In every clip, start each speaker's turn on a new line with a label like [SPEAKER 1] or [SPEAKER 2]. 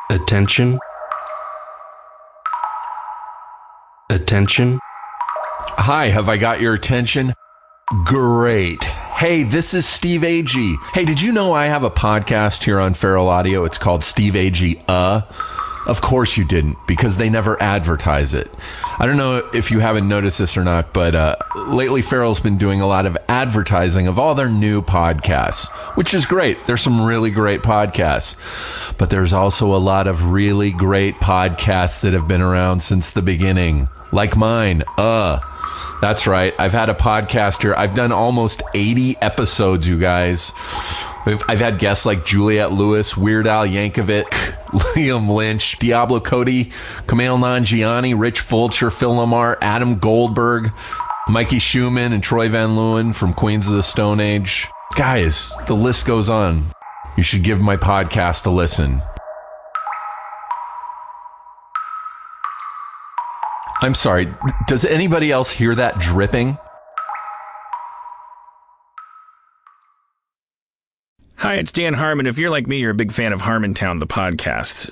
[SPEAKER 1] Attention. Attention.
[SPEAKER 2] Hi, have I got your attention? Great. Hey, this is Steve Agee. Hey, did you know I have a podcast here on Feral Audio? It's called Steve Agee. Of course you didn't, because they never advertise it. I don't know if you haven't noticed this or not, but lately Feral's been doing a lot of advertising of all their new podcasts, which is great. There's some really great podcasts, but there's also a lot of really great podcasts that have been around since the beginning, like mine. That's right. I've had a podcast here. I've done almost 80 episodes, you guys. I've had guests like Juliette Lewis, Weird Al Yankovic, Liam Lynch, Diablo Cody, Kumail Nanjiani, Rich Fulcher, Phil Lamar, Adam Goldberg, Mikey Schumann, and Troy Van Leeuwen from Queens of the Stone Age. Guys, the list goes on. You should give my podcast a listen. I'm sorry, does anybody else hear that dripping?
[SPEAKER 3] Hi, it's Dan Harmon. If you're like me, you're a big fan of Harmontown, the podcast,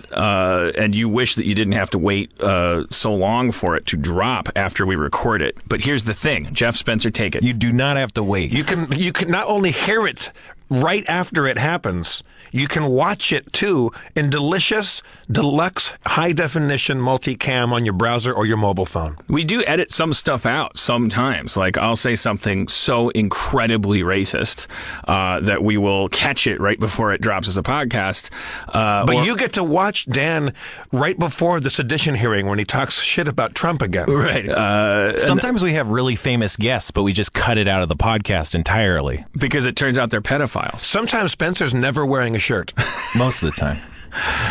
[SPEAKER 3] and you wish that you didn't have to wait so long for it to drop after we record it. But here's the thing. Jeff Spencer, take it.
[SPEAKER 4] You do not have to wait.
[SPEAKER 5] You can not only hear it right after it happens, you can watch it too in delicious, deluxe, high-definition multicam on your browser or your mobile phone.
[SPEAKER 3] We do edit some stuff out sometimes. Like, I'll say something so incredibly racist that we will catch it right before it drops as a podcast.
[SPEAKER 5] But you get to watch Dan right before the sedition hearing when he talks shit about Trump again.
[SPEAKER 3] Right.
[SPEAKER 4] Sometimes we have really famous guests, but we just cut it out of the podcast entirely.
[SPEAKER 3] Because it turns out they're pedophiles.
[SPEAKER 5] Sometimes Spencer's never wearing a shirt.
[SPEAKER 4] Most of the time.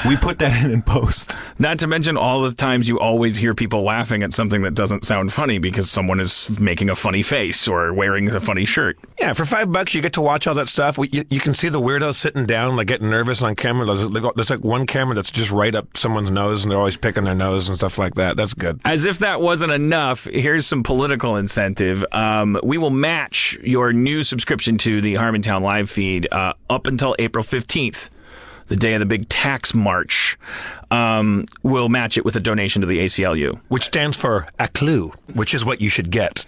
[SPEAKER 4] We put that in post.
[SPEAKER 3] Not to mention all the times you always hear people laughing at something that doesn't sound funny because someone is making a funny face or wearing a funny shirt.
[SPEAKER 5] Yeah, for $5 you get to watch all that stuff. You can see the weirdos sitting down, like getting nervous on camera. There's like one camera that's just right up someone's nose, and they're always picking their nose and stuff like that. That's good.
[SPEAKER 3] As if that wasn't enough, here's some political incentive. We will match your new subscription to the Harmontown live feed up until April 15th. The day of the big tax march. We'll match it with a donation to the ACLU,
[SPEAKER 5] which stands for a clue, which is what you should get.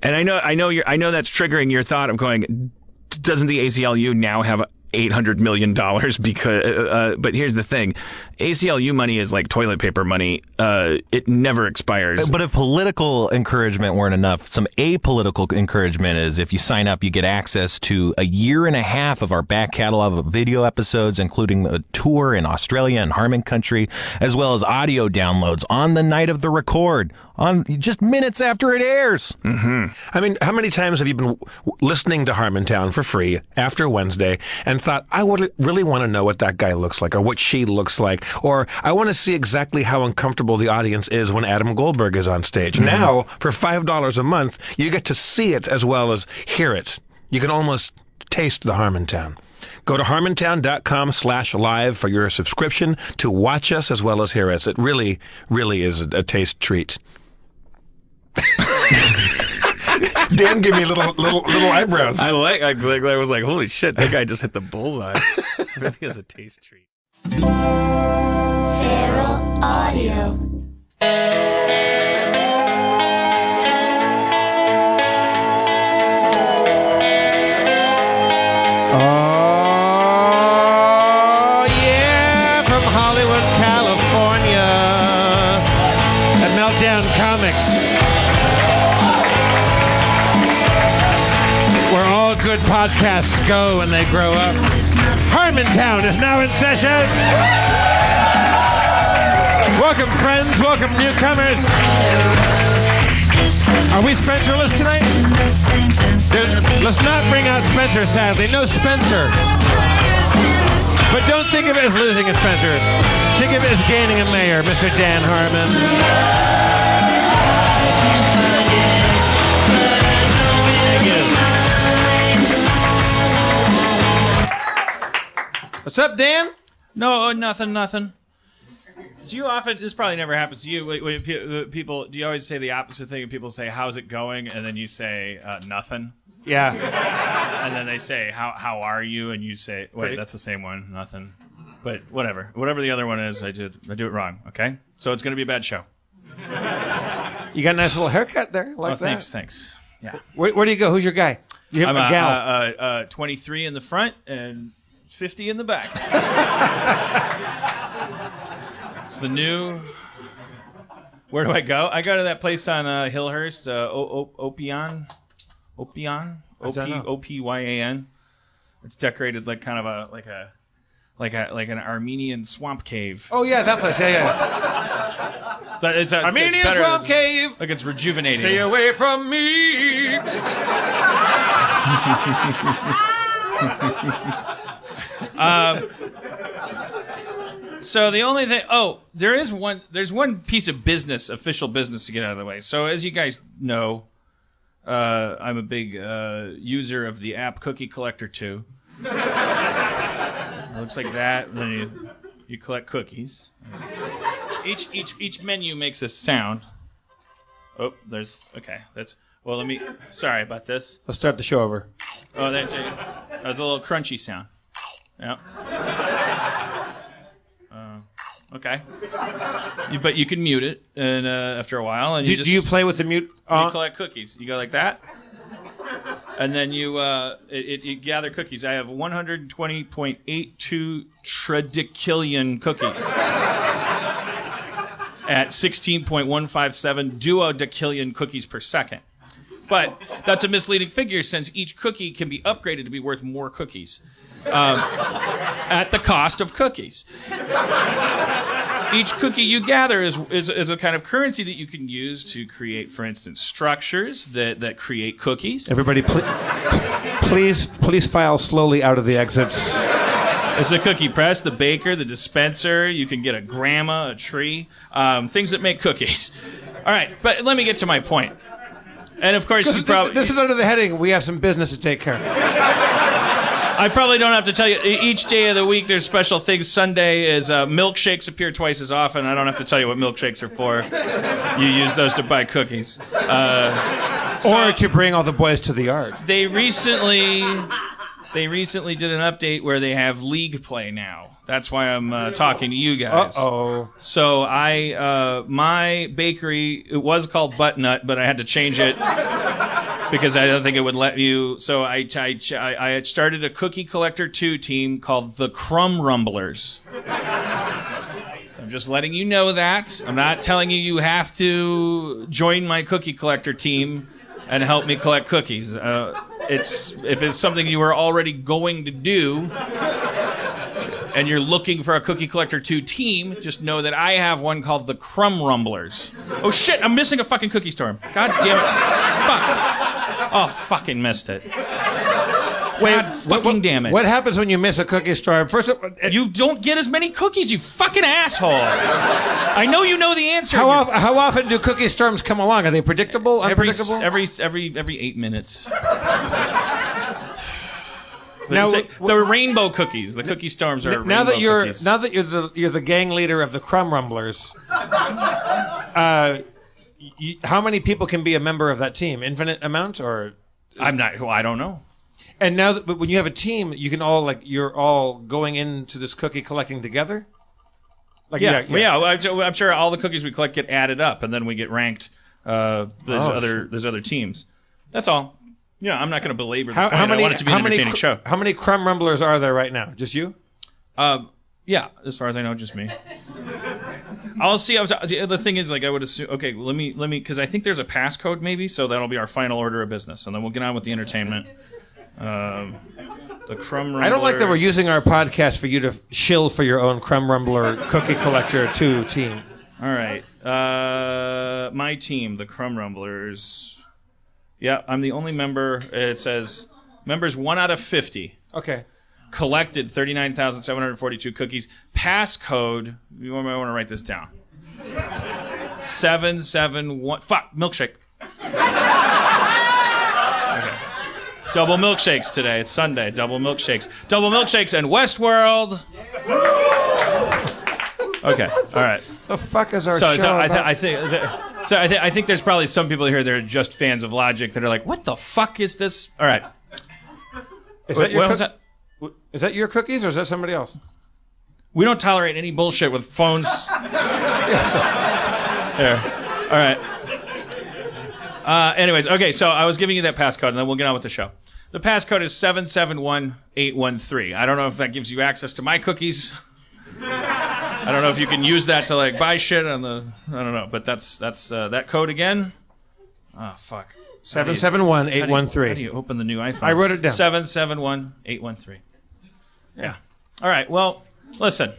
[SPEAKER 3] And I know that's triggering your thought of going, doesn't the ACLU now have $800 million? Because, but here's the thing. ACLU money is like toilet paper money. It never expires.
[SPEAKER 4] But if political encouragement weren't enough, some apolitical encouragement is if you sign up, you get access to a year and a half of our back catalog of video episodes, including the tour in Australia and Harmon Country, as well as audio downloads on the night of the record, on just minutes after it airs.
[SPEAKER 3] Mm-hmm.
[SPEAKER 5] I mean, how many times have you been listening to Harmontown for free after Wednesday and thought, I would really want to know what that guy looks like or what she looks like, or I want to see exactly how uncomfortable the audience is when Adam Goldberg is on stage. Mm-hmm. Now, for $5 a month, you get to see it as well as hear it. You can almost taste the Harmontown. Go to harmontown.com/live for your subscription to watch us as well as hear us. It really, really is a taste treat. Dan gave me little eyebrows.
[SPEAKER 3] I was like, holy shit, that guy just hit the bullseye. It really is a taste treat.
[SPEAKER 6] Feral Audio.
[SPEAKER 5] Oh, yeah, from Hollywood, California, at Meltdown Comics, where all good podcasts go when they grow up. Harmontown is now in session. Welcome, friends. Welcome, newcomers. Are we Spencerless tonight? Let's not bring out Spencer, sadly. No Spencer. But don't think of it as losing a Spencer. Think of it as gaining a mayor, Mr. Dan Harmon. What's up, Dan?
[SPEAKER 7] No, nothing. Do you often, this probably never happens to you, when people, do you always say the opposite thing? People say, how's it going? And then you say, nothing.
[SPEAKER 5] Yeah.
[SPEAKER 7] And then they say, how are you? And you say, wait, that's the same one, nothing. But whatever the other one is, I do it wrong. Okay, so it's gonna be a bad show.
[SPEAKER 5] You got a nice little haircut there, like that.
[SPEAKER 7] Thanks. Yeah.
[SPEAKER 5] Where do you go? Who's your guy? You have
[SPEAKER 7] I'm
[SPEAKER 5] a gal.
[SPEAKER 7] 23 in the front and 50 in the back. It's the new. Where do I go? I go to that place on Hillhurst, Opyan, Opyan. It's decorated like kind of like an Armenian swamp cave.
[SPEAKER 5] Oh yeah, that place. Yeah.
[SPEAKER 7] It's
[SPEAKER 5] Armenian
[SPEAKER 7] better.
[SPEAKER 5] swamp cave.
[SPEAKER 7] Like it's rejuvenating.
[SPEAKER 5] Stay away from me.
[SPEAKER 7] So the only thing, there's one piece of business, official business to get out of the way. So as you guys know, I'm a big user of the app Cookie Collector 2. It looks like that. Then you collect cookies. Each menu makes a sound. Oh, sorry about this.
[SPEAKER 5] Let's start the show over.
[SPEAKER 7] Oh, that's a little crunchy sound. Yeah. Okay. But you can mute it, and after a while, and
[SPEAKER 5] do you play with the mute?
[SPEAKER 7] You collect cookies. You go like that, and then you gather cookies. I have 120.82 tridecillion cookies at 16.157 duodecillion cookies per second. But that's a misleading figure since each cookie can be upgraded to be worth more cookies at the cost of cookies. Each cookie you gather is a kind of currency that you can use to create, for instance, structures that create cookies.
[SPEAKER 5] Everybody, please file slowly out of the exits.
[SPEAKER 7] There's the cookie press, the baker, the dispenser. You can get a grandma, a tree, things that make cookies. All right, but let me get to my point. And of course,
[SPEAKER 5] this is under the heading, we have some business to take care of.
[SPEAKER 7] I probably don't have to tell you. Each day of the week, there's special things. Sunday is milkshakes appear twice as often. I don't have to tell you what milkshakes are for. You use those to buy cookies.
[SPEAKER 5] Or to bring all the boys to the yard.
[SPEAKER 7] They recently did an update where they have league play now. That's why I'm talking to you guys.
[SPEAKER 5] Uh-oh.
[SPEAKER 7] So my bakery, it was called Buttnut, but I had to change it because I don't think it would let you. So I had started a Cookie Collector 2 team called the Crumb Rumblers. So I'm just letting you know that. I'm not telling you have to join my Cookie Collector team and help me collect cookies. If it's something you are already going to do and you're looking for a Cookie Collector 2 team, just know that I have one called the Crumb Rumblers. Oh shit, I'm missing a fucking cookie storm. God damn it. Fuck. Oh, fucking missed it.
[SPEAKER 5] Wait,
[SPEAKER 7] fucking damn it.
[SPEAKER 5] What happens when you miss a cookie storm? First of all,
[SPEAKER 7] you don't get as many cookies, you fucking asshole. I know you know the answer.
[SPEAKER 5] How often do cookie storms come along? Are they predictable, unpredictable?
[SPEAKER 7] Every 8 minutes.
[SPEAKER 5] Now,
[SPEAKER 7] the rainbow cookies. The cookie storms are
[SPEAKER 5] now that you're
[SPEAKER 7] cookies.
[SPEAKER 5] Now that you're the gang leader of the Crumb Rumblers. How many people can be a member of that team? Infinite amount, or
[SPEAKER 7] I'm not. Well, I don't know.
[SPEAKER 5] And now, but when you have a team, you can all you're all going into this cookie collecting together.
[SPEAKER 7] Yeah. I'm sure all the cookies we collect get added up, and then we get ranked. There's other teams. That's all. Yeah, I'm not going to belabor the point. I want it to be an entertaining show.
[SPEAKER 5] How many Crumb Rumblers are there right now? Just you?
[SPEAKER 7] Yeah, as far as I know, just me. I'll see. The thing is, I would assume. Okay, let me, because I think there's a passcode maybe, so that'll be our final order of business, and then we'll get on with the entertainment. The Crumb Rumblers.
[SPEAKER 5] I don't like that we're using our podcast for you to shill for your own Crumb Rumbler Cookie Collector 2 team.
[SPEAKER 7] All right, my team, the Crumb Rumblers. Yeah, I'm the only member. It says members 1 out of 50.
[SPEAKER 5] Okay.
[SPEAKER 7] Collected 39,742 cookies. Passcode. You might want to write this down. 771. Fuck, milkshake. Okay. Double milkshakes today. It's Sunday. Double milkshakes. Double milkshakes and Westworld. Okay. All right.
[SPEAKER 5] The fuck is our show?
[SPEAKER 7] So I think there's probably some people here that are just fans of Logic that are like, what the fuck is this? All right.
[SPEAKER 5] Is that your cookies or is that somebody else?
[SPEAKER 7] We don't tolerate any bullshit with phones. There. All right. Anyways, okay, so I was giving you that passcode, and then we'll get on with the show. The passcode is 771813. I don't know if that gives you access to my cookies. I don't know if you can use that to like buy shit on the. I don't know, but that's that code again. Oh fuck.
[SPEAKER 5] 771813.
[SPEAKER 7] How do you open the new iPhone?
[SPEAKER 5] I wrote it down.
[SPEAKER 7] 771813. Yeah. All right. Well, listen.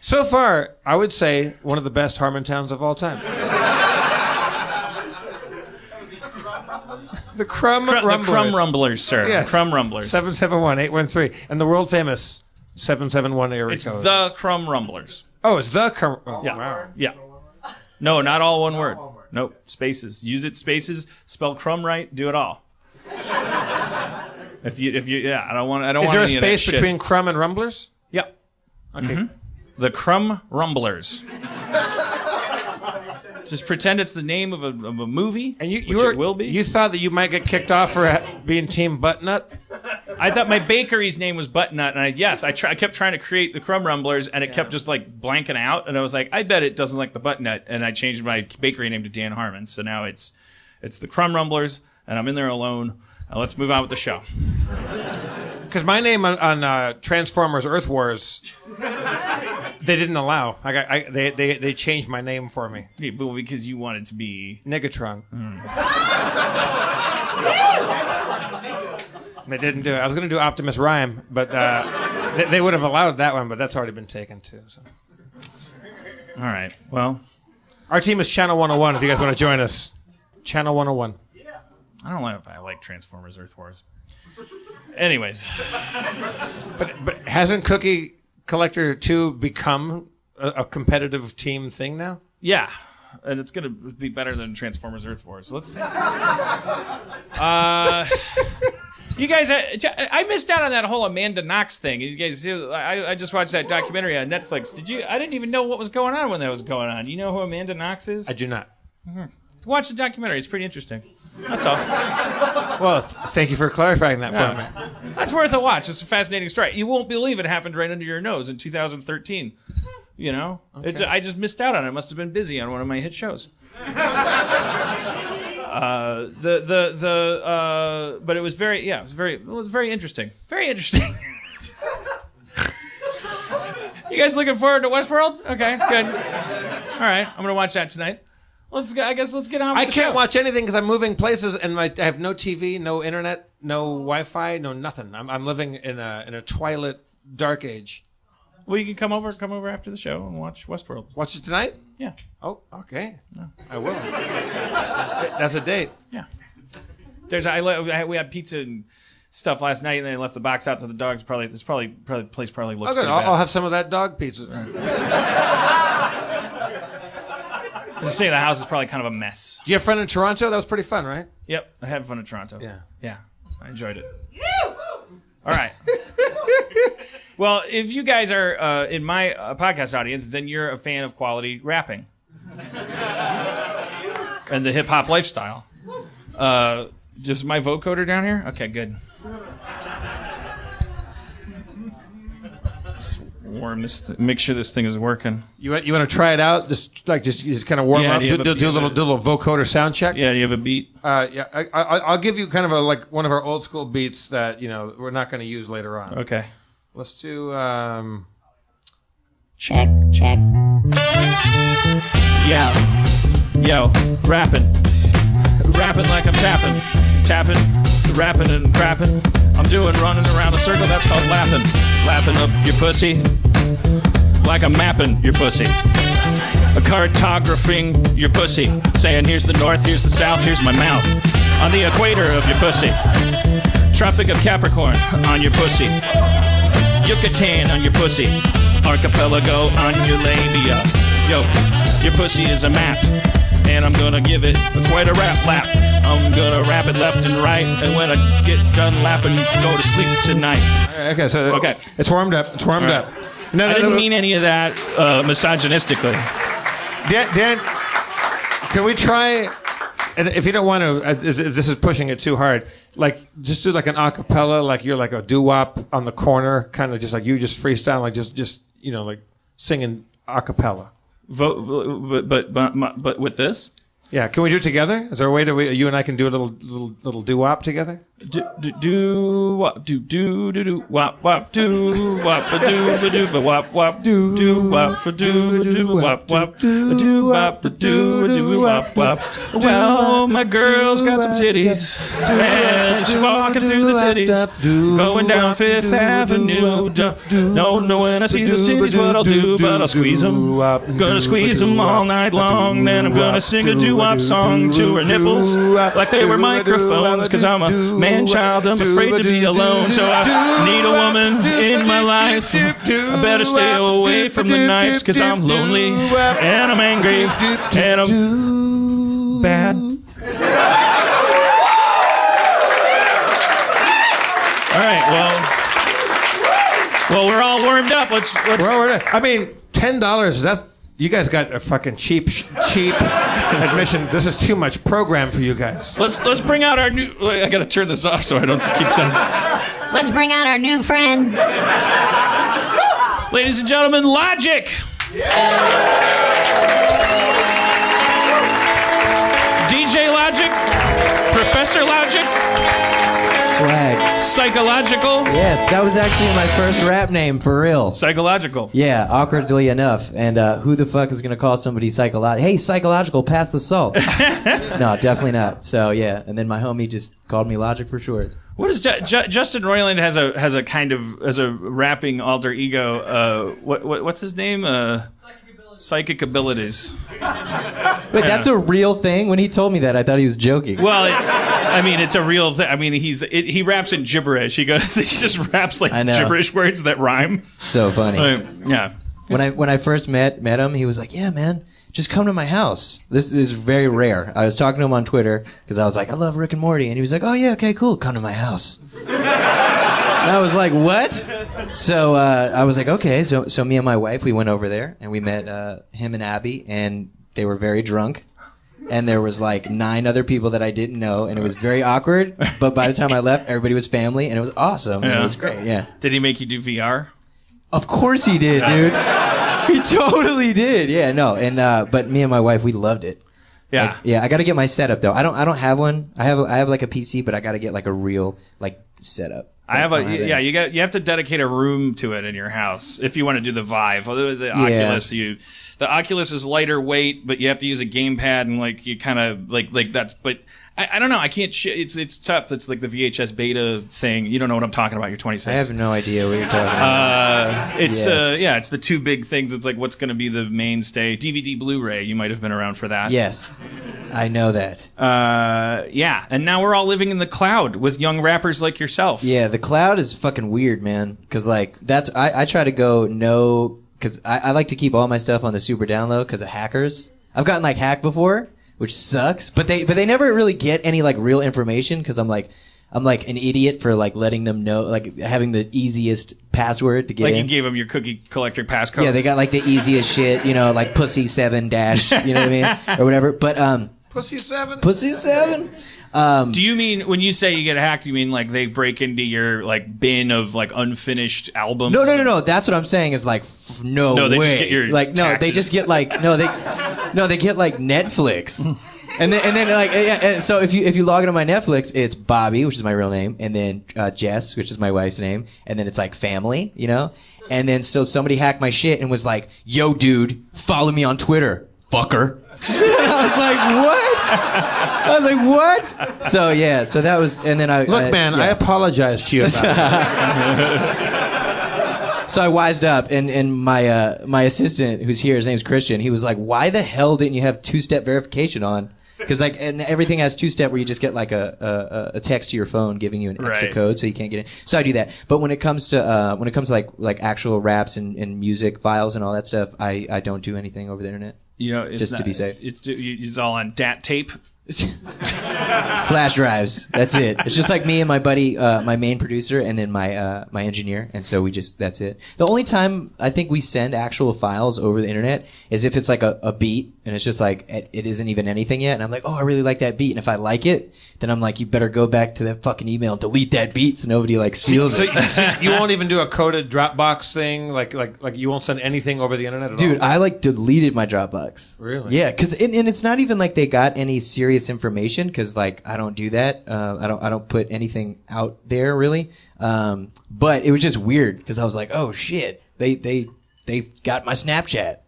[SPEAKER 5] So far, I would say one of the best Harmontowns of all time. The Crumb Rumblers.
[SPEAKER 7] The Crumb Rumblers, sir.
[SPEAKER 5] Yes.
[SPEAKER 7] Crumb Rumblers.
[SPEAKER 5] 771813. And the world famous 771 area
[SPEAKER 7] It's
[SPEAKER 5] code.
[SPEAKER 7] the Crumb Rumblers.
[SPEAKER 5] Oh, it's the Crumb. Oh,
[SPEAKER 7] Yeah.
[SPEAKER 5] wow.
[SPEAKER 7] Yeah. No, not all one word. Nope. Spaces. Use it. Spaces. Spell crumb right. Do it all. If you, yeah, I don't want.
[SPEAKER 5] Is
[SPEAKER 7] want
[SPEAKER 5] there a
[SPEAKER 7] any of that
[SPEAKER 5] space
[SPEAKER 7] shit.
[SPEAKER 5] between Crumb and Rumblers?
[SPEAKER 7] Yep.
[SPEAKER 5] Okay.
[SPEAKER 7] The Crumb Rumblers. Just pretend it's the name of a movie,
[SPEAKER 5] And you
[SPEAKER 7] which it will be.
[SPEAKER 5] You thought that you might get kicked off for being Team Buttnut?
[SPEAKER 7] I thought my bakery's name was Buttnut, and I kept trying to create the Crumb Rumblers, and it kept just like blanking out, and I was like, I bet it doesn't like the Buttnut, and I changed my bakery name to Dan Harmon, so now it's the Crumb Rumblers, and I'm in there alone. Now let's move on with the show.
[SPEAKER 5] Because my name on Transformers Earth Wars, they didn't allow. They changed my name for me.
[SPEAKER 7] Yeah, well, because you wanted to be
[SPEAKER 5] Negatron. They didn't do it. I was going to do Optimus Rhyme, but they would have allowed that one, but that's already been taken too. So.
[SPEAKER 7] all right. Well,
[SPEAKER 5] Our team is Channel 101 if you guys want to join us. Channel 101.
[SPEAKER 7] I don't know if I like Transformers Earth Wars. Anyways,
[SPEAKER 5] But hasn't Cookie Collector 2 become a competitive team thing now?
[SPEAKER 7] yeah, and it's gonna be better than Transformers Earth Wars. Let's. You guys, I missed out on that whole Amanda Knox thing. You guys, I just watched that documentary on Netflix. Did you? I didn't even know what was going on when that was going on. You know who Amanda Knox is?
[SPEAKER 5] I do not.
[SPEAKER 7] Watch the documentary. It's pretty interesting. That's all.
[SPEAKER 5] Well, thank you for clarifying that for me.
[SPEAKER 7] That's worth a watch. It's a fascinating story. You won't believe it happened right under your nose in 2013. You know,
[SPEAKER 5] Okay.
[SPEAKER 7] I just missed out on it. I must have been busy on one of my hit shows. But it was very, it was very interesting. Very interesting. You guys looking forward to Westworld? Okay, good. All right, I'm gonna watch that tonight. Let's get on with
[SPEAKER 5] I
[SPEAKER 7] the
[SPEAKER 5] can't
[SPEAKER 7] show.
[SPEAKER 5] watch anything because I'm moving places and I have no TV, no internet, no Wi-Fi, no nothing. I'm living in a twilight dark age.
[SPEAKER 7] Well, you can come over after the show and watch Westworld.
[SPEAKER 5] Watch it tonight?
[SPEAKER 7] Yeah,
[SPEAKER 5] Oh, okay. I will. That's a date.
[SPEAKER 7] yeah. We had pizza and stuff last night, and then I left the box out to the dogs. This place probably looks
[SPEAKER 5] Oh, good.
[SPEAKER 7] pretty
[SPEAKER 5] I'll
[SPEAKER 7] bad.
[SPEAKER 5] have some of that dog pizza.
[SPEAKER 7] Just say the house is probably kind of a mess.
[SPEAKER 5] Do you have a friend in Toronto? That was pretty fun, right?
[SPEAKER 7] Yep, I had fun in Toronto.
[SPEAKER 5] Yeah.
[SPEAKER 7] I enjoyed it. All right. Well, if you guys are in my podcast audience, then you're a fan of quality rapping and the hip hop lifestyle. Just my vocoder down here? Okay, good. Just warm this. Make sure this thing is working.
[SPEAKER 5] You want to try it out? Just kind of warm
[SPEAKER 7] Yeah,
[SPEAKER 5] up.
[SPEAKER 7] do you
[SPEAKER 5] Do
[SPEAKER 7] have
[SPEAKER 5] a little vocoder sound check.
[SPEAKER 7] Yeah, do you have a beat?
[SPEAKER 5] Yeah. I'll give you kind of one of our old school beats that we're not going to use later on.
[SPEAKER 7] Okay.
[SPEAKER 5] Let's do.
[SPEAKER 6] Check, check.
[SPEAKER 7] Yeah. Yo, rapping like I'm tapping, rapping and crapping. I'm doing running around a circle, that's called lapping up your pussy, like I'm mapping your pussy, cartographing your pussy, saying here's the north, here's the south, here's my mouth, on the equator of your pussy, Tropic of Capricorn on your pussy, Yucatan on your pussy, archipelago on your labia. Yo, your pussy is a map, and I'm gonna give it quite a rap lap. I'm gonna rap it left and right, and when I get done lapping, go to sleep tonight.
[SPEAKER 5] Okay. So
[SPEAKER 7] Okay.
[SPEAKER 5] It's warmed up. It's warmed
[SPEAKER 7] All
[SPEAKER 5] up.
[SPEAKER 7] right.
[SPEAKER 5] No,
[SPEAKER 7] I didn't mean any of that misogynistically.
[SPEAKER 5] Dan, can we try? And if you don't want to, if this is pushing it too hard, like just do like an acapella, like you're like a doo-wop on the corner, kind of just like you just freestyle, like just like singing a cappella.
[SPEAKER 7] But with this?
[SPEAKER 5] Yeah, can we do it together? Is there a way you and I can do a little doo-wop together?
[SPEAKER 7] Do wop do do do do wop wop do wop ba do ba do ba wop wop do wop ba do do wop wop do wop ba do do wop wop. Well, my girl's got some titties, and she's walking through the cities, going down Fifth Avenue. Don't know when I see those titties what I'll do, but I'll squeeze them. Gonna squeeze them all night long, then I'm gonna sing a doo-wop song to her nipples like they were microphones, 'cause I'm a man-child, I'm afraid to be alone, so I need a woman in my life. I better stay away from the knives, 'cause I'm lonely, and I'm angry, and I'm bad. All right, well, we're all warmed up. Let's.
[SPEAKER 5] We're all warmed up. I mean, $10, that's... You guys got a fucking cheap admission. This is too much program for you guys.
[SPEAKER 7] Let's bring out our new... I gotta turn this off so I don't keep saying...
[SPEAKER 6] Let's bring out our new friend.
[SPEAKER 7] Ladies and gentlemen, Logic! DJ Logic? Professor Logic?
[SPEAKER 8] Swag.
[SPEAKER 7] Psychological?
[SPEAKER 8] Yes, that was actually my first rap name, for real.
[SPEAKER 7] Psychological.
[SPEAKER 8] Yeah, awkwardly enough. And who the fuck is going to call somebody psychological? Hey, psychological, pass the salt. No, definitely not. So, yeah. And then my homie just called me Logic for short.
[SPEAKER 7] What is Justin Roiland has a kind of as a rapping alter ego? What's his name? Psychic abilities.
[SPEAKER 8] Wait, that's a real thing? When he told me that, I thought he was joking.
[SPEAKER 7] Well, it's a real thing. I mean, he raps in gibberish. He just raps like gibberish words that rhyme.
[SPEAKER 8] So funny.
[SPEAKER 7] Yeah.
[SPEAKER 8] When I first met him, he was like, "Yeah, man, just come to my house." This is very rare. I was talking to him on Twitter because I was like, "I love Rick and Morty," and he was like, "Oh yeah, okay, cool, come to my house." And I was like, "What?" So I was like, "Okay." So me and my wife, we went over there and we met him and Abby, and they were very drunk. And there was like 9 other people that I didn't know, and it was very awkward. But by the time I left, everybody was family, and it was awesome. Yeah. And it was great. Yeah.
[SPEAKER 7] Did he make you do VR?
[SPEAKER 8] Of course he did, dude. He totally did. Yeah, no. And but me and my wife, we loved it.
[SPEAKER 7] Yeah.
[SPEAKER 8] I got to get my setup though. I don't have one. I have like a PC, but I got to get like a real like setup.
[SPEAKER 7] You have to dedicate a room to it in your house if you want to do the Vive. The Oculus, the Oculus is lighter weight, but you have to use a gamepad and like you kind of like that. But I don't know. I can't. It's tough. It's like the VHS beta thing. You don't know what I'm talking about. You're 26.
[SPEAKER 8] I have no idea what you're talking about.
[SPEAKER 7] It's the 2 big things. It's like what's going to be the mainstay. DVD, Blu-ray. You might have been around for that.
[SPEAKER 8] Yes, I know that.
[SPEAKER 7] And now we're all living in the cloud with young rappers like yourself.
[SPEAKER 8] Yeah, the cloud is fucking weird, man. Because like I try to go because I like to keep all my stuff on the super down low because of hackers. I've gotten like hacked before, which sucks. But they never really get any like real information because I'm like an idiot for like letting them know, like having the easiest password to get in.
[SPEAKER 7] Like you gave them your cookie collector passcode.
[SPEAKER 8] Yeah, they got like the easiest shit, like pussy 7 dash, you know what I mean, or whatever. But
[SPEAKER 5] Pussy 7.
[SPEAKER 8] Pussy 7.
[SPEAKER 7] Do you mean when you say you get hacked? You mean like they break into your like bin of like unfinished albums?
[SPEAKER 8] No. That's what I'm saying. Is like no
[SPEAKER 7] they
[SPEAKER 8] way.
[SPEAKER 7] Just get your
[SPEAKER 8] like no,
[SPEAKER 7] taxes.
[SPEAKER 8] They just get like they get like Netflix. And then like and so if you log into my Netflix, it's Bobby, which is my real name, and then Jess, which is my wife's name, and then it's like family, and then so somebody hacked my shit and was like, "Yo, dude, follow me on Twitter, fucker." I was like, what? So yeah, so that was, and then I
[SPEAKER 5] I apologize to you about
[SPEAKER 8] it. So I wised up, and my assistant, who's here, his name's Christian. He was like, "Why the hell didn't you have 2-step verification on?" Because like, and everything has 2-step where you just get like a text to your phone giving you an extra code, so you can't get in. So I do that. But when it comes to like actual raps and music files and all that stuff, I don't do anything over the internet.
[SPEAKER 7] It's
[SPEAKER 8] to be safe.
[SPEAKER 7] It's all on DAT tape.
[SPEAKER 8] Flash drives. That's it. It's just like me and my buddy, my main producer, and then my engineer, and so that's it. The only time I think we send actual files over the internet is if it's like a beat, and it's just like it isn't even anything yet, and I'm like, oh, I really like that beat, and if I like it, then I'm like, you better go back to that fucking email and delete that beat so nobody like steals it.
[SPEAKER 5] So you won't even do a coded Dropbox thing, like you won't send anything over the internet at all?
[SPEAKER 8] Dude, I like deleted my Dropbox.
[SPEAKER 5] Really?
[SPEAKER 8] Yeah, because and it's not even like they got any serious information, because like I don't do that. I don't put anything out there really. But it was just weird because I was like, oh shit, they got my Snapchat.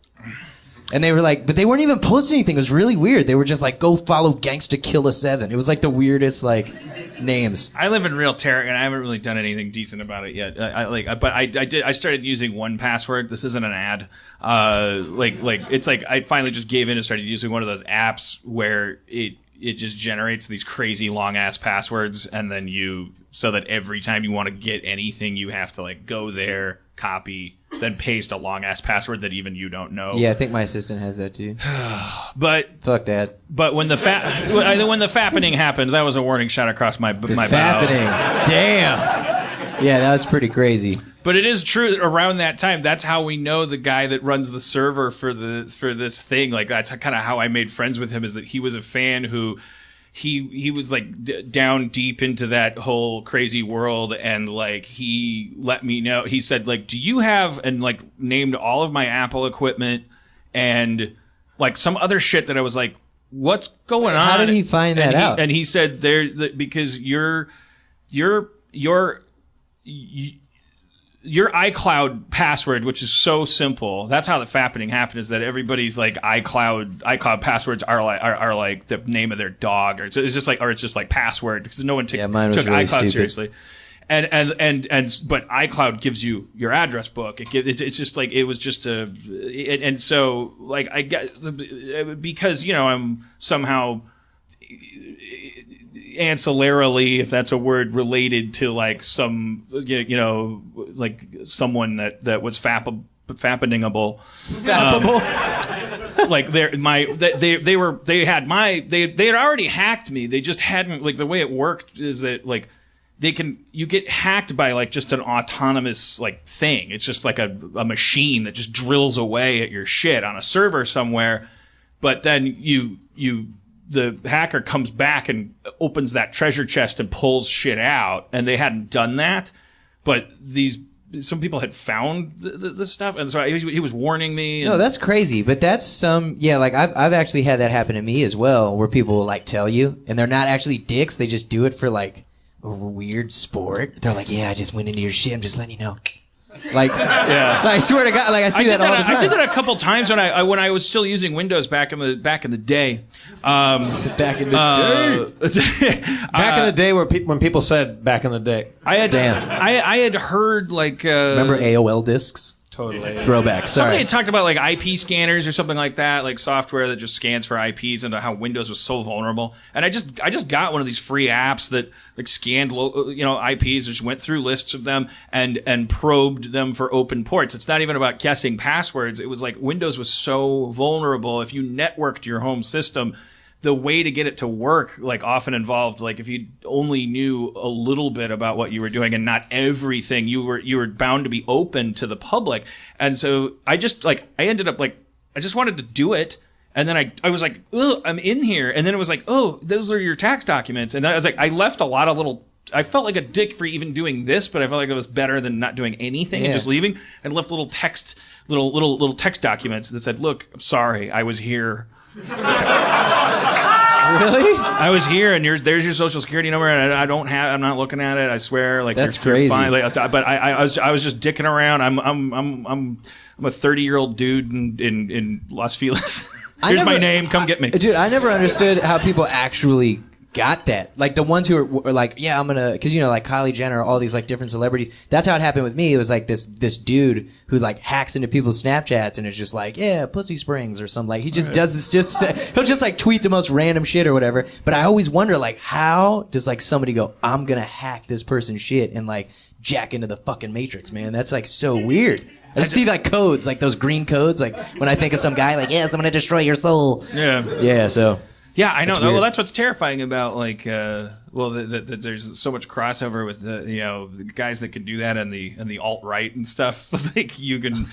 [SPEAKER 8] And they were like, but they weren't even posting anything. It was really weird. They were just like, go follow Gangsta Killa 7. It was like the weirdest like names.
[SPEAKER 7] I live in real terror, and I haven't really done anything decent about it yet. I started using 1Password. This isn't an ad. It's like I finally just gave in and started using one of those apps where it just generates these crazy long ass passwords, and then so that every time you want to get anything, you have to like go there, copy, then paste a long ass password that even you don't know.
[SPEAKER 8] Yeah, I think my assistant has that too.
[SPEAKER 7] But
[SPEAKER 8] fuck that.
[SPEAKER 7] But when the fappening happened, that was a warning shot across my bow.
[SPEAKER 8] Fappening. Damn. Yeah, that was pretty crazy.
[SPEAKER 7] But it is true that around that time, that's how we know the guy that runs the server for this thing. Like that's kind of how I made friends with him, is that he was a fan who he was like down deep into that whole crazy world, and like he let me know. He said like, "Do you have," and like named all of my Apple equipment and like some other shit that I was like, "What's going on?"
[SPEAKER 8] How did he find that out?
[SPEAKER 7] And he said because your iCloud password, which is so simple, that's how the fappening happened, is that everybody's like iCloud passwords are like the name of their dog, or it's just like password, because no one took
[SPEAKER 8] really
[SPEAKER 7] iCloud
[SPEAKER 8] stupid.
[SPEAKER 7] seriously. But iCloud gives you your address book. It's just like, it was just and so like I get, because I'm somehow ancillarily, if that's a word, related to like some like someone that was fappeningable. Like they had already hacked me. They just hadn't, like, the way it worked is that like you get hacked by like just an autonomous like thing. It's just like a machine that just drills away at your shit on a server somewhere, but then the hacker comes back and opens that treasure chest and pulls shit out, and they hadn't done that, but some people had found the stuff, and so he was warning me.
[SPEAKER 8] No, that's crazy, but that's like I've actually had that happen to me as well, where people will like tell you, and they're not actually dicks, they just do it for like a weird sport. They're like, yeah, I just went into your shit, I'm just letting you know. Like, yeah. Like, I swear to God, like I see that all the time.
[SPEAKER 7] I did that a couple times when I was still using Windows back in the day.
[SPEAKER 8] Back in the day.
[SPEAKER 5] Back in the day, when people said back in the day.
[SPEAKER 7] I had heard like
[SPEAKER 8] remember AOL discs?
[SPEAKER 5] Totally.
[SPEAKER 8] Throwback. Sorry.
[SPEAKER 7] Somebody had talked about like IP scanners or something like that, like software that just scans for IPs, and how Windows was so vulnerable. And I just got one of these free apps that like scanned IPs, just went through lists of them and probed them for open ports. It's not even about guessing passwords. It was like Windows was so vulnerable. If you networked your home system, the way to get it to work like often involved, like, if you only knew a little bit about what you were doing and not everything, you were bound to be open to the public. And so I ended up like, I just wanted to do it. And then I was like, oh, I'm in here. And then it was like, oh, those are your tax documents. And then I was like, I left a lot of little, I felt like a dick for even doing this, but I felt like it was better than not doing anything and just leaving, and left little text documents that said, look, I'm sorry, I was here.
[SPEAKER 8] Really?
[SPEAKER 7] I was here, and there's your social security number, and I'm not looking at it. I swear, like,
[SPEAKER 8] that's
[SPEAKER 7] you're
[SPEAKER 8] crazy.
[SPEAKER 7] Fine. Like, but I was just dicking around. I'm a 30-year-old dude in Los Feliz. Here's my name. Come get me,
[SPEAKER 8] dude. I never understood how people actually got that. Like the ones who were like, yeah, I'm gonna, because like Kylie Jenner, all these like different celebrities. That's how it happened with me. It was like this dude who like hacks into people's Snapchats and is just like, yeah, Pussy Springs or something. Like he just does this. He'll just like tweet the most random shit or whatever. But I always wonder, like, how does like somebody go, I'm gonna hack this person's shit and like jack into the fucking Matrix, man? That's like so weird. I just see like codes, like those green codes. Like when I think of some guy, like, yes, I'm gonna destroy your soul.
[SPEAKER 7] Yeah.
[SPEAKER 8] Yeah. So.
[SPEAKER 7] Yeah, I know.
[SPEAKER 8] It's weird.
[SPEAKER 7] Well, that's what's terrifying about that there's so much crossover with the guys that can do that and the alt right and stuff. Like you can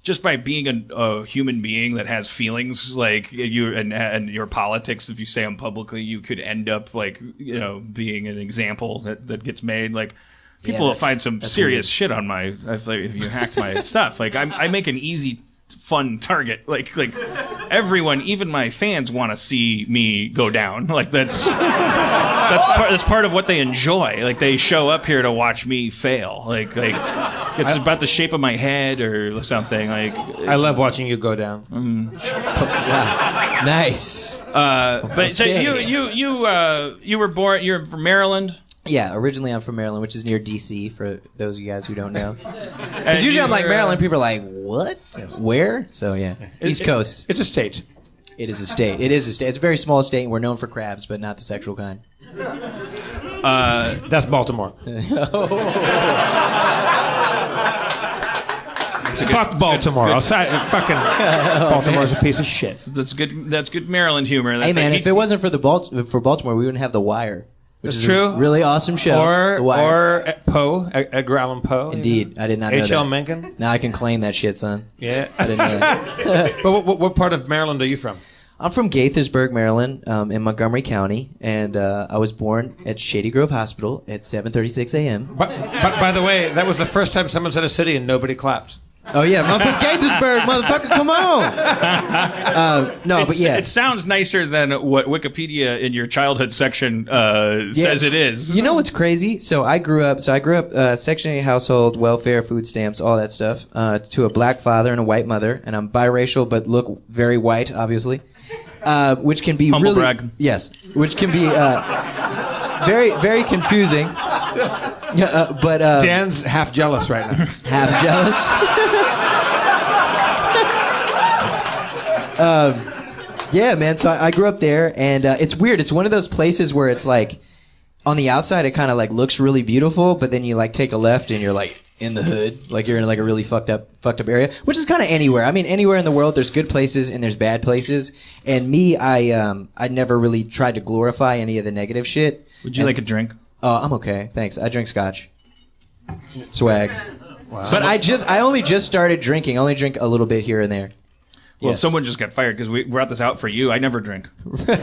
[SPEAKER 7] just by being a human being that has feelings like you and your politics, if you say them publicly, you could end up being an example that gets made. Like people will find some serious shit on if you hacked my stuff. Like I make an easy, fun target. Like everyone, even my fans, want to see me go down. Like that's part of what they enjoy. Like they show up here to watch me fail. Like it's about the shape of my head or something. Like
[SPEAKER 5] I love watching you go down.
[SPEAKER 8] Wow. Nice.
[SPEAKER 7] But so you were born. You're from Maryland.
[SPEAKER 8] Yeah, originally I'm from Maryland, which is near D.C. for those of you guys who don't know. Because usually I'm like Maryland, people are like, what? Yes. Where? So yeah, East Coast.
[SPEAKER 5] It's a state.
[SPEAKER 8] It is a state. It is a state. It's a very small state, and we're known for crabs, but not the sexual kind.
[SPEAKER 5] That's Baltimore. Fuck Baltimore. I'll say fucking Baltimore's a piece of shit.
[SPEAKER 7] That's good. That's good Maryland humor.
[SPEAKER 8] Hey man, if it wasn't for Baltimore, we wouldn't have The Wire. Which is
[SPEAKER 5] true.
[SPEAKER 8] A really awesome show.
[SPEAKER 5] Or Poe, Edgar Allan Poe.
[SPEAKER 8] Indeed. I did not know that.
[SPEAKER 5] H.L. Mencken.
[SPEAKER 8] Now I can claim that shit, son.
[SPEAKER 5] Yeah.
[SPEAKER 8] I didn't know that.
[SPEAKER 5] But what part of Maryland are you from?
[SPEAKER 8] I'm from Gaithersburg, Maryland, in Montgomery County, and I was born at Shady Grove Hospital at 7:36 a.m.
[SPEAKER 5] But by the way, that was the first time someone said a city and nobody clapped.
[SPEAKER 8] Oh yeah, I'm from Gaithersburg, motherfucker, come on! But yeah.
[SPEAKER 7] It sounds nicer than what Wikipedia in your childhood section says it is.
[SPEAKER 8] You know what's crazy? So I grew up Section 8 household, welfare, food stamps, all that stuff, to a black father and a white mother, and I'm biracial but look very white, obviously, which can be
[SPEAKER 7] Humble
[SPEAKER 8] really
[SPEAKER 7] brag.
[SPEAKER 8] Yes, which can be very very confusing. But
[SPEAKER 5] Dan's half jealous right now.
[SPEAKER 8] Half jealous. Yeah, man. So I grew up there, and it's weird. It's one of those places where it's like, on the outside, it kind of like looks really beautiful, but then you like take a left, and you're like in the hood, like you're in like a really fucked up area, which is kind of anywhere. I mean, anywhere in the world, there's good places and there's bad places. And me, I never really tried to glorify any of the negative shit.
[SPEAKER 7] Would you like a drink?
[SPEAKER 8] Oh, I'm okay. Thanks. I drink scotch. Swag. Wow. But I only just started drinking. I only drink a little bit here and there.
[SPEAKER 7] Well,
[SPEAKER 8] Yes.
[SPEAKER 7] someone just got fired because we brought this out for you. I never drink.
[SPEAKER 8] I'll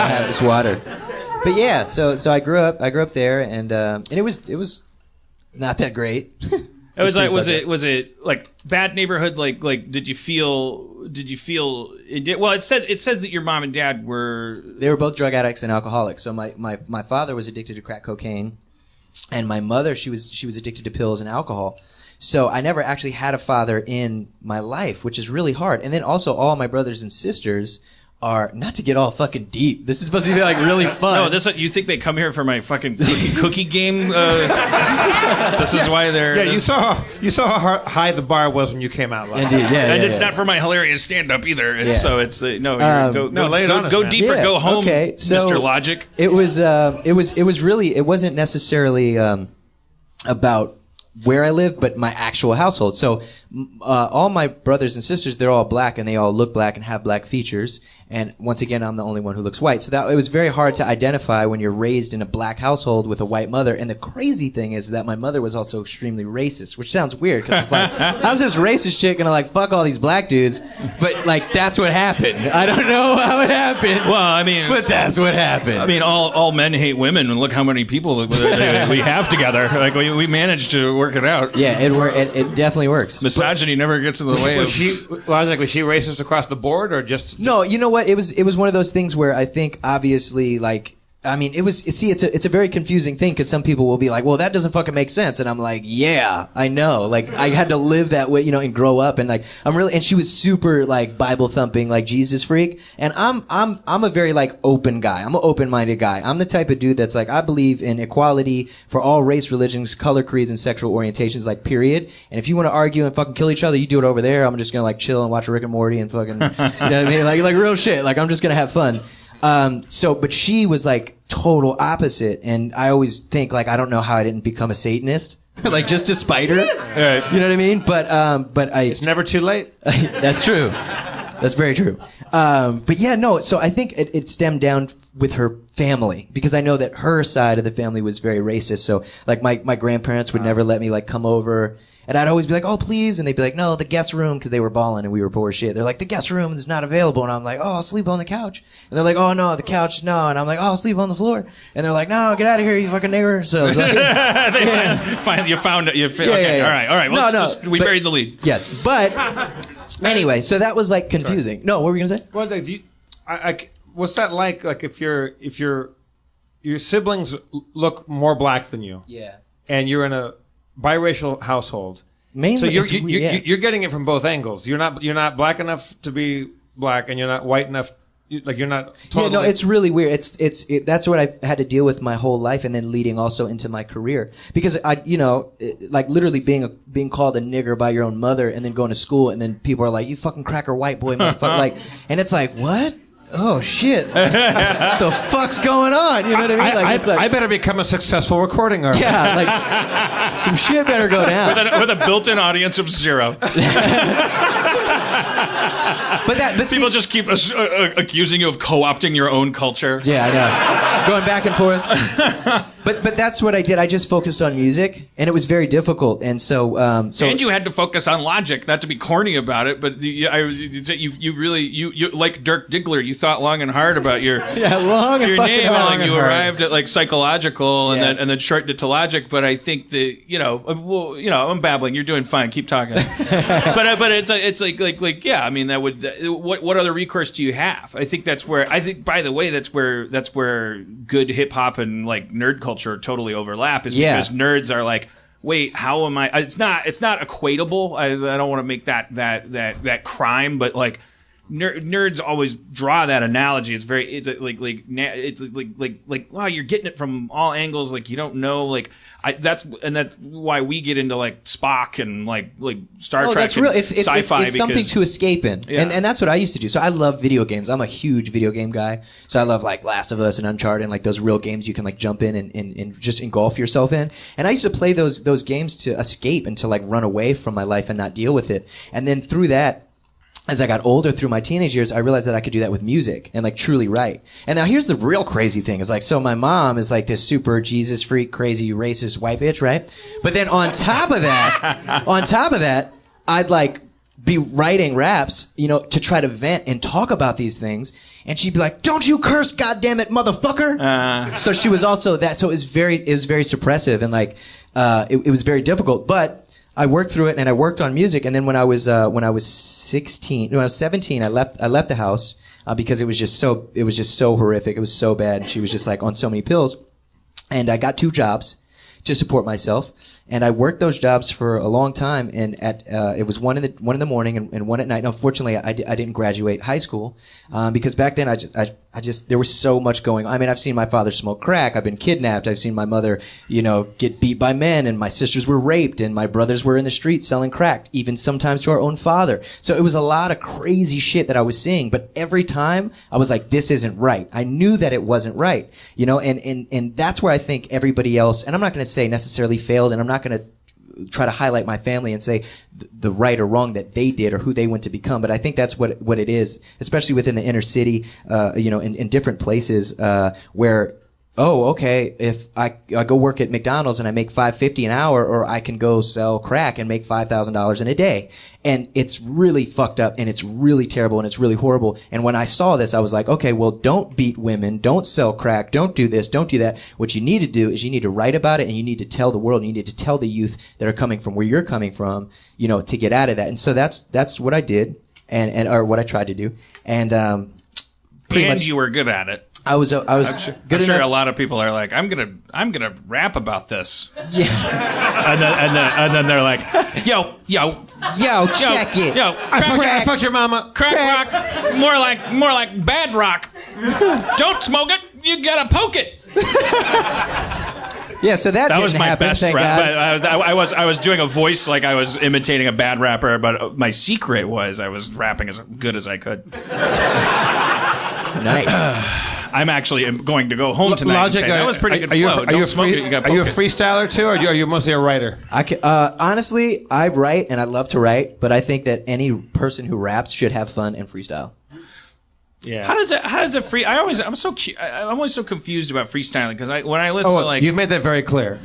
[SPEAKER 8] have this water. But yeah, so I grew up there, and it was not that great.
[SPEAKER 7] It was like was it like bad neighborhood? Like did you feel it? Well, it says that your mom and dad were
[SPEAKER 8] both drug addicts and alcoholics. So my father was addicted to crack cocaine, and my mother she was addicted to pills and alcohol. So I never actually had a father in my life, which is really hard. And then also all my brothers and sisters are, not to get all fucking deep. This is supposed to be like really fun.
[SPEAKER 7] No, you think they come here for my fucking cookie game? This is why they're.
[SPEAKER 5] Yeah, you saw how high the bar was when you came out. Live.
[SPEAKER 8] Indeed, yeah.
[SPEAKER 7] And it's not for my hilarious stand-up either.
[SPEAKER 8] Yes.
[SPEAKER 7] So it's lay it on us,
[SPEAKER 8] go
[SPEAKER 7] man. Deeper,
[SPEAKER 8] Yeah,
[SPEAKER 7] go home,
[SPEAKER 8] okay, so
[SPEAKER 7] Mr. Logic.
[SPEAKER 8] It wasn't necessarily about where I live, but my actual household. So all my brothers and sisters, they're all black, and they all look black and have black features. And once again, I'm the only one who looks white. So it was very hard to identify when you're raised in a black household with a white mother. And the crazy thing is that my mother was also extremely racist, which sounds weird because it's like, how's this racist chick gonna like fuck all these black dudes? But like, that's what happened. I don't know how it happened.
[SPEAKER 7] Well, I mean,
[SPEAKER 8] but that's what happened.
[SPEAKER 7] I mean, all men hate women, and look how many people we have together. Like we managed to work it out.
[SPEAKER 8] Yeah, it definitely works.
[SPEAKER 7] Misogyny never gets in the way
[SPEAKER 5] Was she racist across the board or just?
[SPEAKER 8] No, you know what? It was one of those things where I think obviously like. I mean, it's a very confusing thing because some people will be like, well, that doesn't fucking make sense. And I'm like, yeah, I know. Like, I had to live that way, and grow up. And like, and she was super like Bible thumping, like Jesus freak. And I'm a very like open guy. I'm an open-minded guy. I'm the type of dude that's like, I believe in equality for all race, religions, color, creeds, and sexual orientations, like period. And if you want to argue and fucking kill each other, you do it over there. I'm just going to like chill and watch Rick and Morty and fucking, you know what I mean? Like real shit. Like, I'm just going to have fun. But she was like total opposite, and I always think like I don't know how I didn't become a Satanist, like just to spite her.
[SPEAKER 7] Right.
[SPEAKER 8] You know what I mean? But
[SPEAKER 5] It's never too late.
[SPEAKER 8] That's true. That's very true. But yeah, no. So I think it stemmed down with her family because I know that her side of the family was very racist. So like my grandparents would never let me like come over. And I'd always be like, oh, please. And they'd be like, no, the guest room, because they were balling and we were poor as shit. They're like, the guest room is not available. And I'm like, oh, I'll sleep on the couch. And they're like, oh, no, the couch, no. And I'm like, oh, I'll sleep on the floor. And they're like, no, get out of here, you fucking nigger. So it's like,
[SPEAKER 7] You found it. Okay, all right. Well, we buried the lead.
[SPEAKER 8] Yes. But anyway, so that was like confusing. No, what were we going to say?
[SPEAKER 9] Well, what's that like? Like if your siblings look more black than you.
[SPEAKER 8] Yeah.
[SPEAKER 9] And you're in a biracial household.
[SPEAKER 8] Mainly,
[SPEAKER 9] so you're getting it from both angles. You're not black enough to be black, and you're not white enough. You're not. Totally...
[SPEAKER 8] Yeah, no, it's really weird. That's what I've had to deal with my whole life, and then leading also into my career because like literally being called a nigger by your own mother, and then going to school, and then people are like, "You fucking cracker white boy, motherfucker!" Like, and it's like, what? Oh shit! What the fuck's going on? You know what I mean?
[SPEAKER 9] I better become a successful recording artist.
[SPEAKER 8] Yeah, like some shit better go down.
[SPEAKER 7] With a built-in audience of 0.
[SPEAKER 8] But
[SPEAKER 7] people just keep accusing you of co-opting your own culture.
[SPEAKER 8] Yeah, I know. Going back and forth. But that's what I did. I just focused on music, and it was very difficult. And so
[SPEAKER 7] and you had to focus on logic, not to be corny about it, but you really like Dirk Diggler. You thought long and hard about your
[SPEAKER 8] your
[SPEAKER 7] name, and
[SPEAKER 8] hard.
[SPEAKER 7] you arrived at like psychological, and then shortened it to logic. But I think that I'm babbling. You're doing fine. Keep talking. but it's like yeah. I mean, that would what other recourse do you have? I think that's where by the way that's where good hip hop and like nerd culture totally overlap is because nerds are like, wait, how am I? It's not equatable. I don't want to make that crime, but like nerds always draw that analogy. It's like wow, you're getting it from all angles. Like you don't know. Like that's why we get into like Spock and like Star Trek.
[SPEAKER 8] That's real. It's
[SPEAKER 7] sci-fi.
[SPEAKER 8] It's something to escape in, and that's what I used to do. So I love video games. I'm a huge video game guy. So I love like Last of Us and Uncharted and like those real games you can like jump in and just engulf yourself in. And I used to play those games to escape and to like run away from my life and not deal with it. And then through that, as I got older through my teenage years, I realized that I could do that with music and like truly write. And now here's the real crazy thing is like, so my mom is like this super Jesus freak, crazy, racist white bitch, right? But then on top of that, I'd like be writing raps, to try to vent and talk about these things. And she'd be like, don't you curse, goddammit, motherfucker. So she was also that. So it was very suppressive and like, it was very difficult, but I worked through it and I worked on music. And then when I was 17, I left the house because it was just so horrific. It was so bad. She was just like on so many pills. And I got 2 jobs to support myself. And I worked those jobs for a long time. And it was one in the morning and one at night. Now, fortunately, I didn't graduate high school because back then I just there was so much going on. I mean, I've seen my father smoke crack. I've been kidnapped. I've seen my mother, get beat by men, and my sisters were raped, and my brothers were in the streets selling crack, even sometimes to our own father. So it was a lot of crazy shit that I was seeing. But every time I was like, this isn't right. I knew that it wasn't right, and that's where I think everybody else, and I'm not going to say necessarily failed, and I'm not going to try to highlight my family and say the right or wrong that they did or who they went to become. But I think that's what it is, especially within the inner city, in different places, where, oh, okay, if I go work at McDonald's and I make $5.50 an hour, or I can go sell crack and make $5,000 in a day. And it's really fucked up and it's really terrible and it's really horrible. And when I saw this, I was like, okay, well, don't beat women, don't sell crack, don't do this, don't do that. What you need to do is you need to write about it and you need to tell the world, and you need to tell the youth that are coming from where you're coming from, to get out of that. And so that's what I did or what I tried to do. And, pretty much
[SPEAKER 7] you were good at it.
[SPEAKER 8] I was
[SPEAKER 7] good
[SPEAKER 8] I'm
[SPEAKER 7] sure
[SPEAKER 8] enough.
[SPEAKER 7] a lot of people are like, I'm gonna rap about this.
[SPEAKER 8] Yeah.
[SPEAKER 7] and then they're like, yo,
[SPEAKER 8] check it.
[SPEAKER 7] Yo,
[SPEAKER 9] I fucked your mama.
[SPEAKER 7] crack rock, more like bad rock. Don't smoke it, you gotta poke it.
[SPEAKER 8] Yeah, so that
[SPEAKER 7] was
[SPEAKER 8] didn't
[SPEAKER 7] my
[SPEAKER 8] happen,
[SPEAKER 7] best
[SPEAKER 8] thank
[SPEAKER 7] rap.
[SPEAKER 8] God.
[SPEAKER 7] I was doing a voice like I was imitating a bad rapper, but my secret was I was rapping as good as I could.
[SPEAKER 8] Nice.
[SPEAKER 7] I'm actually going to go home tonight.
[SPEAKER 9] Logic,
[SPEAKER 7] and say, that was pretty good
[SPEAKER 9] are you,
[SPEAKER 7] flow.
[SPEAKER 9] are
[SPEAKER 7] Don't
[SPEAKER 9] you, a
[SPEAKER 7] smoke
[SPEAKER 9] free,
[SPEAKER 7] it. You got
[SPEAKER 9] are you a
[SPEAKER 7] poke it.
[SPEAKER 9] freestyler too, or are you mostly a writer?
[SPEAKER 8] Honestly, I write and I love to write, but I think that any person who raps should have fun and freestyle.
[SPEAKER 9] Yeah.
[SPEAKER 7] How does it free? I'm always so confused about freestyling because when I listen to like
[SPEAKER 9] you've made that very clear.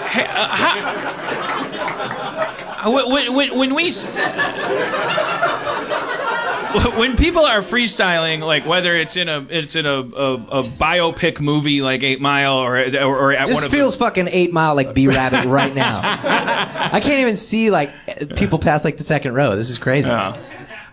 [SPEAKER 7] Hey, when people are freestyling, like whether it's in a biopic movie like 8 Mile or at
[SPEAKER 8] This
[SPEAKER 7] one of
[SPEAKER 8] feels fucking 8 Mile like B-Rabbit right now. I can't even see like people past like the second row. This is crazy.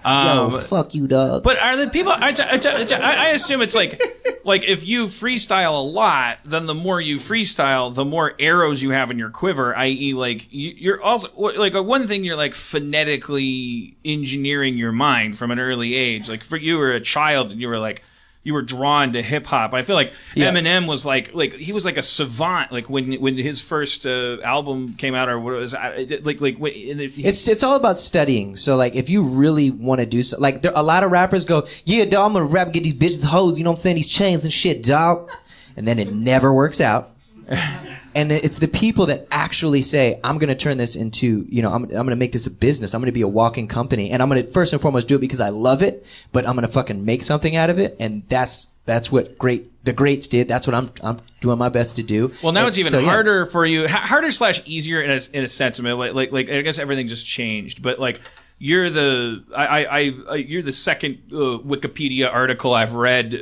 [SPEAKER 8] Yo, fuck you, dog.
[SPEAKER 7] But are the people? I assume it's like if you freestyle a lot, then the more you freestyle, the more arrows you have in your quiver. I.e., like you're also like one thing you're like phonetically engineering your mind from an early age. Like for you were a child and you were drawn to hip hop. I feel like Eminem was like he was like a savant. Like when his first album came out, or what it was
[SPEAKER 8] It's all about studying. So like if you really want to do so, like a lot of rappers go, yeah, dog, I'm gonna rap and get these bitches hoes. You know what I'm saying? These chains and shit, dog. And then it never works out. And it's the people that actually say, I'm going to turn this into, I'm going to make this a business. I'm going to be a walking company. And I'm going to first and foremost do it because I love it, but I'm going to fucking make something out of it. And that's what the greats did. That's what I'm doing my best to do.
[SPEAKER 7] Well, now it's even harder for you, harder / easier in a sense. I mean, like I guess everything just changed, but like, you're the you're the second Wikipedia article I've read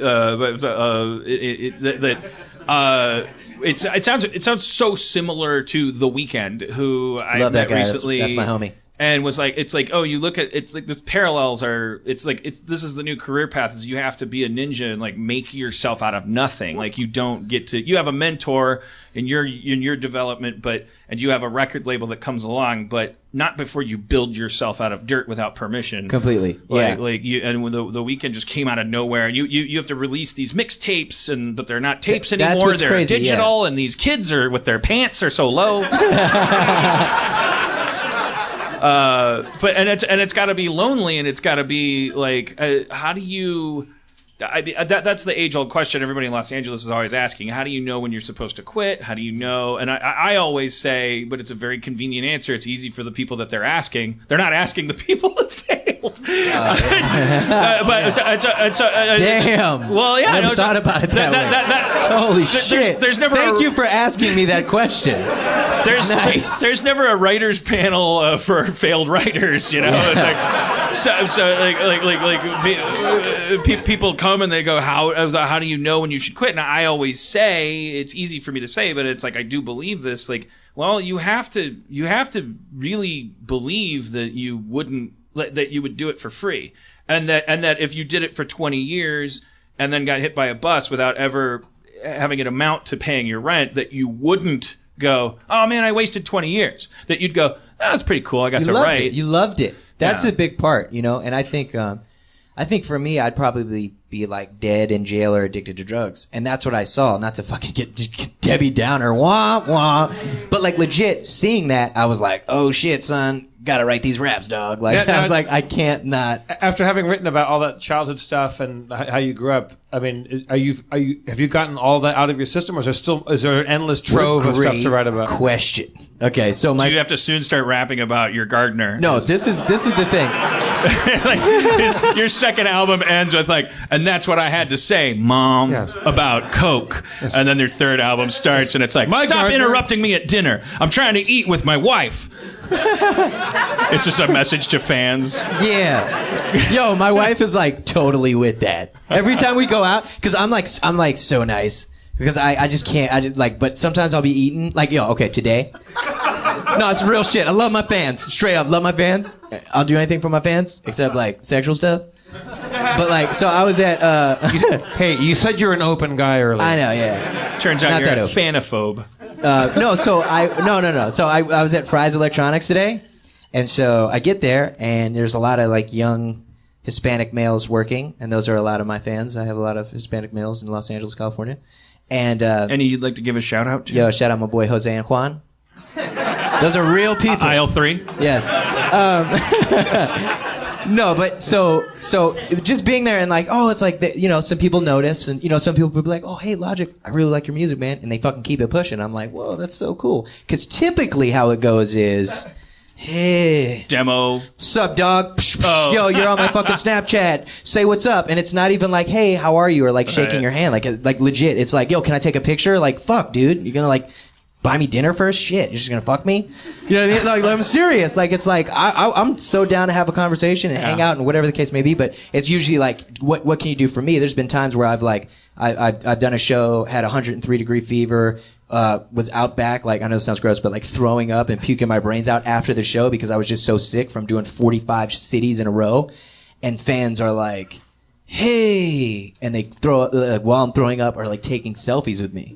[SPEAKER 7] it sounds so similar to The Weeknd, who I met recently.
[SPEAKER 8] That's my homie.
[SPEAKER 7] And was like, it's like, oh, you look at it's like the parallels are. It's like this is the new career path. Is you have to be a ninja and like make yourself out of nothing. Like you don't get to. You have a mentor in your development, and you have a record label that comes along, but not before you build yourself out of dirt without permission.
[SPEAKER 8] Completely.
[SPEAKER 7] Like you, and when the Weeknd just came out of nowhere, and you have to release these mixtapes, but they're not tapes anymore. They're crazy, digital, and these kids are with their pants are so low. But it's got to be lonely, and it's got to be like, how do you? That's the age-old question everybody in Los Angeles is always asking. How do you know when you're supposed to quit? How do you know? And I always say, but it's a very convenient answer. It's easy for the people that they're asking. They're not asking the people that failed.
[SPEAKER 8] Damn.
[SPEAKER 7] Well, yeah,
[SPEAKER 8] I never thought about it that way. Holy shit!
[SPEAKER 7] There's never.
[SPEAKER 8] Thank you for asking me that question.
[SPEAKER 7] There's never a writers panel for failed writers. You know, it's like people come and they go, how do you know when you should quit? And I always say, it's easy for me to say, but it's like I do believe this. Like, well, you have to really believe that you would do it for free, and that if you did it for 20 years and then got hit by a bus without ever having it amount to paying your rent, that you wouldn't go, oh man, I wasted 20 years. That you'd go, that's pretty cool. I got to write.
[SPEAKER 8] You loved it. That's a big part, And I think for me, I'd probably be like dead in jail or addicted to drugs. And that's what I saw. Not to fucking get Debbie Downer, wah, wah. But like legit seeing that, I was like, oh shit, son, gotta write these raps, dog. Like, I was like, I can't not.
[SPEAKER 9] After having written about all that childhood stuff and how you grew up, I mean, have you gotten all that out of your system, or is there an endless trove of stuff to write about?
[SPEAKER 8] Question. Okay, so
[SPEAKER 7] you have to soon start rapping about your gardener.
[SPEAKER 8] No, this is the thing.
[SPEAKER 7] Like your second album ends with like, and that's what I had to say, Mom, about Coke. Yes. And then their third album starts, and it's like, stop interrupting me at dinner. I'm trying to eat with my wife. It's just a message to fans.
[SPEAKER 8] Yeah. Yo, my wife is like totally with that. Every time we go out, because I'm like so nice. Because I just can't, but sometimes I'll be eating, like, yo, okay, today. No, it's real shit. I love my fans. Straight up, love my fans. I'll do anything for my fans, except like sexual stuff. But like, so I was at,
[SPEAKER 9] hey, you said you're an open guy earlier.
[SPEAKER 8] I know, yeah.
[SPEAKER 7] Turns out you're a fanophobe.
[SPEAKER 8] No. So I was at Fry's Electronics today, and so I get there, and there's a lot of like young Hispanic males working, and those are a lot of my fans. I have a lot of Hispanic males in Los Angeles, California. And
[SPEAKER 7] any you'd like to give a shout out to?
[SPEAKER 8] Yo, shout out my boy Jose and Juan. Those are real people.
[SPEAKER 7] Aisle 3.
[SPEAKER 8] Yes. No, but so just being there and like, oh, it's like, some people notice and, some people will be like, oh, hey, Logic, I really like your music, man. And they fucking keep it pushing. I'm like, whoa, that's so cool. Because typically how it goes is, hey.
[SPEAKER 7] Demo.
[SPEAKER 8] Sup, dog?
[SPEAKER 7] Oh.
[SPEAKER 8] Yo, you're on my fucking Snapchat. Say what's up. And it's not even like, hey, how are you? Or like shaking your hand. Like legit. It's like, yo, can I take a picture? Like, fuck, dude. You're gonna like buy me dinner first? Shit, you're just gonna fuck me? You know what I mean? Like, I'm serious. Like, it's like I'm so down to have a conversation and hang out and whatever the case may be. But it's usually like, what can you do for me? There's been times where I've done a show, had 103-degree fever, was out back, like, I know this sounds gross, but like throwing up and puking my brains out after the show because I was just so sick from doing 45 cities in a row. And fans are like, hey, and they throw while I'm throwing up, are like taking selfies with me.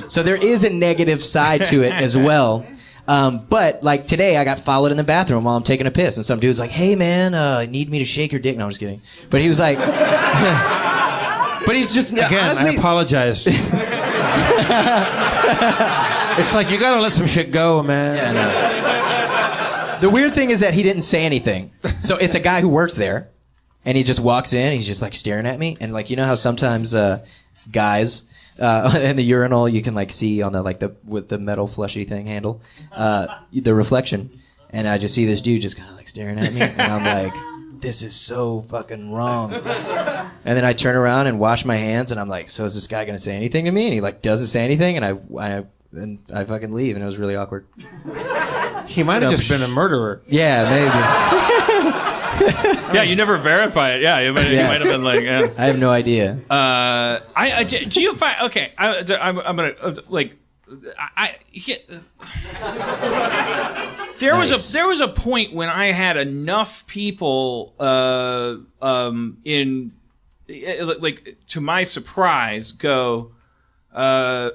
[SPEAKER 8] So there is a negative side to it as well. But like today, I got followed in the bathroom while I'm taking a piss, and some dude's like, "Hey man, need me to shake your dick?" No, I'm just kidding. But he was like, but he's just
[SPEAKER 9] again.
[SPEAKER 8] Honestly,
[SPEAKER 9] I apologize. It's like you gotta let some shit go, man.
[SPEAKER 8] Yeah, no. The weird thing is that he didn't say anything. So it's a guy who works there. And he just walks in, he's just like staring at me. And like, you know how sometimes guys in the urinal, you can like see on with the metal flushy thing handle, the reflection. And I just see this dude just kind of like staring at me. And I'm like, this is so fucking wrong. And then I turn around and wash my hands and I'm like, so is this guy going to say anything to me? And he like doesn't say anything. And I fucking leave. And it was really awkward.
[SPEAKER 9] He might have just been a murderer.
[SPEAKER 8] Yeah, maybe.
[SPEAKER 7] Yeah, you never verify it. Yeah, you might have been like. Yeah.
[SPEAKER 8] I have no idea.
[SPEAKER 7] Do you find? Okay, I'm gonna like. There was a point when I had enough people in like, to my surprise, go. I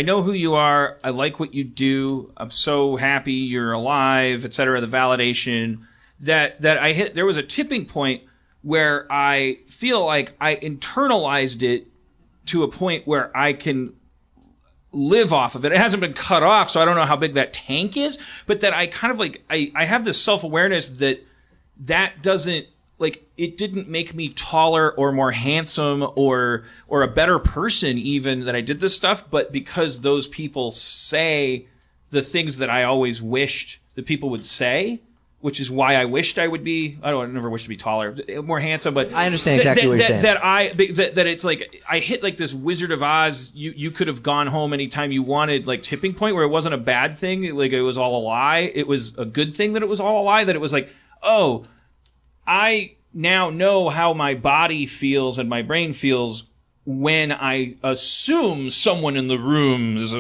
[SPEAKER 7] know who you are. I like what you do. I'm so happy you're alive, etc. The validation. That I hit, there was a tipping point where I feel like I internalized it to a point where I can live off of it. It hasn't been cut off, so I don't know how big that tank is, but that I kind of like, I have this self-awareness that doesn't, like, it didn't make me taller or more handsome or a better person even that I did this stuff, but because those people say the things that I always wished the people would say, which is why I wished I would be. I never wished to be taller, more handsome. But
[SPEAKER 8] I understand exactly what you're saying.
[SPEAKER 7] That it's like I hit like this Wizard of Oz. You could have gone home anytime you wanted, like tipping point where it wasn't a bad thing. Like it was all a lie. It was a good thing that it was all a lie. That it was like, oh, I now know how my body feels and my brain feels when I assume someone in the room is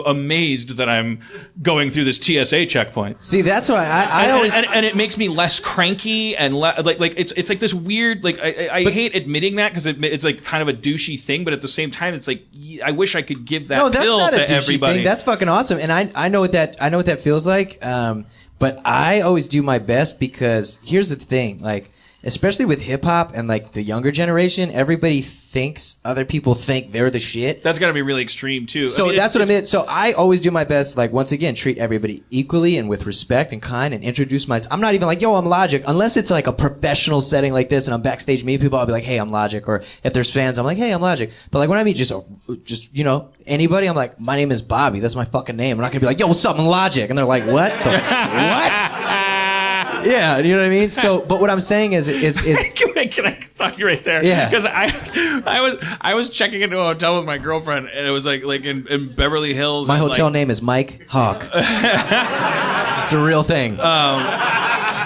[SPEAKER 7] amazed that I'm going through this TSA checkpoint.
[SPEAKER 8] See, that's why I always
[SPEAKER 7] and it makes me less cranky and like it's like this weird, like I hate admitting that because it's like kind of a douchey thing, but at the same time it's like I wish I could give that pill to everybody.
[SPEAKER 8] Thing. That's fucking awesome, and I know what that feels like. But I always do my best because here's the thing, like. Especially with hip-hop and, like, the younger generation, everybody thinks other people think they're the shit.
[SPEAKER 7] That's got to be really extreme, too.
[SPEAKER 8] So that's what I mean. So I always do my best, like, once again, treat everybody equally and with respect and kind and introduce myself. I'm not even like, yo, I'm Logic. Unless it's, like, a professional setting like this and I'm backstage meeting people, I'll be like, hey, I'm Logic. Or if there's fans, I'm like, hey, I'm Logic. But, like, when I meet just you know, anybody, I'm like, my name is Bobby. That's my fucking name. I'm not going to be like, yo, what's up? I'm Logic. And they're like, what? What? Yeah, you know what I mean. So, but what I'm saying is
[SPEAKER 7] can I stop you right there?
[SPEAKER 8] Yeah.
[SPEAKER 7] Because I was checking into a hotel with my girlfriend, and it was like in Beverly Hills.
[SPEAKER 8] My hotel name is Mike Hawk. It's a real thing.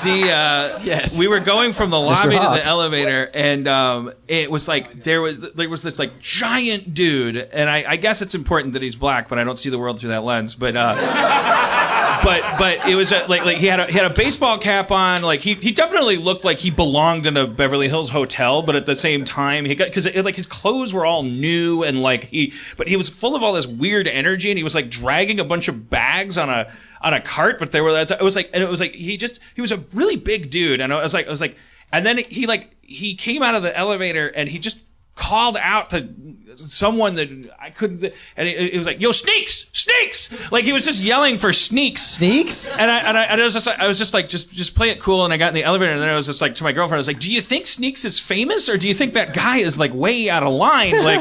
[SPEAKER 7] Yes. We were going from the lobby to the elevator, and it was like there was this like giant dude, and I guess it's important that he's black, but I don't see the world through that lens. But it was like he had a baseball cap on. Like he definitely looked like he belonged in a Beverly Hills hotel, but at the same time because like his clothes were all new and like he was full of all this weird energy, and he was like dragging a bunch of bags on a cart, but it was like he was a really big dude, and I was like, and then he came out of the elevator and he just called out to someone that I couldn't, and it was like, "Yo, Sneaks! Sneaks!" Like he was just yelling for Sneaks.
[SPEAKER 8] Sneaks?
[SPEAKER 7] And I was just like, just play it cool. And I got in the elevator, and then I was just like to my girlfriend, I was like, "Do you think Sneaks is famous, or do you think that guy is like way out of line?" Like,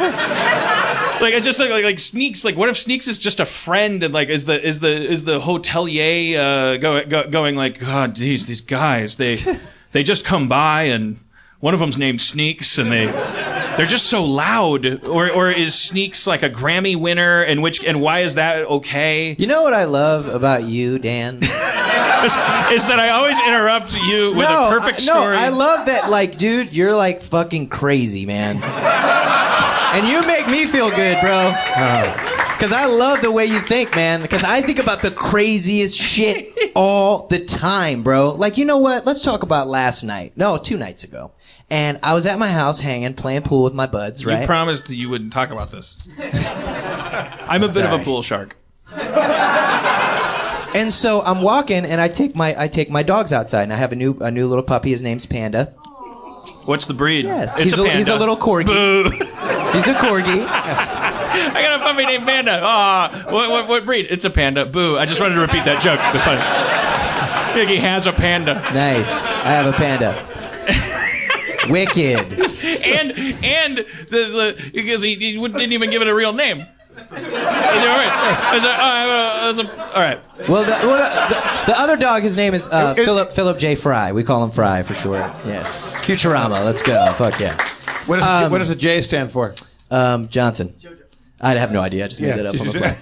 [SPEAKER 7] like it's just like Sneaks. Like, what if Sneaks is just a friend, and like is the hotelier going like, God, geez, these guys, they just come by, and one of them's named Sneaks, and they're just so loud. Or is Sneaks like a Grammy winner, and why is that okay?
[SPEAKER 8] You know what I love about you, Dan?
[SPEAKER 7] is that I always interrupt you with a perfect story.
[SPEAKER 8] No, I love that, like, dude, you're like fucking crazy, man. And you make me feel good, bro. Because I love the way you think, man. Because I think about the craziest shit all the time, bro. Like, you know what? Let's talk about last night. No, 2 nights ago. And I was at my house hanging, playing pool with my buds, right?
[SPEAKER 7] You promised that you wouldn't talk about this. I'm a bit of a pool shark.
[SPEAKER 8] And so I'm walking, and I take my dogs outside, and I have a new little puppy. His name's Panda.
[SPEAKER 7] What's the breed?
[SPEAKER 8] Yes,
[SPEAKER 7] it's a panda.
[SPEAKER 8] He's a little corgi.
[SPEAKER 7] Boo.
[SPEAKER 8] He's a corgi.
[SPEAKER 7] I got a puppy named Panda. Aw, what breed? It's a panda. Boo. I just wanted to repeat that joke. I think he has a panda.
[SPEAKER 8] Nice. I have a panda. Wicked.
[SPEAKER 7] And the because he didn't even give it a real name. All right.
[SPEAKER 8] Well, the other dog, his name is Philip J. Fry. We call him Fry for short. Yes. Futurama. Let's go. Fuck yeah.
[SPEAKER 9] What does the J stand for?
[SPEAKER 8] Johnson. I have no idea. I just made that up on the fly.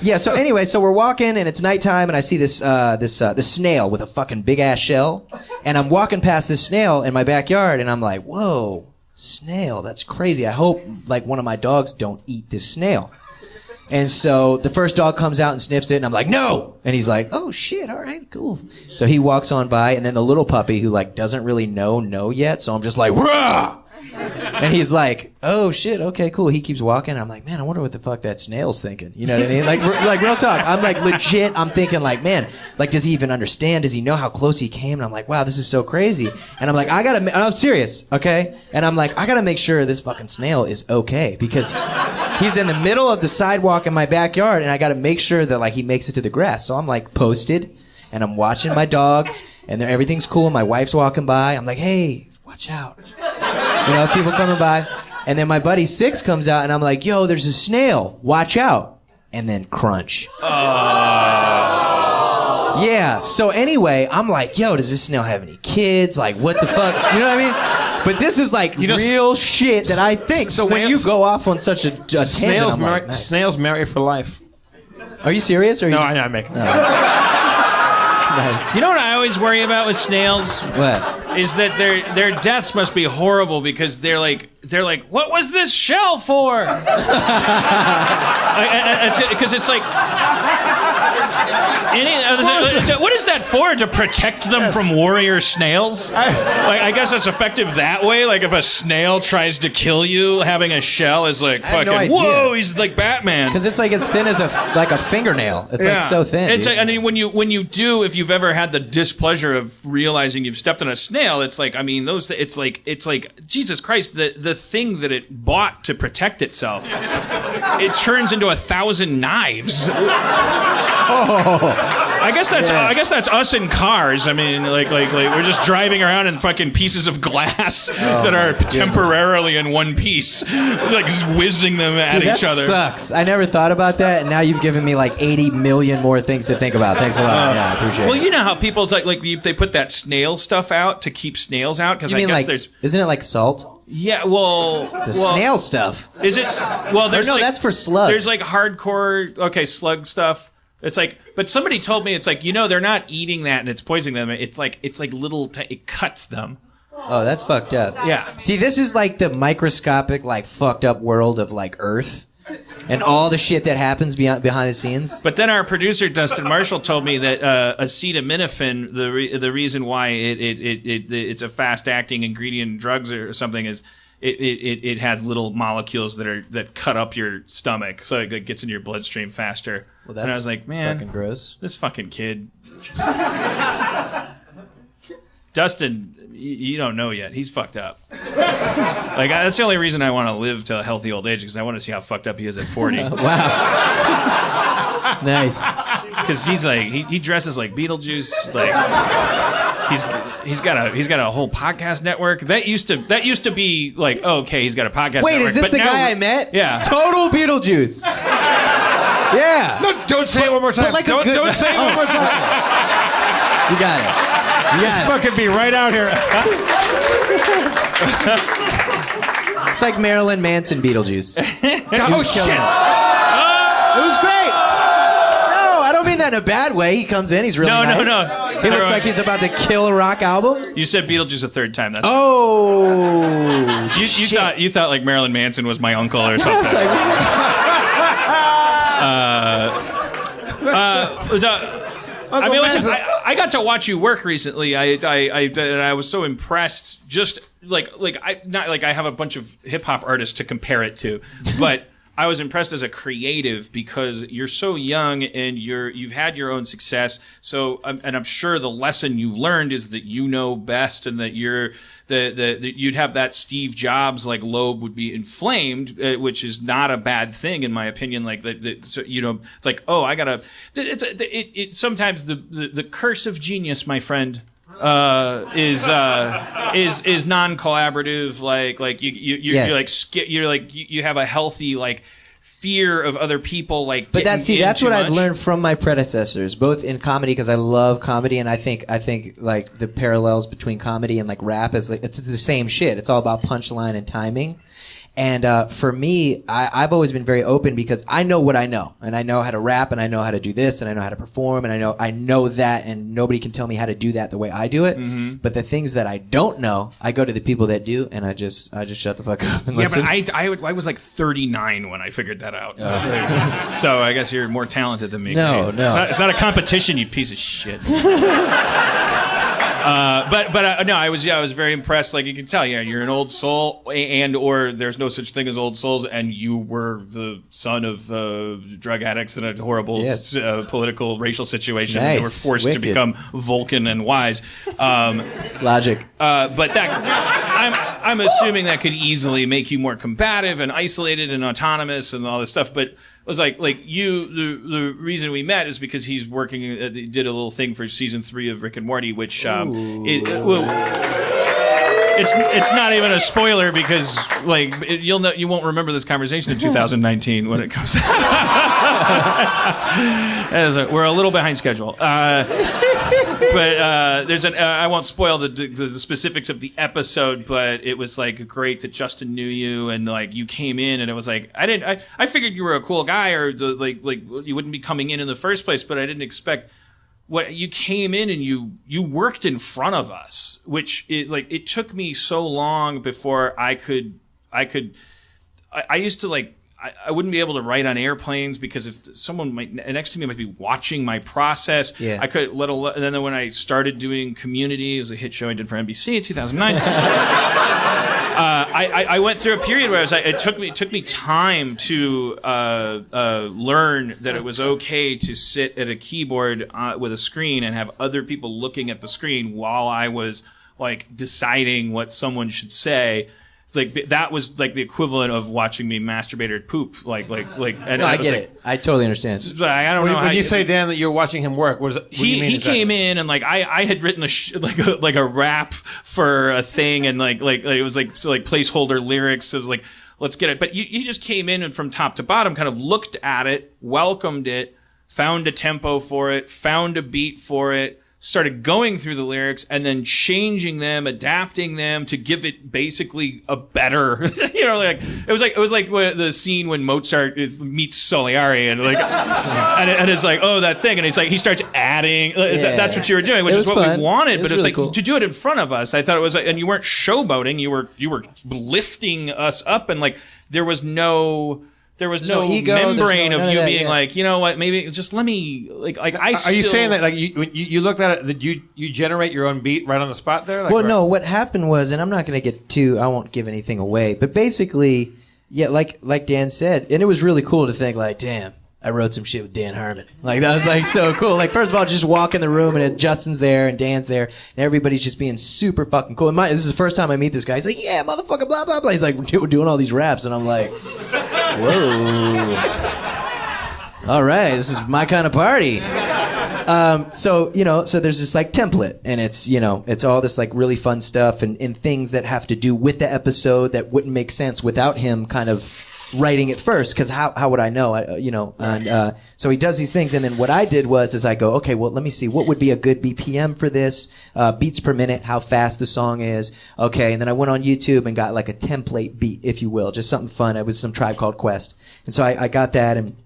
[SPEAKER 8] Yeah. So anyway, so we're walking, and it's nighttime, and I see this snail with a fucking big ass shell, and I'm walking past this snail in my backyard, and I'm like, whoa, snail, that's crazy. I hope like one of my dogs don't eat this snail. And so the first dog comes out and sniffs it, and I'm like, no! And he's like, oh shit, all right, cool. So he walks on by, and then the little puppy who like doesn't really know yet, so I'm just like, rah! And he's like, oh shit, okay, cool. He keeps walking. I'm like, man, I wonder what the fuck that snail's thinking. You know what I mean? Like real talk. I'm like legit. I'm thinking like, man, like, does he even understand? Does he know how close he came? And I'm like, wow, this is so crazy. And I'm like, I'm serious, okay? And I'm like, I gotta make sure this fucking snail is okay because he's in the middle of the sidewalk in my backyard, and I gotta make sure that like he makes it to the grass. So I'm like posted, and I'm watching my dogs, and everything's cool. My wife's walking by. I'm like, hey, watch out. You know, people coming by. And then my buddy Six comes out, and I'm like, yo, there's a snail. Watch out. And then crunch. Yeah. So anyway, I'm like, yo, does this snail have any kids? Like, what the fuck? You know what I mean? But this is like real shit that I think. So when you go off on such a tangent, I'm like, nice.
[SPEAKER 9] Snails marry for life.
[SPEAKER 8] Are you serious? Or are you
[SPEAKER 9] I'm not making
[SPEAKER 7] You know what I always worry about with snails?
[SPEAKER 8] What?
[SPEAKER 7] Is that their deaths must be horrible because they're like, what was this shell for? Because it's like, what is that for? To protect them from warrior snails? I guess it's effective that way. Like if a snail tries to kill you, having a shell is like fucking whoa. He's like Batman.
[SPEAKER 8] Because it's like as thin as a fingernail. It's like so thin.
[SPEAKER 7] It's like, I mean, when you do, if you've ever had the displeasure of realizing you've stepped on a snail, it's like, I mean, it's like Jesus Christ, the thing that it bought to protect itself, it turns into 1,000 knives. I guess that's us in cars. I mean, like we're just driving around in fucking pieces of glass that are temporarily in one piece, like just whizzing them at each other.
[SPEAKER 8] That sucks. I never thought about that, and now you've given me like 80 million more things to think about. Thanks a lot. Yeah, I appreciate it.
[SPEAKER 7] Well, you know how people like they put that snail stuff out to keep snails out because I guess
[SPEAKER 8] like,
[SPEAKER 7] there's
[SPEAKER 8] isn't it like salt?
[SPEAKER 7] Yeah, well,
[SPEAKER 8] snail stuff.
[SPEAKER 7] Is it? Well, there's
[SPEAKER 8] that's for slugs.
[SPEAKER 7] There's like hardcore slug stuff. It's like, but somebody told me it's like, they're not eating that and it's poisoning them. It's like little, it cuts them.
[SPEAKER 8] Oh, that's fucked up.
[SPEAKER 7] Yeah.
[SPEAKER 8] See, this is like the microscopic, like fucked up world of like Earth and all the shit that happens behind the scenes.
[SPEAKER 7] But then our producer Dustin Marshall told me that acetaminophen, the reason why it's a fast acting ingredient in drugs or something is it has little molecules that cut up your stomach, so it gets into your bloodstream faster.
[SPEAKER 8] Well, that's
[SPEAKER 7] and I was like, man,
[SPEAKER 8] fucking gross.
[SPEAKER 7] This fucking kid. Dustin, you don't know yet. He's fucked up. Like that's the only reason I want to live to a healthy old age, because I want to see how fucked up he is at 40.
[SPEAKER 8] Wow. Nice.
[SPEAKER 7] Because he's like he dresses like Beetlejuice. Like he's got a whole podcast network. That used to be like, oh, okay, he's got a podcast
[SPEAKER 8] Wait,
[SPEAKER 7] network.
[SPEAKER 8] is this
[SPEAKER 7] but
[SPEAKER 8] the
[SPEAKER 7] now,
[SPEAKER 8] guy I met?
[SPEAKER 7] Yeah.
[SPEAKER 8] Total Beetlejuice. Yeah.
[SPEAKER 5] No, don't say it one more time.
[SPEAKER 8] like a
[SPEAKER 5] Don't say it one more time.
[SPEAKER 8] You got it. You got it.
[SPEAKER 5] Fucking be right out here.
[SPEAKER 8] It's like Marilyn Manson Beetlejuice.
[SPEAKER 5] Oh shit!
[SPEAKER 8] It was great. No, I don't mean that in a bad way. He comes in, he's really nice.
[SPEAKER 7] No.
[SPEAKER 8] He looks like he's about to kill a rock album.
[SPEAKER 7] You said Beetlejuice a third time. That's
[SPEAKER 8] you
[SPEAKER 7] thought like Marilyn Manson was my uncle or something.
[SPEAKER 8] It's like,
[SPEAKER 7] I got to watch you work recently. I was so impressed. Just I have a bunch of hip hop artists to compare it to, but I was impressed as a creative because you're so young and you've had your own success. So, and I'm sure the lesson you've learned is that you know best, and that you'd have that Steve Jobs like lobe would be inflamed, which is not a bad thing in my opinion. Like so, it's like, oh, I gotta. It's sometimes the curse of genius, my friend. Is non-collaborative. Like you have a healthy like fear of other people. Like,
[SPEAKER 8] but that's what I've learned from my predecessors, both in comedy, because I love comedy, and I think like the parallels between comedy and like rap is like it's the same shit. It's all about punchline and timing. And for me, I've always been very open because I know what I know, and I know how to rap, and I know how to do this, and I know how to perform, and I know that, and nobody can tell me how to do that the way I do it. Mm-hmm. But the things that I don't know, I go to the people that do, and I just shut the fuck up and listen.
[SPEAKER 7] Yeah, but I was like 39 when I figured that out. So I guess you're more talented than me.
[SPEAKER 8] No.
[SPEAKER 7] It's not a competition, you piece of shit. But I was very impressed. Like you can tell, you're an old soul, or there's no such thing as old souls, and you were the son of drug addicts in a horrible political, racial situation.
[SPEAKER 8] Nice.
[SPEAKER 7] They were forced to become Vulcan and wise.
[SPEAKER 8] Logic.
[SPEAKER 7] But that I'm assuming that could easily make you more combative and isolated and autonomous and all this stuff. But it was like you. The reason we met is because he's working. He did a little thing for season 3 of Rick and Morty, which it's not even a spoiler because you won't remember this conversation in 2019 when it comes out. We're a little behind schedule. But I won't spoil the specifics of the episode, but it was like great that Justin knew you, and like you came in, and it was like I figured you were a cool guy, or like you wouldn't be coming in the first place, but I didn't expect what you came in and you worked in front of us, which is like it took me so long before I used to like. I wouldn't be able to write on airplanes because if someone next to me might be watching my process, I could and then when I started doing Community, it was a hit show I did for NBC in 2009. I went through a period where it took me time to learn that it was okay to sit at a keyboard with a screen and have other people looking at the screen while I was like deciding what someone should say. Like that was like the equivalent of watching me masturbate or poop. And
[SPEAKER 8] no, I get it. I totally understand.
[SPEAKER 7] I don't know
[SPEAKER 9] when
[SPEAKER 7] how
[SPEAKER 9] you say, Dan, that you're watching him work. What do you mean?
[SPEAKER 7] He came in and like I had written a rap for a thing, and like it was like placeholder lyrics. It was like, let's get it. But you just came in and from top to bottom kind of looked at it, welcomed it, found a tempo for it, found a beat for it, started going through the lyrics and then changing them, adapting them to give it basically a better, it was like the scene when Mozart meets Salieri and like, and it's like, oh, that thing. And it's like, he starts adding, that's what you were doing, which is what
[SPEAKER 8] fun.
[SPEAKER 7] We wanted, but it was
[SPEAKER 8] really
[SPEAKER 7] like
[SPEAKER 8] cool.
[SPEAKER 7] To do it in front of us. I thought it was like, and you weren't showboating, you were lifting us up, and like, there was no
[SPEAKER 8] ego,
[SPEAKER 7] membrane of you being like, you know what, maybe just let me
[SPEAKER 9] Are you saying that like you looked at it, that you generate your own beat right on the spot there? Like,
[SPEAKER 8] no, what happened was, and I'm not going to I won't give anything away, but basically, like Dan said, and it was really cool to think like, damn, I wrote some shit with Dan Harmon. Like, that was like so cool. Like, first of all, just walk in the room and Justin's there and Dan's there and everybody's just being super fucking cool. And this is the first time I meet this guy. He's like, yeah, motherfucker, blah, blah, blah. He's like doing all these raps and I'm like, whoa. All right, this is my kind of party. So there's this like template and it's all this like really fun stuff and things that have to do with the episode that wouldn't make sense without him kind of writing it first, because how would I know? So he does these things, and then what I did was I go, okay, well, let me see, what would be a good BPM for this, beats per minute, how fast the song is, okay, and then I went on YouTube and got like a template beat, if you will, just something fun. It was some Tribe Called Quest, and so I got that and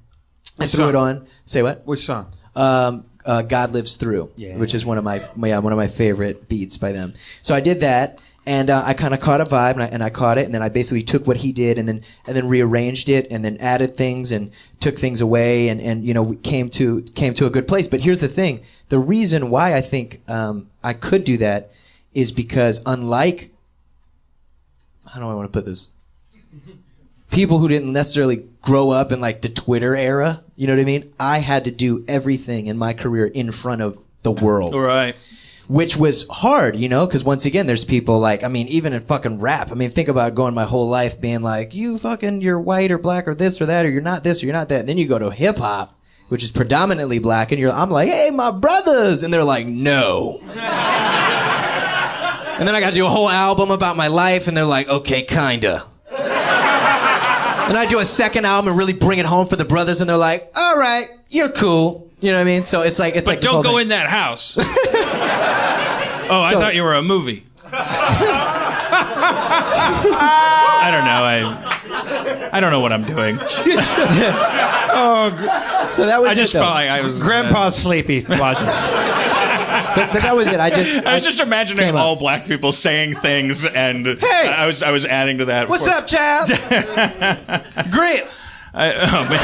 [SPEAKER 8] I threw it on. Say what?
[SPEAKER 9] Which song?
[SPEAKER 8] God Lives Through, which is one of my favorite beats by them. So I did that. And I kind of caught a vibe, and I caught it, and then I basically took what he did, and then rearranged it, and then added things, and took things away, and we came to a good place. But here's the thing: the reason why I think I could do that is because unlike, how do I want to put this? People who didn't necessarily grow up in like the Twitter era, you know what I mean? I had to do everything in my career in front of the world.
[SPEAKER 7] Right.
[SPEAKER 8] Which was hard, because once again, there's people like, even in fucking rap. Think about going my whole life being like, you're white or black or this or that, or you're not this or you're not that. And then you go to hip hop, which is predominantly black, and I'm like, hey, my brothers. And they're like, no. And then I got to do a whole album about my life, and they're like, okay, kinda. And I do a second album and really bring it home for the brothers, and they're like, all right, you're cool. You know what I mean? So it's like,
[SPEAKER 7] but don't go in that house. I thought you were a movie. I don't know. I don't know what I'm doing.
[SPEAKER 8] So that was
[SPEAKER 7] I just
[SPEAKER 8] it, though.
[SPEAKER 7] felt like I was.
[SPEAKER 9] Grandpa's sleepy. Watching.
[SPEAKER 8] But that was it. I
[SPEAKER 7] was just imagining all black people saying things, and
[SPEAKER 8] hey,
[SPEAKER 7] I was adding to that.
[SPEAKER 8] What's up, child? Grits.
[SPEAKER 7] Oh man.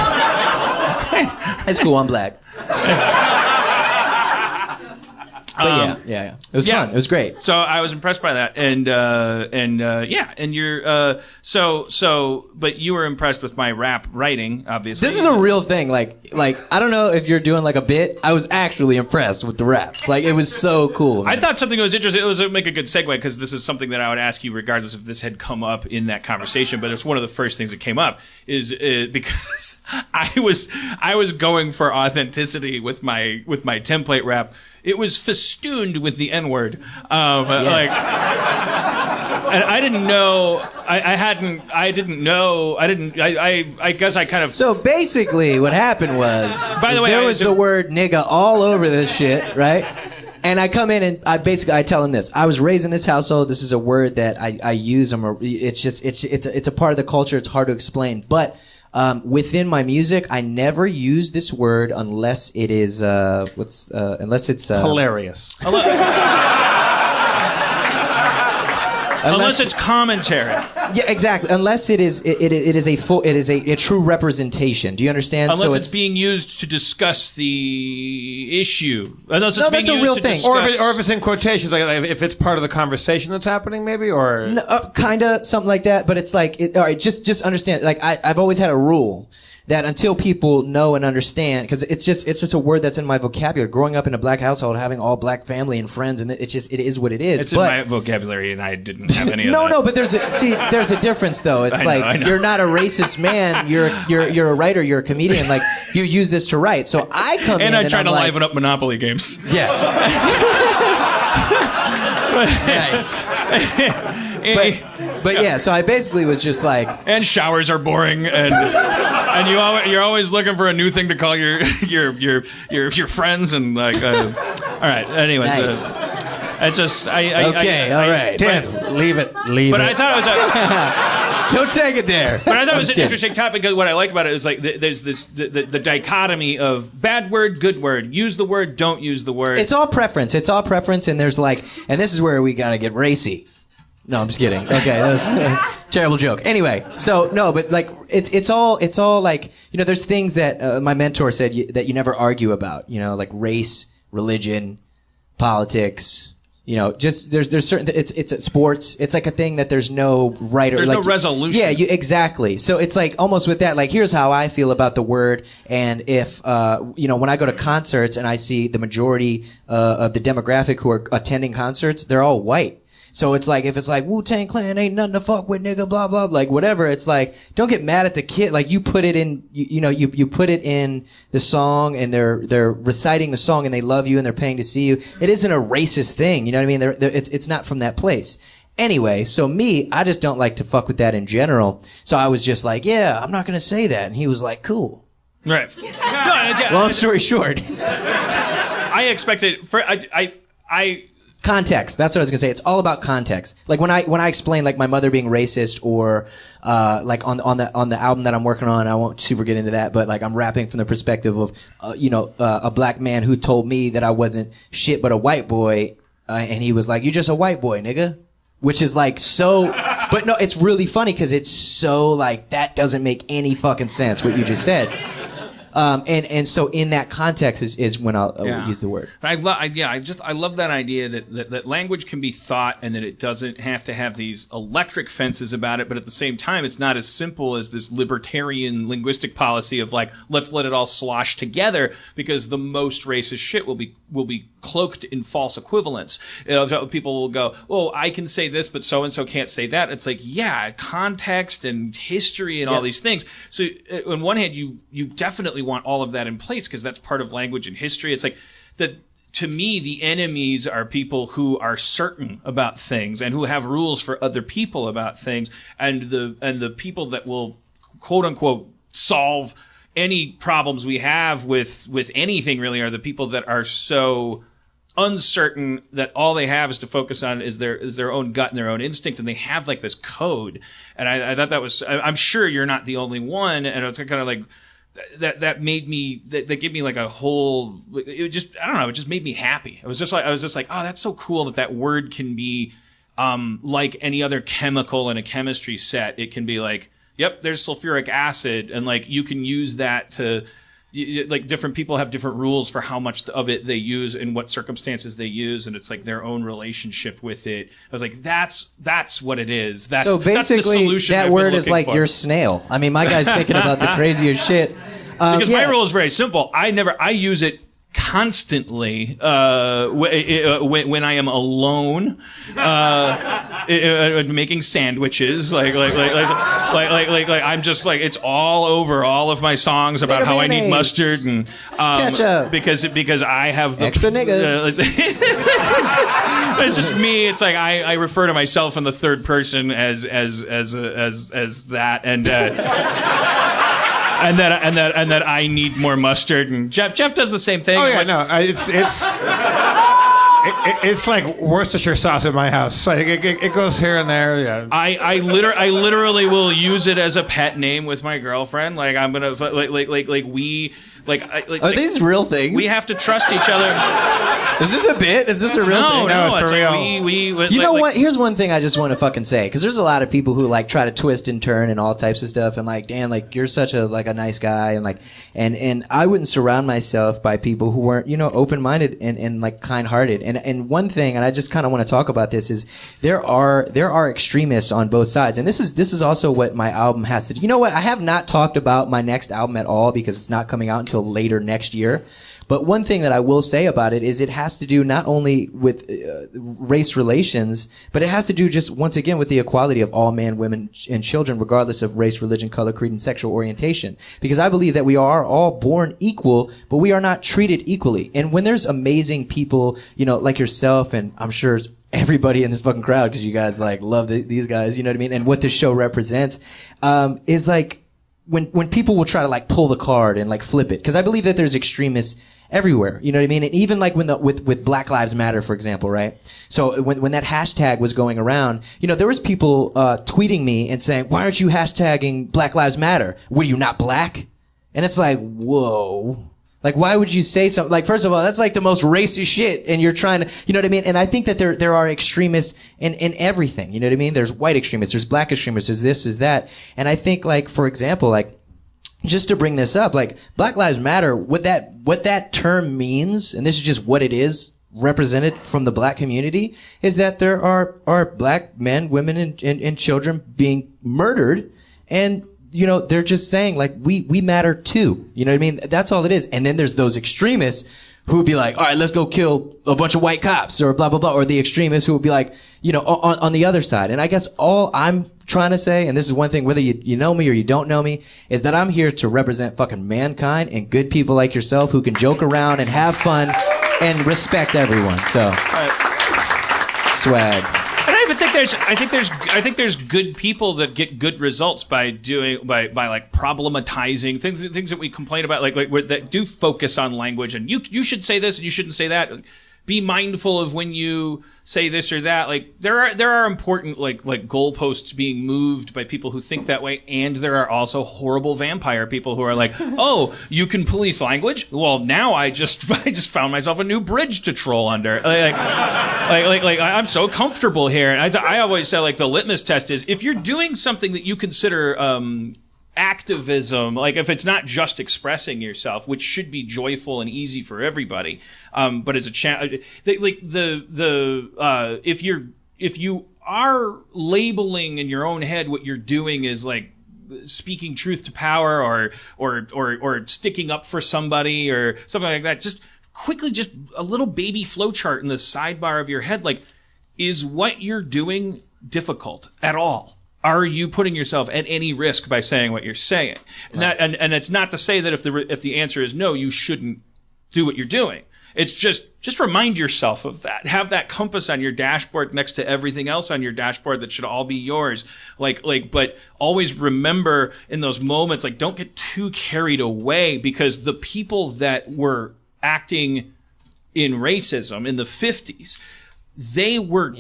[SPEAKER 8] It's cool. I'm black. But yeah. It was fun. It was great.
[SPEAKER 7] So I was impressed by that, and you're but you were impressed with my rap writing, obviously.
[SPEAKER 8] This is a real thing. Like I don't know if you're doing like a bit. I was actually impressed with the raps. Like, it was so cool, man.
[SPEAKER 7] I thought something was interesting. It was make a good segue, because this is something that I would ask you regardless if this had come up in that conversation. But it's one of the first things that came up is because I was going for authenticity with my template rap. It was festooned with the N-word.
[SPEAKER 8] Yes.
[SPEAKER 7] And I didn't know. I guess I kind of.
[SPEAKER 8] So basically, what happened was,
[SPEAKER 7] by the way,
[SPEAKER 8] there was the word nigga all over this shit, right? And I come in and I tell him this. I was raised in this household. This is a word that I use. It's a part of the culture. It's hard to explain, but. Within my music, I never use this word unless it is unless it's
[SPEAKER 9] hilarious.
[SPEAKER 7] Unless it's commentary.
[SPEAKER 8] Yeah, exactly. Unless it is a true representation. Do you understand?
[SPEAKER 7] Unless
[SPEAKER 8] so
[SPEAKER 7] it's being used to discuss the issue. Unless it's
[SPEAKER 8] no,
[SPEAKER 7] being
[SPEAKER 8] that's a
[SPEAKER 7] used
[SPEAKER 8] real
[SPEAKER 7] to
[SPEAKER 8] thing.
[SPEAKER 7] discuss...
[SPEAKER 9] Or if it's in quotations, like if it's part of the conversation that's happening, maybe, or
[SPEAKER 8] kind of something like that. But it's like, all right, just understand. Like I've always had a rule that until people know and understand, because it's just a word that's in my vocabulary. Growing up in a black household, having all black family and friends, and it is what it is.
[SPEAKER 7] It's in my vocabulary, and I didn't have any of that.
[SPEAKER 8] No, but there's a difference though. It's I know. You're not a racist man. You're a writer. You're a comedian. Like, you use this to write. So I come in
[SPEAKER 7] and I try
[SPEAKER 8] and
[SPEAKER 7] to
[SPEAKER 8] I'm
[SPEAKER 7] liven up Monopoly games.
[SPEAKER 8] Yeah. Nice. But yeah, so I basically was just like,
[SPEAKER 7] and showers are boring, and you're always looking for a new thing to call your friends, and like, all right. Anyways,
[SPEAKER 8] nice.
[SPEAKER 7] It's just
[SPEAKER 8] all right.
[SPEAKER 9] Tim, leave it.
[SPEAKER 7] But I thought it was
[SPEAKER 8] don't take it there.
[SPEAKER 7] But I thought it was an interesting topic, because what I like about it is like there's the dichotomy of bad word, good word, use the word, don't use the word.
[SPEAKER 8] It's all preference, and there's like, and this is where we gotta get racy. No, I'm just kidding. Okay, that was a terrible joke. Anyway, so no, but like it's all like, there's things that my mentor said that you never argue about. Like race, religion, politics, Just there's certain it's sports. It's like a thing that there's no right or
[SPEAKER 7] There's
[SPEAKER 8] like
[SPEAKER 7] no resolution.
[SPEAKER 8] Yeah, exactly. So it's like almost with that. Like here's how I feel about the word. And if when I go to concerts and I see the majority of the demographic who are attending concerts, they're all white. So it's like, if it's like, Wu-Tang Clan ain't nothing to fuck with, nigga, blah, blah, like whatever. It's like, don't get mad at the kid. Like you put it in, you put it in the song and they're reciting the song and they love you and they're paying to see you. It isn't a racist thing. You know what I mean? It's not from that place. Anyway, so I just don't like to fuck with that in general. So I was just like, yeah, I'm not going to say that. And he was like, cool.
[SPEAKER 7] Right.
[SPEAKER 8] Long story short.
[SPEAKER 7] I expected,
[SPEAKER 8] Context. That's what I was gonna say. It's all about context. Like when I explain like my mother being racist, or like on the album that I'm working on, I won't super get into that, but like I'm rapping from the perspective of a black man who told me that I wasn't shit but a white boy, and he was like, "You're just a white boy, nigga," which is like so. But no, it's really funny because it's so like that doesn't make any fucking sense what you just said. And so in that context is when I'll use the word.
[SPEAKER 7] I love that idea that language can be thought and that it doesn't have to have these electric fences about it, but at the same time, it's not as simple as this libertarian linguistic policy of like, let's let it all slosh together because the most racist shit will be cloaked in false equivalence. So people will go, oh, I can say this, but so-and-so can't say that. It's like, yeah, context and history and all these things. So on one hand, you definitely want all of that in place because that's part of language and history. It's like that. To me, the enemies are people who are certain about things and who have rules for other people about things, and the people that will quote unquote solve any problems we have with anything really are the people that are so uncertain that all they have is to focus on is their own gut and their own instinct, and they have like this code. And I thought that was, I'm sure you're not the only one, and it's kind of like that made me that gave me like a whole, it just, I don't know, it just made me happy. I was just like, oh, that's so cool that word can be like any other chemical in a chemistry set. It can be like, yep, there's sulfuric acid, and like you can use that to, like, different people have different rules for how much of it they use and what circumstances they use, and it's like their own relationship with it. I was like, that's what it is.
[SPEAKER 8] So basically,
[SPEAKER 7] that's the solution
[SPEAKER 8] that word is like your snail. I mean, my guy's thinking about the craziest shit.
[SPEAKER 7] Because my rule is very simple. I use it constantly when I am alone, making sandwiches. Like I'm just like, it's all over all of my songs about how I need mustard and
[SPEAKER 8] ketchup
[SPEAKER 7] because I have the
[SPEAKER 8] extra nigga.
[SPEAKER 7] It's just me. It's like I refer to myself in the third person as that and that I need more mustard, and Jeff does the same thing.
[SPEAKER 9] Oh yeah, no, it's like Worcestershire sauce at my house. Like it goes here and there. Yeah.
[SPEAKER 7] I literally will use it as a pet name with my girlfriend. Like I'm gonna
[SPEAKER 8] Are these real things?
[SPEAKER 7] We have to trust each other.
[SPEAKER 8] Is this a bit? Is this a real thing?
[SPEAKER 7] No,
[SPEAKER 9] it's for real.
[SPEAKER 8] You know what? Here's one thing I just want to fucking say, because there's a lot of people who like try to twist and turn and all types of stuff, and like, Dan, like you're such a nice guy, and like, and I wouldn't surround myself by people who weren't, open-minded and like kind-hearted. And one thing, and I just kind of want to talk about this, is there are extremists on both sides, and this is also what my album has to do. You know what? I have not talked about my next album at all because it's not coming out until later next year. But one thing that I will say about it is it has to do not only with race relations, but it has to do just, once again, with the equality of all men, women, and children, regardless of race, religion, color, creed, and sexual orientation. Because I believe that we are all born equal, but we are not treated equally. And when there's amazing people, like yourself, and I'm sure everybody in this fucking crowd, because you guys like love these guys, you know what I mean? And what this show represents, is like, when people will try to like pull the card and like flip it, because I believe that there's extremists everywhere, you know what I mean? And even like with Black Lives Matter, for example, right? So when that hashtag was going around, there was people tweeting me and saying, why aren't you hashtagging Black Lives Matter? Were you not black? And it's like, whoa. Like, why would you say something? Like, first of all, that's like the most racist shit, and you're trying to, you know what I mean? And I think that there are extremists in everything, you know what I mean? There's white extremists, there's black extremists, there's this, there's that. And I think, like, for example, like, just to bring this up, like, Black Lives Matter, what that term means, and this is just what it is, represented from the black community is that there are black men, women, and children being murdered, and they're just saying like we matter too. You know what I mean? That's all it is. And then there's those extremists who would be like, all right, let's go kill a bunch of white cops or blah blah blah, or the extremists who would be like, on the other side. And I guess all I'm trying to say, and this is one thing, whether you know me or you don't know me, is that I'm here to represent fucking mankind and good people like yourself who can joke around and have fun and respect everyone. So, swag.
[SPEAKER 7] And I think there's good people that get good results by like problematizing things that we complain about, like that do focus on language, and you should say this and you shouldn't say that. Be mindful of when you say this or that. Like there are important like goalposts being moved by people who think that way, and there are also horrible vampire people who are like, oh, you can police language? Well, now I just found myself a new bridge to troll under. Like I'm so comfortable here. And I always say like the litmus test is if you're doing something that you consider activism, like if it's not just expressing yourself, which should be joyful and easy for everybody, but as a if you are labeling in your own head what you're doing is like speaking truth to power or sticking up for somebody or something like that, just quickly, just a little baby flowchart in the sidebar of your head, like, is what you're doing difficult at all? Are you putting yourself at any risk by saying what you're saying? Right. And it's not to say that if the answer is no, you shouldn't do what you're doing. It's just remind yourself of that. Have that compass on your dashboard next to everything else on your dashboard that should all be yours. But always remember in those moments, like, don't get too carried away, because the people that were acting in racism in the 50s, they were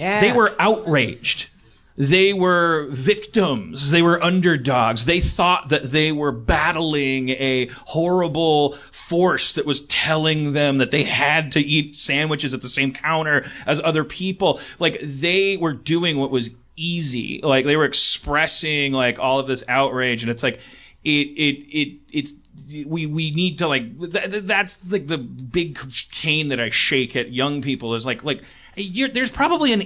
[SPEAKER 7] outraged. They were victims. They were underdogs. They thought that they were battling a horrible force that was telling them that they had to eat sandwiches at the same counter as other people. Like, they were doing what was easy. Like, they were expressing like all of this outrage, and it's like we need to like that's like the big cane that I shake at young people is like there's probably a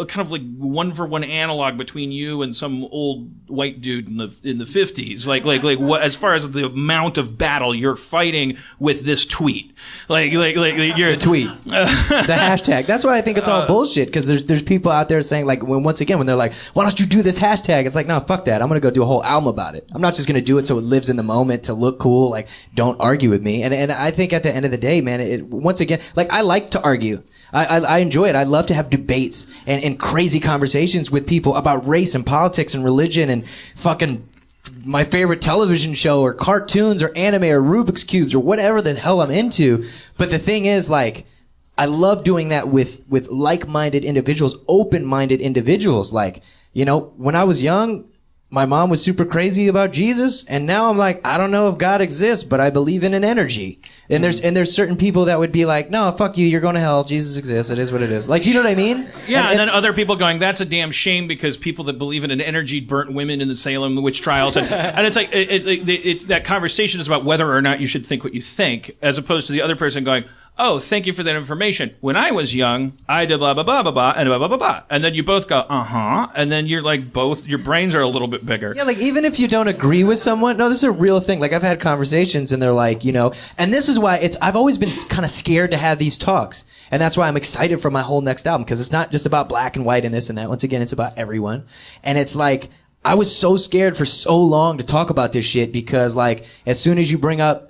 [SPEAKER 7] kind of like one-for-one analog between you and some old white dude in the 50s. Like what, as far as the amount of battle you're fighting with this tweet, like you're
[SPEAKER 8] the tweet, the hashtag. That's why I think it's all bullshit, because there's people out there saying like when they're like, why don't you do this hashtag? It's like, no, fuck that. I'm gonna go do a whole album about it. I'm not just gonna do it so it lives in the moment to look cool. Like, don't argue with me. And I think at the end of the day, man, once again, like, I like to argue. I enjoy it. I love to have debates and crazy conversations with people about race and politics and religion and fucking my favorite television show or cartoons or anime or Rubik's Cubes or whatever the hell I'm into. But the thing is, like, I love doing that with like-minded individuals, open-minded individuals. Like, when I was young, my mom was super crazy about Jesus, and now I'm like, I don't know if God exists, but I believe in an energy. And there's certain people that would be like, no, fuck you, you're going to hell. Jesus exists. It is what it is. Like, do you know what I mean?
[SPEAKER 7] Yeah, and then other people going, that's a damn shame, because people that believe in an energy burnt women in the Salem witch trials, and it's like it's that conversation is about whether or not you should think what you think, as opposed to the other person going, oh, thank you for that information. When I was young, I did blah, blah, blah, blah, blah, and blah, blah, blah, blah. And then you both go, uh-huh. And then you're like, both, your brains are a little bit bigger.
[SPEAKER 8] Yeah, like, even if you don't agree with someone, no, this is a real thing. Like, I've had conversations, and they're like, and this is why I've always been kind of scared to have these talks. And that's why I'm excited for my whole next album, because it's not just about black and white and this and that. Once again, it's about everyone. And it's like, I was so scared for so long to talk about this shit, because like, as soon as you bring up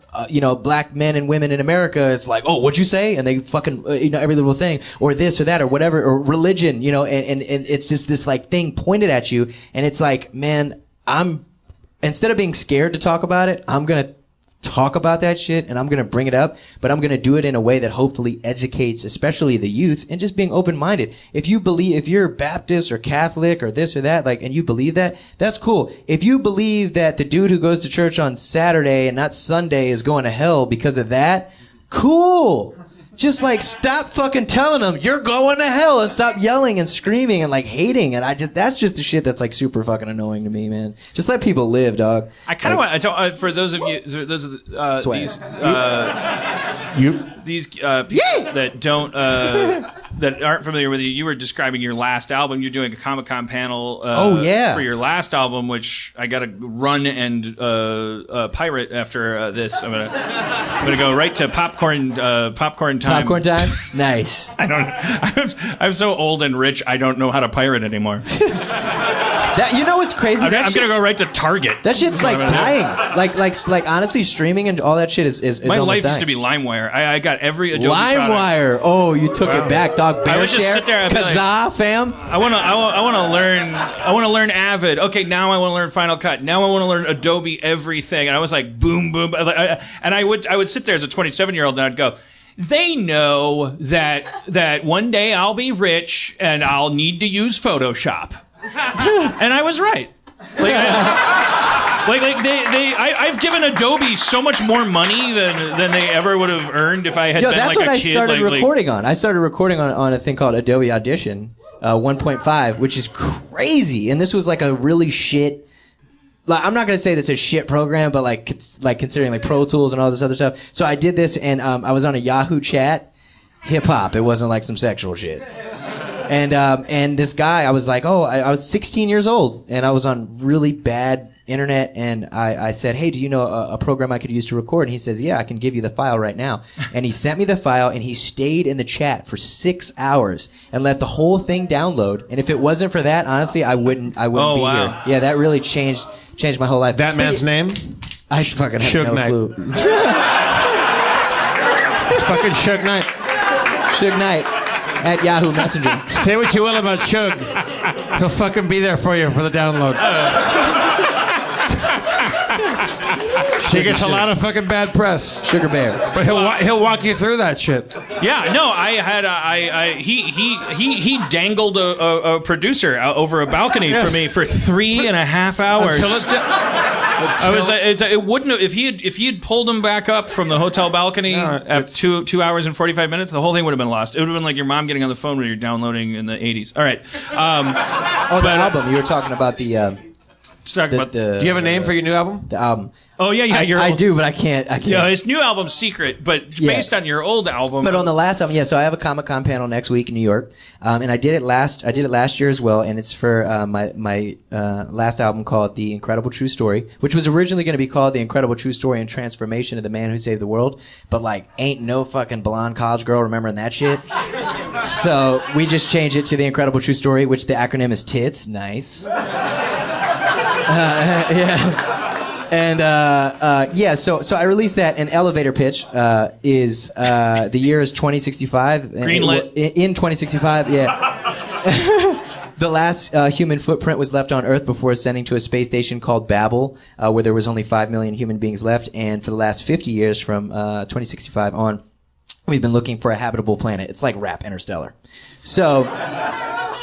[SPEAKER 8] black men and women in America, it's like, oh, what'd you say? And they fucking, every little thing, or this or that, or whatever, or religion, and it's just this like thing pointed at you. And it's like, man, instead of being scared to talk about it, I'm going to talk about that shit, and I'm going to bring it up, but I'm going to do it in a way that hopefully educates, especially the youth, and just being open-minded. If you're Baptist or Catholic or this or that, like, and you believe that, that's cool. If you believe that the dude who goes to church on Saturday and not Sunday is going to hell because of that, cool. Just like, stop fucking telling them you're going to hell, and stop yelling and screaming and like hating. And that's just the shit that's like super fucking annoying to me, man. Just let people live, dog.
[SPEAKER 7] I kind of want, for those of you, those are these, these people that don't that aren't familiar with you were describing your last album. You're doing a Comic-Con panel for your last album, which I got to run and pirate after this. I'm gonna go right to popcorn time.
[SPEAKER 8] Popcorn time? Nice.
[SPEAKER 7] I'm so old and rich, I don't know how to pirate anymore.
[SPEAKER 8] You know what's crazy?
[SPEAKER 7] I'm gonna go right to Target.
[SPEAKER 8] That shit's like dying. Like honestly, streaming and all that shit is
[SPEAKER 7] my
[SPEAKER 8] almost
[SPEAKER 7] life
[SPEAKER 8] dying.
[SPEAKER 7] used to be LimeWire. I got every Adobe
[SPEAKER 8] LimeWire. Oh, you took it back, dog.
[SPEAKER 7] I would just sit there and be
[SPEAKER 8] Kazaa, fam.
[SPEAKER 7] I want to learn Avid. Okay, now I want to learn Final Cut. Now I want to learn Adobe everything. And I was like, boom, boom. And I would sit there as a 27-year-old and I'd go, they know that one day I'll be rich and I'll need to use Photoshop. And I was right. I've given Adobe so much more money than they ever would have earned if I had been
[SPEAKER 8] that's
[SPEAKER 7] like
[SPEAKER 8] what
[SPEAKER 7] a kid.
[SPEAKER 8] I started recording on. I started recording on a thing called Adobe Audition 1.5, which is crazy. And this was like a really shit. Like, I'm not gonna say that's a shit program, but like considering like Pro Tools and all this other stuff. So I did this, and I was on a Yahoo chat, hip hop. It wasn't like some sexual shit. And this guy, I was like, I was 16 years old, and I was on really bad internet, and I said, hey, do you know a program I could use to record? And he says, yeah, I can give you the file right now. And he sent me the file, and he stayed in the chat for 6 hours and let the whole thing download. And if it wasn't for that, honestly, I wouldn't be here. Yeah, that really changed my whole life.
[SPEAKER 5] That man's name?
[SPEAKER 8] I fucking have
[SPEAKER 5] Suge
[SPEAKER 8] no
[SPEAKER 5] Knight.
[SPEAKER 8] clue.
[SPEAKER 5] It's fucking Suge Knight.
[SPEAKER 8] Suge Knight at Yahoo Messenger.
[SPEAKER 5] Say what you will about Suge. He'll fucking be there for you for the download. He gets a lot of fucking bad press.
[SPEAKER 8] Sugar Bear.
[SPEAKER 5] But he'll walk you through that shit.
[SPEAKER 7] Yeah, no, he dangled a producer out over a balcony for me for 3.5 hours. It wouldn't have, if he had pulled him back up from the hotel balcony after 2 hours and 45 minutes, the whole thing would have been lost. It would have been like your mom getting on the phone when you're downloading in the 80s. All right.
[SPEAKER 8] The album. You were talking about
[SPEAKER 7] do you have
[SPEAKER 5] a name for your new album?
[SPEAKER 8] The album.
[SPEAKER 7] Oh yeah,
[SPEAKER 8] I do, but I can't.
[SPEAKER 7] Yeah, his new album's Secret, but based on your old album.
[SPEAKER 8] But on the last album, so I have a Comic-Con panel next week in New York, and I did it last year as well, and it's for my last album called The Incredible True Story, which was originally going to be called The Incredible True Story and Transformation of the Man Who Saved the World, but like ain't no fucking blonde college girl remembering that shit. So we just changed it to The Incredible True Story, which the acronym is TITS. Nice. Yeah. And so I released that. An elevator pitch is the year is 2065.
[SPEAKER 7] Greenlit.
[SPEAKER 8] In 2065, yeah. The last human footprint was left on Earth before ascending to a space station called Babel, where there was only 5 million human beings left. And for the last 50 years, from 2065 on, we've been looking for a habitable planet. It's like rap Interstellar. So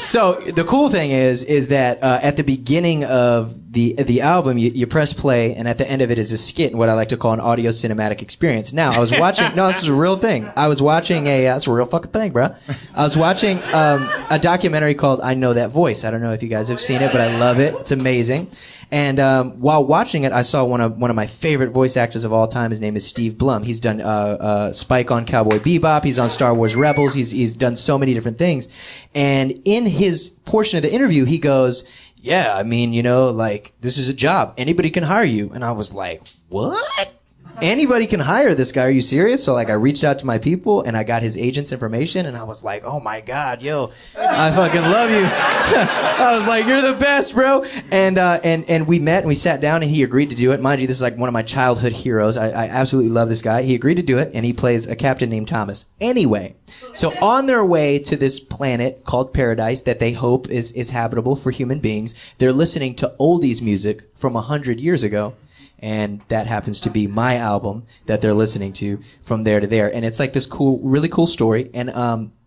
[SPEAKER 8] the cool thing is that at the beginning of the album, you press play, and at the end of it is a skit, what I like to call an audio cinematic experience. Now, I was watching. No, this is a real thing. I was watching it's a real fucking thing, bro. I was watching a documentary called "I Know That Voice." I don't know if you guys have seen it, but I love it. It's amazing. And while watching it, I saw one of my favorite voice actors of all time. His name is Steve Blum. He's done Spike on Cowboy Bebop. He's on Star Wars Rebels. He's done so many different things. And in his portion of the interview, he goes, yeah, I mean, like, this is a job. Anybody can hire you. And I was like, what? Anybody can hire this guy. Are you serious? So, like, I reached out to my people, and I got his agent's information, and I was like, oh, my God, yo, I fucking love you. I was like, you're the best, bro. And we met, and we sat down, and he agreed to do it. Mind you, this is like one of my childhood heroes. I absolutely love this guy. He agreed to do it, and he plays a captain named Thomas. Anyway, so on their way to this planet called Paradise that they hope is habitable for human beings, they're listening to oldies music from 100 years ago. And that happens to be my album that they're listening to from there to there. And it's like this really cool story. And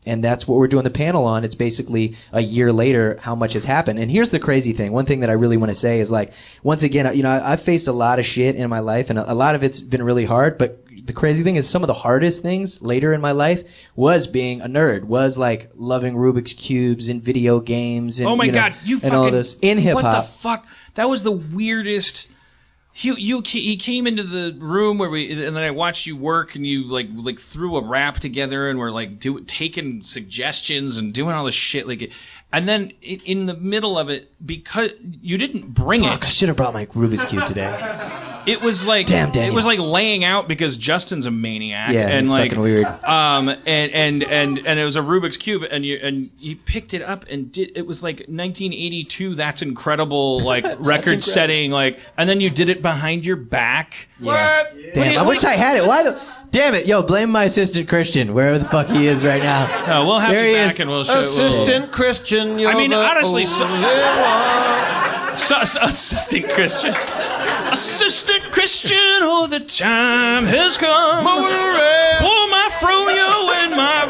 [SPEAKER 8] that's what we're doing the panel on. It's basically a year later, how much has happened. And here's the crazy thing. One thing that I really want to say is, like, once again, I've faced a lot of shit in my life, and a lot of it's been really hard. But the crazy thing is, some of the hardest things later in my life was being a nerd, was like loving Rubik's Cubes and video games. And,
[SPEAKER 7] oh my God,
[SPEAKER 8] and all this in hip hop.
[SPEAKER 7] What the fuck? That was the weirdest. he came into the room and then I watched you work, and you like threw a rap together, and were like taking suggestions and doing all this shit, and then in the middle of it, because you didn't bring
[SPEAKER 8] I
[SPEAKER 7] it,
[SPEAKER 8] should have brought my Rubik's Cube today.
[SPEAKER 7] it was like
[SPEAKER 8] Damn, Daniel.
[SPEAKER 7] it was like laying out because Justin's a maniac.
[SPEAKER 8] Yeah,
[SPEAKER 7] and
[SPEAKER 8] it's
[SPEAKER 7] like
[SPEAKER 8] fucking weird.
[SPEAKER 7] and it was a Rubik's Cube, and you picked it up and it was like 1982. That's incredible, like record setting, like, and then you did it behind your back.
[SPEAKER 8] Yeah. Damn, I wish I had it. Why the? Damn it, yo, blame my assistant Christian, wherever the fuck he is right now.
[SPEAKER 7] No, we'll have
[SPEAKER 8] There
[SPEAKER 7] you
[SPEAKER 8] he
[SPEAKER 7] back
[SPEAKER 8] is.
[SPEAKER 7] and we'll show.
[SPEAKER 9] Assistant Christian, you're
[SPEAKER 7] I mean,
[SPEAKER 9] the
[SPEAKER 7] honestly,
[SPEAKER 9] only
[SPEAKER 7] Assistant Christian. Assistant Christian, oh, the time has come for my froyo and my...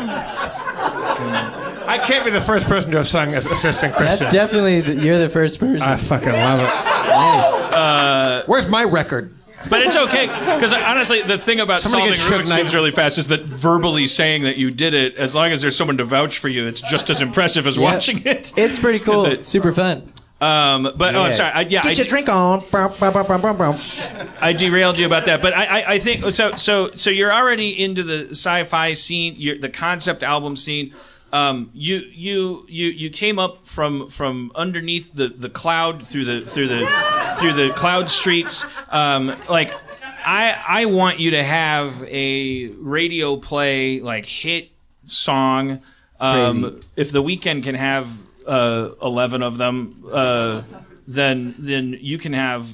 [SPEAKER 9] I can't be the first person to have sung as Assistant Christian.
[SPEAKER 8] That's definitely, you're the first person.
[SPEAKER 9] I fucking love it.
[SPEAKER 8] Nice.
[SPEAKER 9] Where's my record?
[SPEAKER 7] But it's okay, because honestly, the thing about
[SPEAKER 9] Somebody
[SPEAKER 7] solving
[SPEAKER 9] get Suge
[SPEAKER 7] Rubik's
[SPEAKER 9] Knight.
[SPEAKER 7] Cubes really fast is that verbally saying that you did it, as long as there's someone to vouch for you, it's just as impressive as watching it.
[SPEAKER 8] It's pretty cool.
[SPEAKER 7] Is it-
[SPEAKER 8] Super fun.
[SPEAKER 7] But oh, I'm sorry.
[SPEAKER 8] Get your drink on.
[SPEAKER 7] I derailed you about that, but I think so. You're already into the sci-fi scene, the concept album scene. You came up from underneath the cloud through the cloud streets. I want you to have a radio play like hit song.
[SPEAKER 8] Crazy.
[SPEAKER 7] If The Weeknd can have 11 of them, then you can have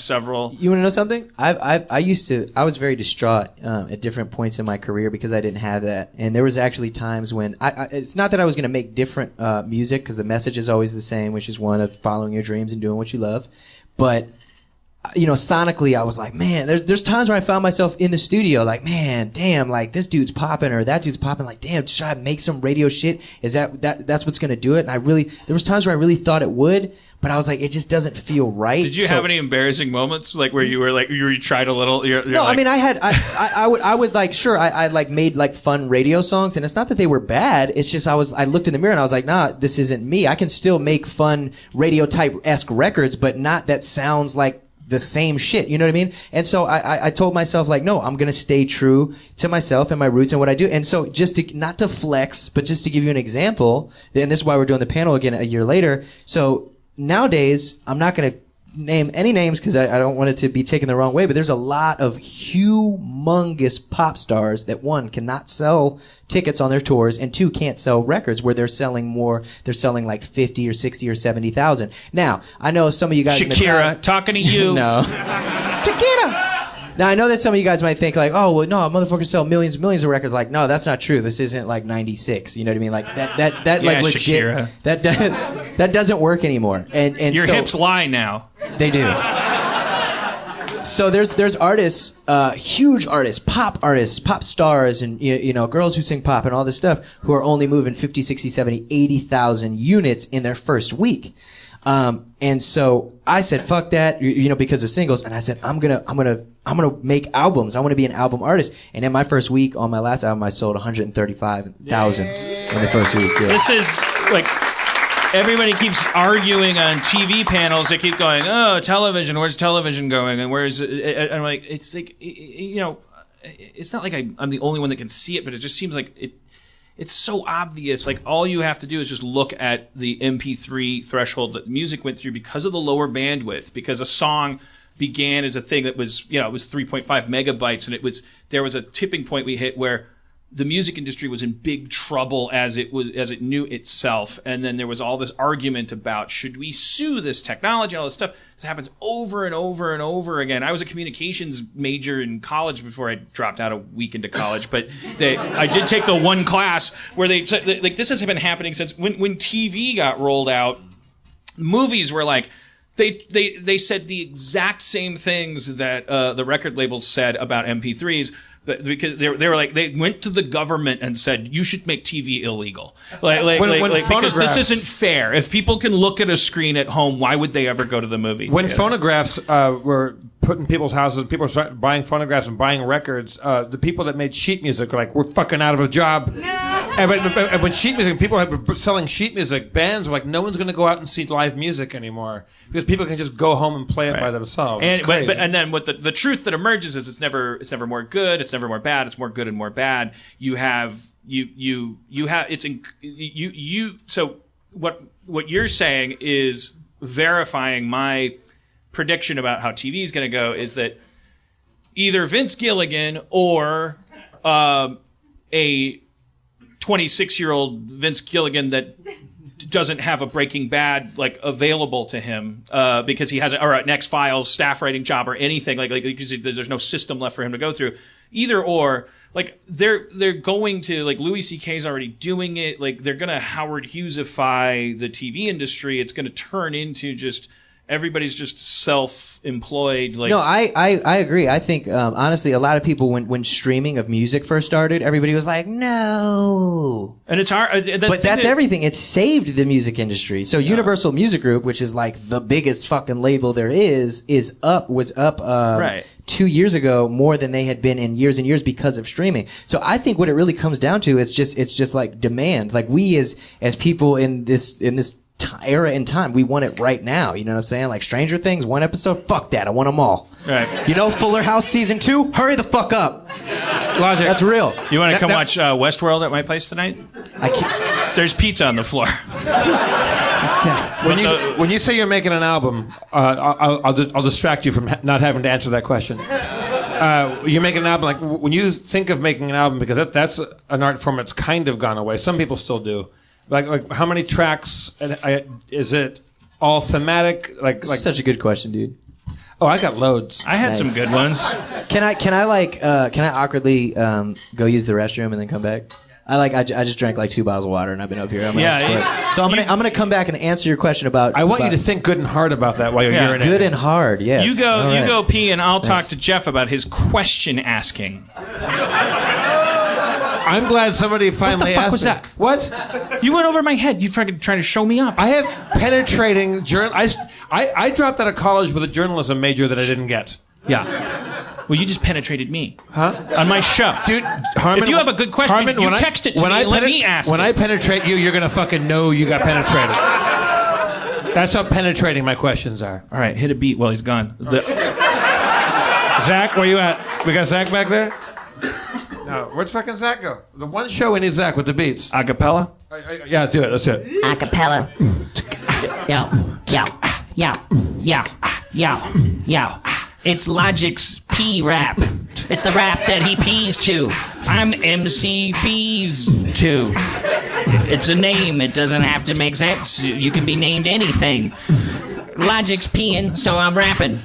[SPEAKER 7] several.
[SPEAKER 8] You want to know something? I was very distraught at different points in my career because I didn't have that, and there was actually times when it's not that I was going to make different music, because the message is always the same, which is one of following your dreams and doing what you love, but sonically I was like, man, there's times where I found myself in the studio like, man, damn, like this dude's popping or that dude's popping, like, damn, should I make some radio shit? Is that's what's gonna do it? And there was times where I really thought it would, but I was like, it just doesn't feel right.
[SPEAKER 7] Did you have any embarrassing moments, like where you were like you tried a little?
[SPEAKER 8] No, I mean, I would like, sure, I like made like fun radio songs, and it's not that they were bad. It's just I looked in the mirror and I was like, nah, this isn't me. I can still make fun radio type-esque records, but not that sounds like the same shit, you know what I mean? And so I told myself, like, no, I'm gonna stay true to myself and my roots and what I do. And so not to flex, but just to give you an example, and this is why we're doing the panel again a year later. So nowadays, I'm not gonna name any names because I don't want it to be taken the wrong way, but there's a lot of humongous pop stars that, one, cannot sell tickets on their tours, and two, can't sell records where they're selling like 50 or 60 or 70,000. Now, I know some of you guys in the
[SPEAKER 7] Shakira,
[SPEAKER 8] crowd,
[SPEAKER 7] talking to you.
[SPEAKER 8] no. Shakira! Now, I know that some of you guys might think like, oh, well, no, motherfuckers sell millions and millions of records. Like, no, that's not true. This isn't like 96. You know what I mean? Like that
[SPEAKER 7] Yeah,
[SPEAKER 8] like legit.
[SPEAKER 7] Shakira.
[SPEAKER 8] That doesn't work anymore. And
[SPEAKER 7] Your
[SPEAKER 8] so,
[SPEAKER 7] hips lie now.
[SPEAKER 8] they do. So there's artists, huge artists, pop stars, and girls who sing pop and all this stuff, who are only moving 50, 60, 70, 80,000 units in their first week. And so I said, fuck that, because of singles. And I said, I'm gonna make albums. I want to be an album artist. And in my first week on my last album, I sold 135,000 in the first week. Yeah.
[SPEAKER 7] This is like everybody keeps arguing on TV panels. They keep going, oh, television. Where's television going? And where's it? And I'm like, it's like, it's not like I'm the only one that can see it, but it just seems like it's so obvious. Like, all you have to do is just look at the MP3 threshold that music went through because of the lower bandwidth, because a song began as a thing that was, it was 3.5 megabytes, and there was a tipping point we hit where the music industry was in big trouble as it knew itself. And then there was all this argument about, should we sue this technology and all this stuff. This happens over and over and over again. I was a communications major in college before I dropped out a week into college, but I did take the one class where they said, like, this has been happening since when TV got rolled out. Movies were like, they said the exact same things that the record labels said about MP3s, because they were like, they went to the government and said, you should make TV illegal, because this isn't fair. If people can look at a screen at home, why would they ever go to the movie?
[SPEAKER 9] When phonographs were put in people's houses. People start buying phonographs and buying records. The people that made sheet music are like, we're fucking out of a job. And when sheet music, people were selling sheet music, bands were like, no one's going to go out and see live music anymore because people can just go home and play it by themselves.
[SPEAKER 7] And, and then what the truth that emerges is it's never more good. It's never more bad. It's more good and more bad. So what you're saying is verifying my prediction about how TV is going to go is that either Vince Gilligan or a 26-year-old Vince Gilligan that doesn't have a Breaking Bad like available to him because he has an X-Files staff writing job or anything like because there's no system left for him to go through. Either or, like they're going to, like, Louis C.K.'s already doing it. Like they're gonna Howard Hughesify the TV industry. It's gonna turn into just everybody's just self-employed. Like,
[SPEAKER 8] no, I agree. I think honestly, a lot of people when streaming of music first started, everybody was like, no.
[SPEAKER 7] And it's hard.
[SPEAKER 8] But that's everything. It saved the music industry. So Universal Music Group, which is like the biggest fucking label there is up 2 years ago more than they had been in years and years because of streaming. So I think what it really comes down to, it's just like demand. Like we as people in this era in time, we want it right now. You know what I'm saying? Like Stranger Things, one episode, fuck that. I want them all.
[SPEAKER 7] Right.
[SPEAKER 8] You know, Fuller House season 2, hurry the fuck up.
[SPEAKER 7] Logic.
[SPEAKER 8] That's real.
[SPEAKER 7] You want to come watch Westworld at my place tonight?
[SPEAKER 8] I can't.
[SPEAKER 7] There's pizza on the floor.
[SPEAKER 9] When you say you're making an album, I'll distract you from not having to answer that question. You're making an album, like when you think of making an album, because that's an art form that's kind of gone away. Some people still do. Like how many tracks is it? All thematic? Like
[SPEAKER 8] Such a good question, dude.
[SPEAKER 9] Oh, I got loads.
[SPEAKER 7] I had some good ones.
[SPEAKER 8] Can I awkwardly go use the restroom and then come back? I just drank like 2 bottles of water and I've been up here. I'm an expert. So I'm gonna come back and answer your question about.
[SPEAKER 9] I want you to think good and hard about that while you're urinating.
[SPEAKER 8] Good and hard, yes.
[SPEAKER 7] You go pee and I'll talk to Jeff about his question asking.
[SPEAKER 9] I'm glad somebody finally asked
[SPEAKER 7] was
[SPEAKER 9] me.
[SPEAKER 7] that?
[SPEAKER 9] What?
[SPEAKER 7] You went over my head. You tried to show me up.
[SPEAKER 9] I have penetrating I dropped out of college with a journalism major that I didn't get.
[SPEAKER 7] Yeah. Well, you just penetrated me.
[SPEAKER 9] Huh?
[SPEAKER 7] On my show.
[SPEAKER 9] Dude, Harmon,
[SPEAKER 7] if you have a good question,
[SPEAKER 9] Harmon,
[SPEAKER 7] you text it to me and let me ask
[SPEAKER 9] When
[SPEAKER 7] it.
[SPEAKER 9] I penetrate you, you're going to fucking know you got penetrated. That's how penetrating my questions are.
[SPEAKER 7] All right, hit a beat while he's gone.
[SPEAKER 9] Zach, where you at? We got Zach back there? No, where'd fucking Zach go? The one show we need Zach with the beats.
[SPEAKER 7] Acapella?
[SPEAKER 9] Yeah, do it. Let's do it.
[SPEAKER 6] Acapella. Yo. It's Logic's pee rap. It's the rap that he pees to. I'm MC Fees to. It's a name. It doesn't have to make sense. You can be named anything. Logic's peeing, so I'm rapping.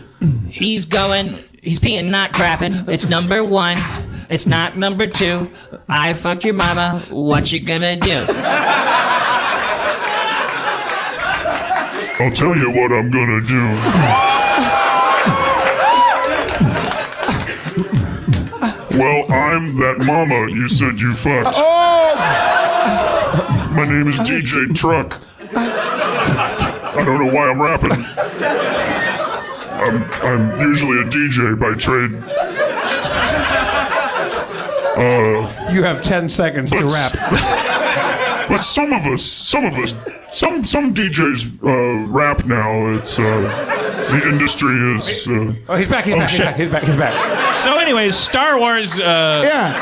[SPEAKER 6] He's peeing, not crapping. It's number 1. It's not number 2. I fucked your mama. What you gonna do?
[SPEAKER 10] I'll tell you what I'm gonna do. Well, I'm that mama you said you fucked.
[SPEAKER 9] Oh!
[SPEAKER 10] My name is DJ Truck. I don't know why I'm rapping. I'm usually a DJ by trade.
[SPEAKER 9] You have 10 seconds to rap.
[SPEAKER 10] But some DJs rap now. It's the industry is.
[SPEAKER 9] Oh, he's back. He's back.
[SPEAKER 7] So, anyways, Star Wars.
[SPEAKER 9] Yeah.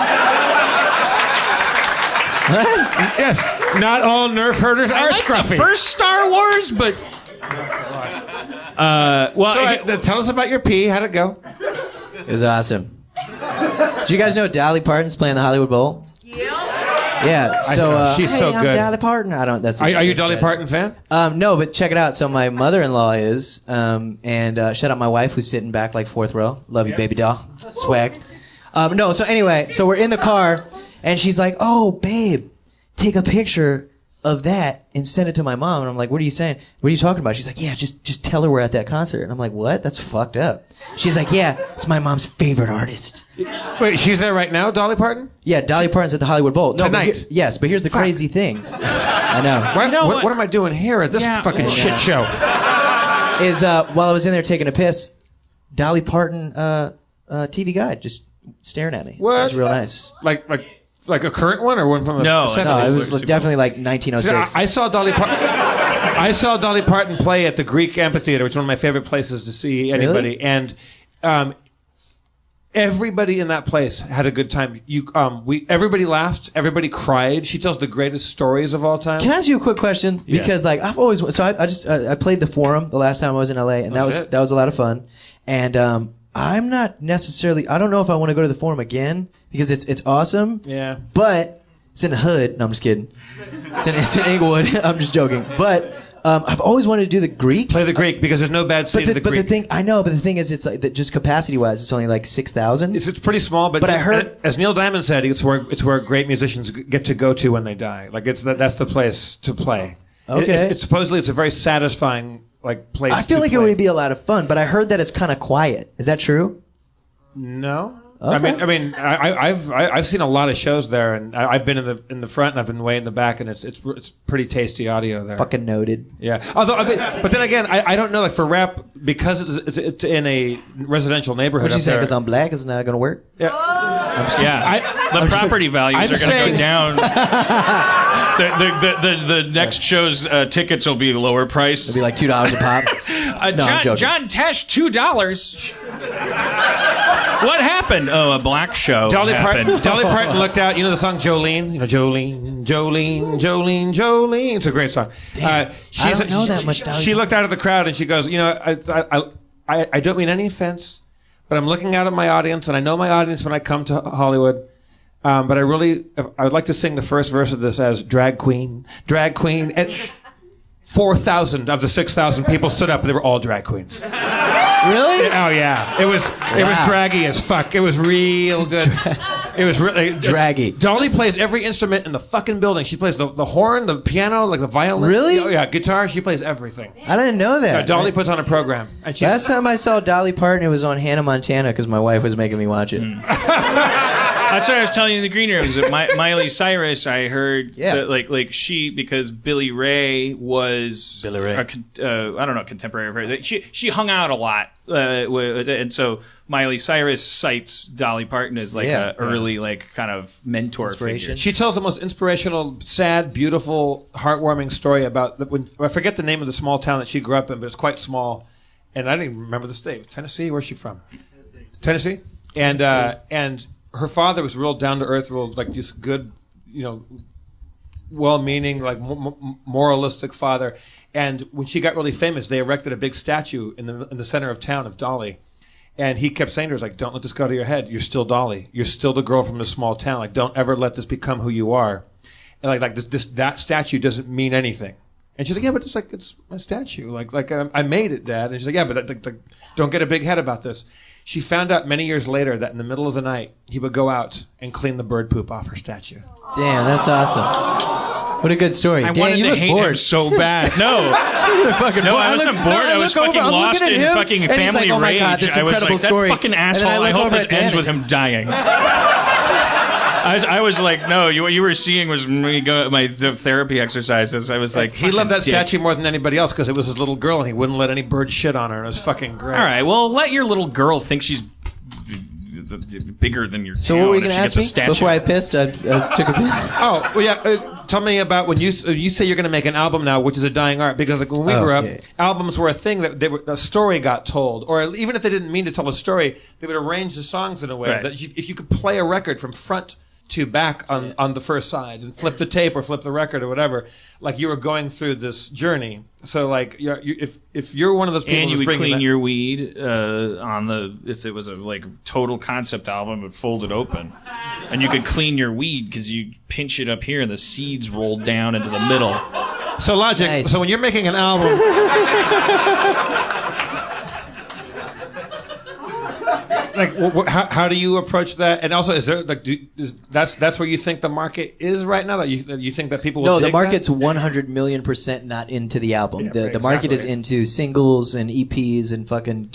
[SPEAKER 9] Yes. Not all nerf herders are scruffy.
[SPEAKER 7] The first Star Wars, but.
[SPEAKER 9] Tell us about your pee. How'd it go?
[SPEAKER 8] It was awesome. Do you guys know Dolly Parton's playing the Hollywood Bowl? Yeah, so
[SPEAKER 9] she's
[SPEAKER 8] hey,
[SPEAKER 9] so good.
[SPEAKER 8] I'm Dolly Parton. I don't.
[SPEAKER 9] Are you a Dolly Parton fan?
[SPEAKER 8] No, but check it out. So my mother-in-law is, and shout out my wife who's sitting back like 4th row. Love you, baby doll. Swag. No, so anyway, so we're in the car, and she's like, "Oh, babe, take a picture of that and send it to my mom." And I'm like, "What are you saying? What are you talking about?" She's like, "Yeah, just tell her we're at that concert." And I'm like, "What? That's fucked up." She's like, "Yeah, it's my mom's favorite artist."
[SPEAKER 9] Wait, she's there right now, Dolly Parton?
[SPEAKER 8] Yeah, Dolly Parton's at the Hollywood Bowl. No,
[SPEAKER 9] Tonight?
[SPEAKER 8] Yes, but here's the crazy thing. I know.
[SPEAKER 9] What am I doing here at this fucking shit show?
[SPEAKER 8] Is while I was in there taking a piss, Dolly Parton TV guide just staring at me.
[SPEAKER 9] What?
[SPEAKER 8] So it was real nice.
[SPEAKER 9] Like a current one or one from the
[SPEAKER 7] No,
[SPEAKER 9] 70s?
[SPEAKER 8] No, it was definitely like 1906.
[SPEAKER 9] I saw Dolly Parton. I saw Dolly Parton play at the Greek Amphitheater, which is one of my favorite places to see anybody.
[SPEAKER 8] Really?
[SPEAKER 9] And everybody in that place had a good time. Everybody laughed. Everybody cried. She tells the greatest stories of all time.
[SPEAKER 8] Can I ask you a quick question? Because like I've always I played the Forum the last time I was in LA, and that was a lot of fun. And I'm not necessarily. I don't know if I want to go to the Forum again because it's awesome.
[SPEAKER 9] Yeah.
[SPEAKER 8] But it's in the hood. No, I'm just kidding. It's in Inglewood. I'm just joking. But I've always wanted to do the Greek.
[SPEAKER 9] Play the Greek because there's no bad seat at the Greek.
[SPEAKER 8] But the thing is, it's like that. Just capacity wise, it's only like 6,000.
[SPEAKER 9] It's pretty small, but
[SPEAKER 8] I heard,
[SPEAKER 9] as Neil Diamond said, it's where great musicians get to go to when they die. Like that's the place to play.
[SPEAKER 8] Okay.
[SPEAKER 9] It's supposedly it's a very satisfying place.
[SPEAKER 8] I feel
[SPEAKER 9] to
[SPEAKER 8] like
[SPEAKER 9] play.
[SPEAKER 8] it would be a lot of fun, but I heard that it's kind of quiet. Is that true?
[SPEAKER 9] No.
[SPEAKER 8] Okay.
[SPEAKER 9] I've seen a lot of shows there, and I've been in the front, and I've been way in the back, and it's pretty tasty audio there.
[SPEAKER 8] Fucking noted.
[SPEAKER 9] Yeah. Although, but then again, I don't know. Like for rap, because it's in a residential neighborhood.
[SPEAKER 8] What you
[SPEAKER 9] up
[SPEAKER 8] saying?
[SPEAKER 9] there.
[SPEAKER 8] Because I'm black, it's not gonna work.
[SPEAKER 9] Yeah.
[SPEAKER 7] The property values are going to go down. The next show's tickets will be lower price.
[SPEAKER 8] It'll be like $2 a pop. No, I'm joking.
[SPEAKER 7] John Tesh, $2. What happened? Oh, a black show.
[SPEAKER 9] Dolly
[SPEAKER 7] happened.
[SPEAKER 9] Parton looked out. You know the song Jolene? You know Jolene, Jolene, Jolene, Jolene. It's a great song.
[SPEAKER 8] I don't know that much.
[SPEAKER 9] She looked out at the crowd and she goes, you know, I don't mean any offense, but I'm looking out at my audience, and I know my audience when I come to Hollywood. But I would like to sing the first verse of this as drag queen, and 4,000 of the 6,000 people stood up, and they were all drag queens.
[SPEAKER 8] Really?
[SPEAKER 9] Oh yeah, it was draggy as fuck. It was real good. It was really
[SPEAKER 8] draggy.
[SPEAKER 9] Dolly plays every instrument in the fucking building. She plays the horn, the piano, like the violin.
[SPEAKER 8] Really?
[SPEAKER 9] Oh yeah, guitar. She plays everything.
[SPEAKER 8] I didn't know that.
[SPEAKER 9] Dolly puts on a program. And
[SPEAKER 8] Last time I saw Dolly Parton, it was on Hannah Montana because my wife was making me watch it.
[SPEAKER 7] That's what I was telling you in the green room. Is that Miley Cyrus? I heard that, like she, because Billy Ray was
[SPEAKER 8] Billy Ray.
[SPEAKER 7] I don't know, contemporary of her. She hung out a lot, and so Miley Cyrus cites Dolly Parton as like a early like kind of mentor
[SPEAKER 8] Inspiration.
[SPEAKER 7] figure.
[SPEAKER 9] She tells the most inspirational, sad, beautiful, heartwarming story about I forget the name of the small town that she grew up in, but it's quite small, and I didn't even remember the state. Tennessee? Where's she from? Tennessee. And her father was real down to earth, real like just good, you know, well-meaning, like moralistic father. And when she got really famous, they erected a big statue in the center of town of Dolly. And he kept saying to her, like, don't let this go to your head. You're still Dolly. You're still the girl from this small town. Like, don't ever let this become who you are. And like that statue doesn't mean anything. And she's like, yeah, but it's my statue. Like I made it, Dad. And she's like, yeah, but don't get a big head about this. She found out many years later that in the middle of the night, he would go out and clean the bird poop off her statue.
[SPEAKER 8] Damn, that's awesome. What a good story.
[SPEAKER 7] I
[SPEAKER 8] Dan,
[SPEAKER 7] wanted
[SPEAKER 8] you
[SPEAKER 7] to
[SPEAKER 8] look
[SPEAKER 7] hate
[SPEAKER 8] bored.
[SPEAKER 7] him so bad. No, I wasn't bored. I was fucking lost in fucking
[SPEAKER 8] and he's
[SPEAKER 7] family
[SPEAKER 8] like, oh my
[SPEAKER 7] rage.
[SPEAKER 8] God, this
[SPEAKER 7] I was
[SPEAKER 8] incredible
[SPEAKER 7] like,
[SPEAKER 8] story.
[SPEAKER 7] that fucking
[SPEAKER 8] And then
[SPEAKER 7] asshole. I
[SPEAKER 8] look
[SPEAKER 7] hope
[SPEAKER 8] over
[SPEAKER 7] this
[SPEAKER 8] at
[SPEAKER 7] ends
[SPEAKER 8] Dan
[SPEAKER 7] with him dying. I was like, no, what you were seeing was me go my therapy exercises. I was like,
[SPEAKER 9] he loved that
[SPEAKER 7] dick.
[SPEAKER 9] statue more than anybody else because it was his little girl and he wouldn't let any bird shit on her. And it was fucking great.
[SPEAKER 7] All right, well, let your little girl think she's bigger than your
[SPEAKER 8] So
[SPEAKER 7] town
[SPEAKER 8] what were you
[SPEAKER 7] if
[SPEAKER 8] going
[SPEAKER 7] she
[SPEAKER 8] to
[SPEAKER 7] gets
[SPEAKER 8] ask
[SPEAKER 7] a
[SPEAKER 8] me?
[SPEAKER 7] statue.
[SPEAKER 8] Before I pissed, I took a piss.
[SPEAKER 9] Oh, well, yeah. Tell me about when you say you're going to make an album now, which is a dying art. Because like when we grew up, albums were a thing that a story got told, or even if they didn't mean to tell a story, they would arrange the songs in a way that if you could play a record from front to back on the first side and flip the tape or flip the record or whatever, like you were going through this journey. So like if you're one of those people,
[SPEAKER 7] and you
[SPEAKER 9] who's
[SPEAKER 7] would
[SPEAKER 9] bringing
[SPEAKER 7] clean your weed on the if it was a like total concept album, it would fold it open, and you could clean your weed because you pinch it up here and the seeds rolled down into the middle.
[SPEAKER 9] So Logic.
[SPEAKER 8] Nice.
[SPEAKER 9] So when you're making an album. Like, how do you approach that? And also, is there like, that's where you think the market is right now? That you think that people will
[SPEAKER 8] No, the
[SPEAKER 9] dig
[SPEAKER 8] market's
[SPEAKER 9] that?
[SPEAKER 8] 100,000,000% not into the album. The market is into singles and EPs and fucking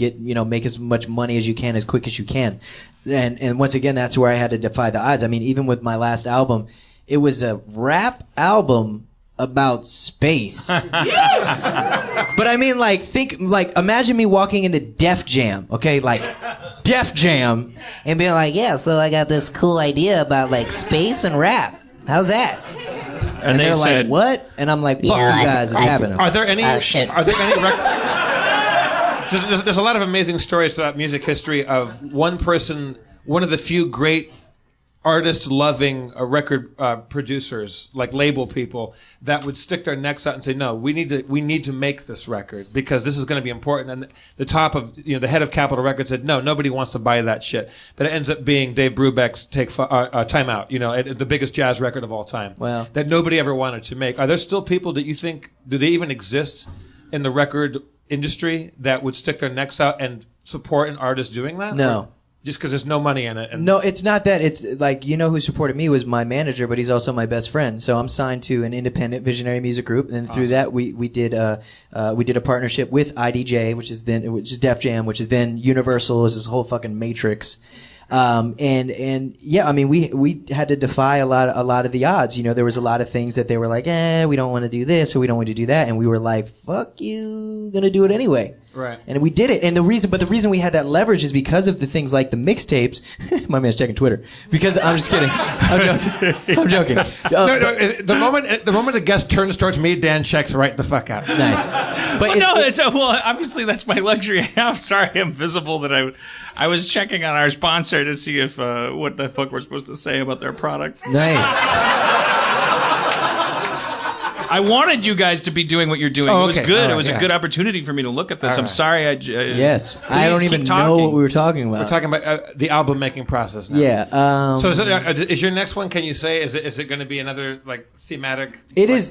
[SPEAKER 8] make as much money as you can as quick as you can. And once again, that's where I had to defy the odds. I mean, even with my last album, it was a rap album about space. But I mean, imagine me walking into Def Jam, okay? Like, Def Jam, and being like, yeah, so I got this cool idea about, like, space and rap. How's that? And they're like, what? And I'm like, fuck you guys, it's happening.
[SPEAKER 9] Are there any...
[SPEAKER 6] shit.
[SPEAKER 9] Are there any... There's a lot of amazing stories throughout music history of one person, one of the few great artist-loving record producers, like label people, that would stick their necks out and say, "No, we need to make this record because this is going to be important." And the top of the head of Capitol Records said, "No, nobody wants to buy that shit." But it ends up being Dave Brubeck's Time Out, the biggest jazz record of all time.
[SPEAKER 8] Wow.
[SPEAKER 9] That nobody ever wanted to make. Are there still people that you think, do they even exist in the record industry that would stick their necks out and support an artist doing that?
[SPEAKER 8] No.
[SPEAKER 9] Or just because there's no money in it?
[SPEAKER 8] No, it's not that. It's like, who supported me was my manager, but he's also my best friend. So I'm signed to an independent visionary music group, and through that we did a partnership with IDJ, which is Def Jam, which is then Universal, is this whole fucking matrix. And yeah, I mean, we had to defy a lot of the odds. There was a lot of things that they were like, we don't want to do this or we don't want to do that, and we were like, fuck you, gonna do it anyway.
[SPEAKER 9] Right.
[SPEAKER 8] And we did it. And the reason we had that leverage is because of the things like the mixtapes. My man's checking Twitter. Because I'm just kidding. I'm joking.
[SPEAKER 9] The moment a guest turns towards me, Dan checks right the fuck out.
[SPEAKER 8] Nice. But
[SPEAKER 7] obviously that's my luxury. I'm sorry, I'm visible that I was checking on our sponsor to see if what the fuck we're supposed to say about their product.
[SPEAKER 8] Nice.
[SPEAKER 7] I wanted you guys to be doing what you're doing.
[SPEAKER 8] Oh,
[SPEAKER 7] It was
[SPEAKER 8] okay.
[SPEAKER 7] good.
[SPEAKER 8] All right,
[SPEAKER 7] It was
[SPEAKER 8] yeah.
[SPEAKER 7] a good opportunity for me to look at this.
[SPEAKER 9] All
[SPEAKER 7] I'm
[SPEAKER 9] right.
[SPEAKER 7] sorry.
[SPEAKER 8] Yes. I don't
[SPEAKER 7] Please
[SPEAKER 8] even
[SPEAKER 7] keep
[SPEAKER 8] know
[SPEAKER 7] talking.
[SPEAKER 8] what we were talking about.
[SPEAKER 9] We're talking about the album making process now.
[SPEAKER 8] Yeah.
[SPEAKER 9] So is your next one? Can you say is it going to be another like thematic?
[SPEAKER 8] It's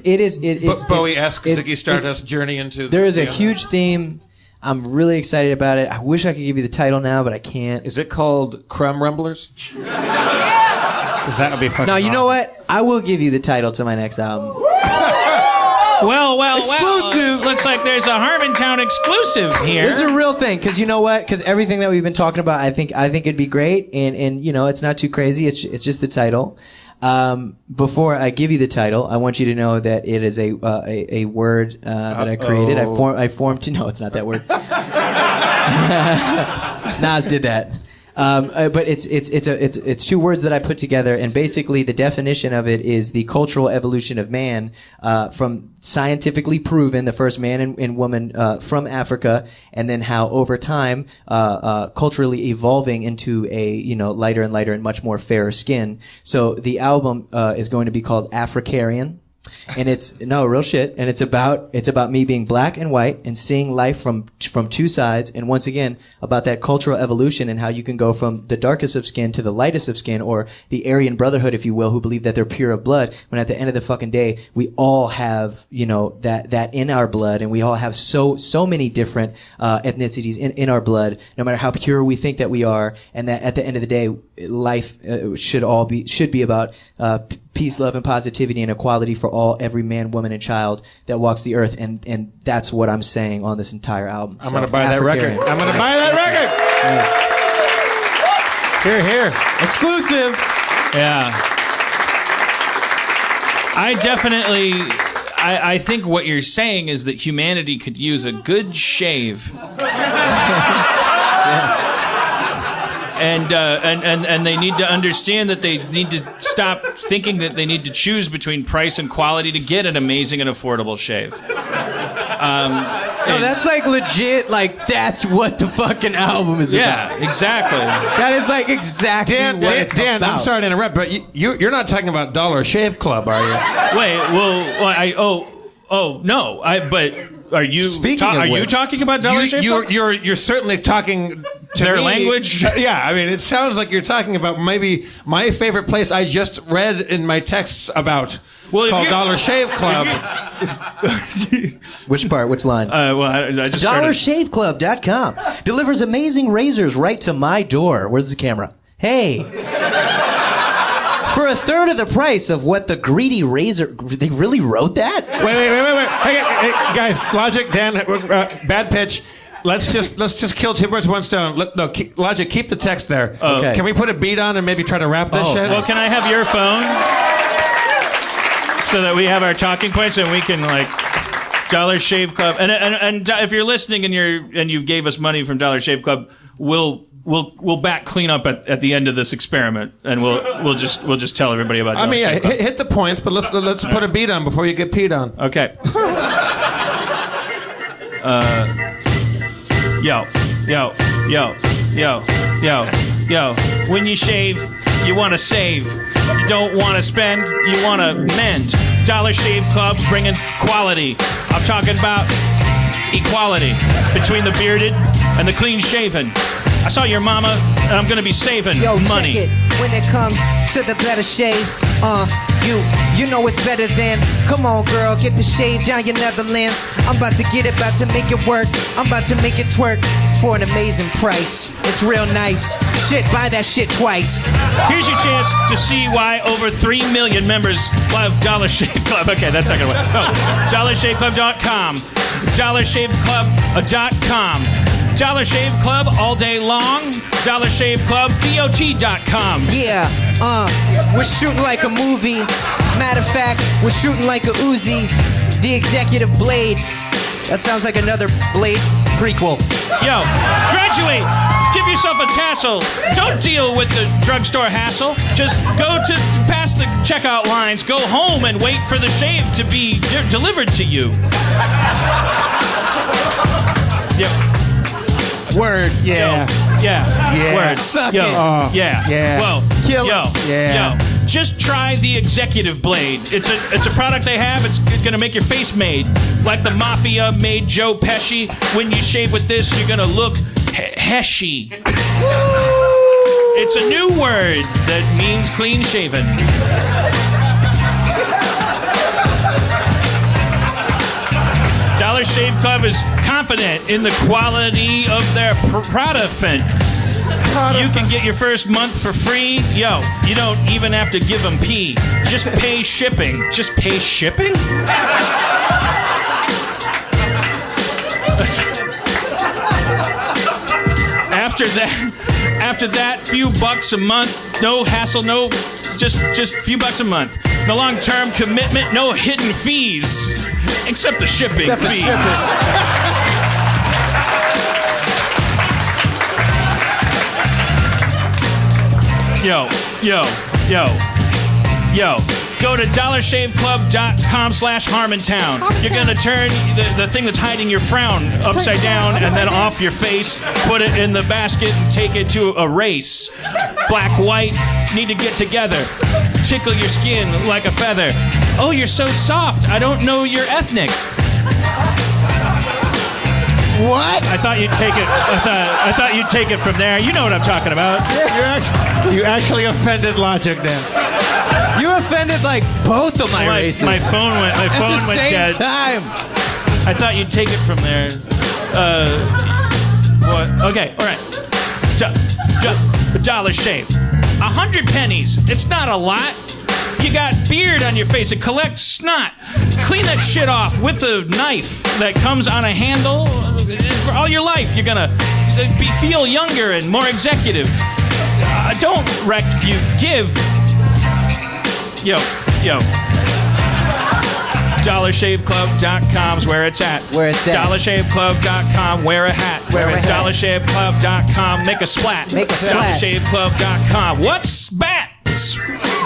[SPEAKER 9] Bowie-esque
[SPEAKER 8] it's-
[SPEAKER 9] Ziggy Stardust journey into.
[SPEAKER 8] There is a huge theme. I'm really excited about it. I wish I could give you the title now, but I can't.
[SPEAKER 9] Is it called Crumb Rumblers? Because that would be fucking.
[SPEAKER 8] No, you know
[SPEAKER 9] awesome.
[SPEAKER 8] what? I will give you the title to my next album.
[SPEAKER 7] Well.
[SPEAKER 8] Exclusive.
[SPEAKER 7] Looks like there's a Harmontown exclusive here.
[SPEAKER 8] This is a real thing, because you know what? Because everything that we've been talking about, I think it'd be great, and it's not too crazy. It's just the title. Before I give you the title, I want you to know that it is a word that I created. I formed to. No, it's not that word. Nas did that. But it's two words that I put together, and basically the definition of it is the cultural evolution of man, from scientifically proven, the first man and woman from Africa, and then how over time culturally evolving into a lighter and lighter and much more fairer skin. So the album is going to be called Africarian. And it's real shit, and it's about me being black and white and seeing life from two sides, and once again about that cultural evolution and how you can go from the darkest of skin to the lightest of skin, or the Aryan Brotherhood, if you will, who believe that they're pure of blood, when at the end of the fucking day we all have that in our blood, and we all have so many different ethnicities in our blood, no matter how pure we think that we are, and that at the end of the day life should be about peace, love, and positivity and equality for all, every man, woman, and child that walks the earth, and that's what I'm saying on this entire album.
[SPEAKER 9] I'm gonna buy that record. I'm gonna buy that record. Here.
[SPEAKER 8] Exclusive.
[SPEAKER 7] Yeah. I think what you're saying is that humanity could use a good shave. And they need to understand that they need to stop thinking that they need to choose between price and quality to get an amazing and affordable shave.
[SPEAKER 8] No, that's like legit. Like, that's what the fucking album is about.
[SPEAKER 7] Yeah, exactly.
[SPEAKER 8] That is like exactly what it's
[SPEAKER 9] Dan,
[SPEAKER 8] about.
[SPEAKER 9] I'm sorry to interrupt, but you're not talking about Dollar Shave Club, are you?
[SPEAKER 7] Wait, no. But are you? You talking about Dollar Shave Club?
[SPEAKER 9] You're certainly talking to
[SPEAKER 7] their
[SPEAKER 9] me.
[SPEAKER 7] language.
[SPEAKER 9] Yeah, I mean, it sounds like you're talking about maybe my favorite place I just read in my texts about. Called Dollar Shave Club.
[SPEAKER 8] Which part? Which line?
[SPEAKER 7] I just
[SPEAKER 8] DollarShaveClub.com delivers amazing razors right to my door. Where's the camera? Hey. For a third of the price of what the greedy razor... They really wrote that?
[SPEAKER 9] Wait. Hey, guys, Logic, Dan, bad pitch. Let's just kill two birds with one stone. Logic, keep the text there.
[SPEAKER 8] Okay.
[SPEAKER 9] Can we put a beat on and maybe try to wrap this shit?
[SPEAKER 7] Well, can I have your phone? so that we have our talking points and we can like Dollar Shave Club. And if you're listening and you gave us money from Dollar Shave Club, we'll back clean up at the end of this experiment, and we'll just tell everybody about Dollar Shave Club.
[SPEAKER 9] Hit the points, but let's put a beat on before you get peed on.
[SPEAKER 7] Okay. Yo. When you shave, you want to save. You don't want to spend, you want to mend. Dollar Shave Club's bringing quality. I'm talking about equality between the bearded and the clean shaven. I saw your mama, and I'm gonna be saving money.
[SPEAKER 11] Check it. When it comes to the better shave, you know it's better than. Come on, girl, get the shave down your Netherlands. I'm about to get it, about to make it work. I'm about to make it twerk for an amazing price. It's real nice. Shit, buy that shit twice.
[SPEAKER 7] Here's your chance to see why over 3 million members love Dollar Shave Club. Okay, that's not gonna work. Oh, DollarShaveClub.com. DollarShaveClub.com. Dollar Shave Club all day long. DollarShaveClub.com.
[SPEAKER 11] Yeah, we're shooting like a movie. Matter of fact, we're shooting like a Uzi. The Executive Blade. That sounds like another Blade prequel.
[SPEAKER 7] Yo, graduate. Give yourself a tassel. Don't deal with the drugstore hassle. Just go to past the checkout lines. Go home and wait for the shave to be delivered to you. Yep.
[SPEAKER 11] Word.
[SPEAKER 7] Yeah. Word.
[SPEAKER 11] Suck
[SPEAKER 7] yo.
[SPEAKER 11] it.
[SPEAKER 7] Yeah. Well.
[SPEAKER 11] Kill
[SPEAKER 7] yo.
[SPEAKER 11] it. Yeah.
[SPEAKER 7] Yo. Just try the Executive Blade. It's a product they have. It's gonna make your face made like the Mafia made Joe Pesci. When you shave with this, you're gonna look heshy. It's a new word that means clean shaven. Dollar Shave Club is confident in the quality of their product. You can get your first month for free. Yo, you don't even have to give them pee. Just pay shipping. Just pay shipping? After that, few bucks a month. No hassle, no, just few bucks a month. No long-term commitment, no hidden fees. Except the shipping
[SPEAKER 11] Except for
[SPEAKER 7] fees.
[SPEAKER 11] shipping.
[SPEAKER 7] Yo. Go to DollarShaveClub.com/Harmontown. You're gonna turn the thing that's hiding your frown upside down and then off your face. Put it in the basket and take it to a race. Black, white, need to get together. Tickle your skin like a feather. Oh, you're so soft. I don't know you're ethnic.
[SPEAKER 11] What?
[SPEAKER 7] I thought you'd take it. I thought you'd take it from there. You know what I'm talking about.
[SPEAKER 9] You actually offended Logic then.
[SPEAKER 11] You offended like both of my races.
[SPEAKER 7] My phone went dead.
[SPEAKER 11] At the same time.
[SPEAKER 7] I thought you'd take it from there. What? Okay, all right. Dollar Shave. 100 pennies. It's not a lot. You got beard on your face. It collects snot. Clean that shit off with a knife that comes on a handle. For all your life, you're gonna feel younger and more executive. Don't wreck. You give. Yo. DollarShaveClub.com's where it's at.
[SPEAKER 11] Where it's at.
[SPEAKER 7] DollarShaveClub.com, wear a hat.
[SPEAKER 11] Wear a hat.
[SPEAKER 7] DollarShaveClub.com, make a splat.
[SPEAKER 11] Make a splat.
[SPEAKER 7] DollarShaveClub.com. What's Bats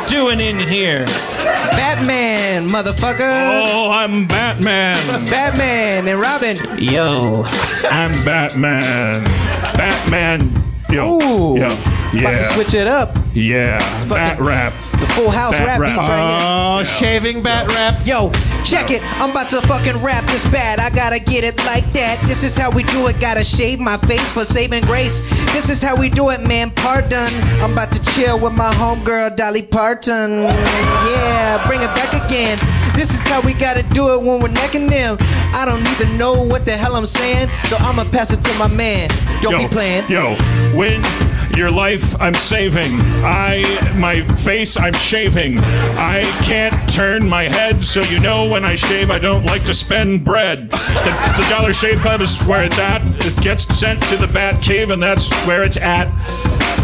[SPEAKER 7] doing in here?
[SPEAKER 11] Batman, motherfucker.
[SPEAKER 7] Oh, I'm Batman.
[SPEAKER 11] Batman and Robin.
[SPEAKER 7] Yo, I'm Batman. Batman. Yo.
[SPEAKER 11] Ooh.
[SPEAKER 7] Yo. Yeah.
[SPEAKER 11] About to switch it up.
[SPEAKER 7] Yeah. Bat rap.
[SPEAKER 11] It's the Full House
[SPEAKER 7] Bat
[SPEAKER 11] rap
[SPEAKER 7] rap.
[SPEAKER 11] beats right here.
[SPEAKER 9] Oh, shaving bat rap.
[SPEAKER 11] Yo, check it. I'm about to fucking rap this bad. I gotta get it like that. This is how we do it. Gotta shave my face for saving grace. This is how we do it, man. Pardon. I'm about to chill with my homegirl, Dolly Parton. Yeah, bring it back again. This is how we gotta do it when we're necking them. I don't even know what the hell I'm saying, so I'ma pass it to my man. Don't be playing.
[SPEAKER 7] Yo, when your life I'm saving. My face I'm shaving. I can't turn my head, so you know when I shave I don't like to spend bread. The Dollar Shave Club is where it's at. It gets sent to the Bat Cave and that's where it's at.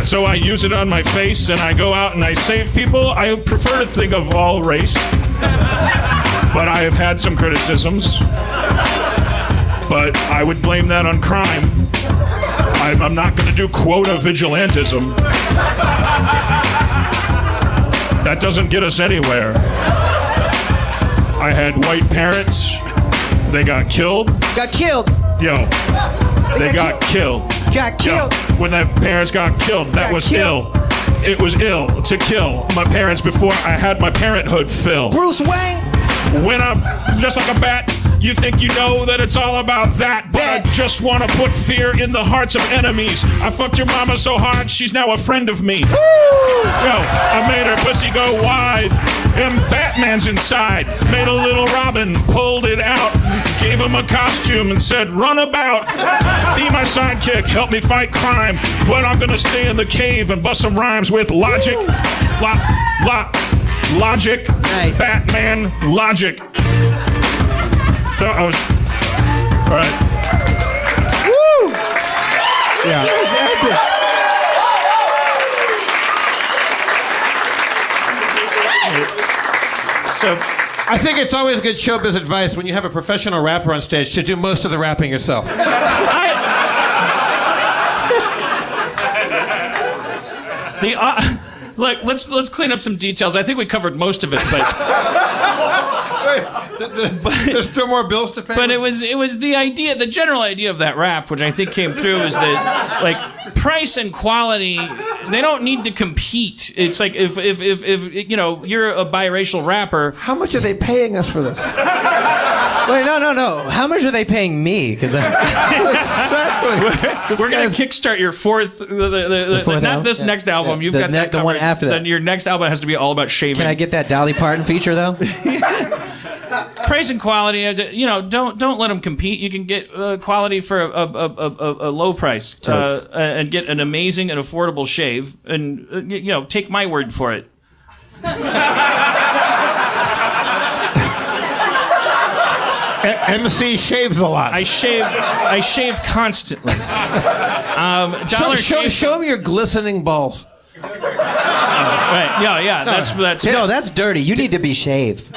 [SPEAKER 7] So I use it on my face and I go out and I save people. I prefer to think of all race.
[SPEAKER 10] But I have had some criticisms. But I would blame that on crime. I'm not going to do quota vigilantism. That doesn't get us anywhere. I had white parents. They got killed.
[SPEAKER 11] Got killed.
[SPEAKER 10] Yo, they got killed.
[SPEAKER 11] Got killed.
[SPEAKER 10] Yo, when their parents got killed, that was ill. It was ill to kill my parents before I had my parenthood fill.
[SPEAKER 11] Bruce Wayne.
[SPEAKER 10] When I'm just like a bat, you think you know that it's all about that, but I just want to put fear in the hearts of enemies. I fucked your mama so hard, she's now a friend of me. Yo, I made her pussy go wide, and Batman's inside. Made a little Robin, pulled it out, gave him a costume and said, run about. Be my sidekick, help me fight crime, but I'm gonna stay in the cave and bust some rhymes with logic. Logic. Nice. Batman, logic. So I was, all right.
[SPEAKER 9] Woo! Yeah. That was epic. So I think it's always good showbiz advice when you have a professional rapper on stage to do most of the rapping yourself.
[SPEAKER 7] Look, let's clean up some details. I think we covered most of it, but
[SPEAKER 9] there's still more bills to pay.
[SPEAKER 7] But it was the idea, the general idea of that rap, which I think came through, is that like price and quality, they don't need to compete. It's like if you know you're a biracial rapper.
[SPEAKER 9] How much are they paying us for this?
[SPEAKER 8] Wait, no. How much are they paying me? Because
[SPEAKER 9] exactly.
[SPEAKER 7] We're gonna kickstart your fourth. Not this next album. You've got that
[SPEAKER 8] the one after that.
[SPEAKER 7] Then your next album has to be all about shaving.
[SPEAKER 8] Can I get that Dolly Parton feature though?
[SPEAKER 7] Price and quality, you know, don't let them compete. You can get quality for a low price and get an amazing and affordable shave. And you know, take my word for it.
[SPEAKER 9] MC shaves a lot.
[SPEAKER 7] I shave constantly.
[SPEAKER 9] Show me your glistening balls.
[SPEAKER 7] Right. Yeah. That's.
[SPEAKER 8] No, that's dirty. You need to be shaved.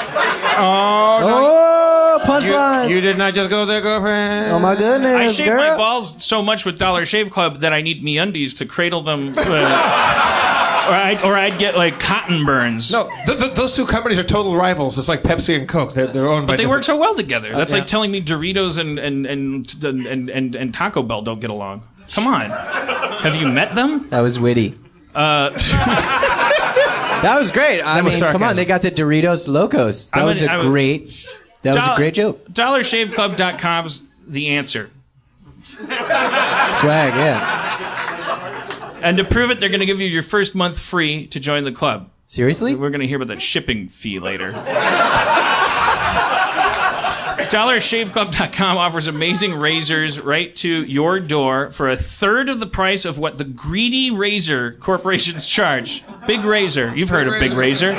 [SPEAKER 9] Oh,
[SPEAKER 8] punchlines.
[SPEAKER 9] You did not just go there, girlfriend.
[SPEAKER 8] Oh my goodness,
[SPEAKER 7] I shave
[SPEAKER 8] girl.
[SPEAKER 7] my balls so much with Dollar Shave Club that I need MeUndies to cradle them. Or I'd get like cotton burns.
[SPEAKER 9] No, those two companies are total rivals. It's like Pepsi and Coke. They're owned by.
[SPEAKER 7] But they work so well together. That's
[SPEAKER 9] yeah.
[SPEAKER 7] like telling me Doritos and Taco Bell don't get along. Come on, have you met them?
[SPEAKER 8] That was witty. That was great. I mean, come on, they got the Doritos Locos. That was a great joke.
[SPEAKER 7] DollarShaveClub.com's the answer.
[SPEAKER 8] Swag, yeah.
[SPEAKER 7] And to prove it, they're going to give you your first month free to join the club.
[SPEAKER 8] Seriously?
[SPEAKER 7] We're going to hear about that shipping fee later. DollarShaveClub.com offers amazing razors right to your door for a third of the price of what the greedy razor corporations charge. Big Razor. You've heard of Big Razor.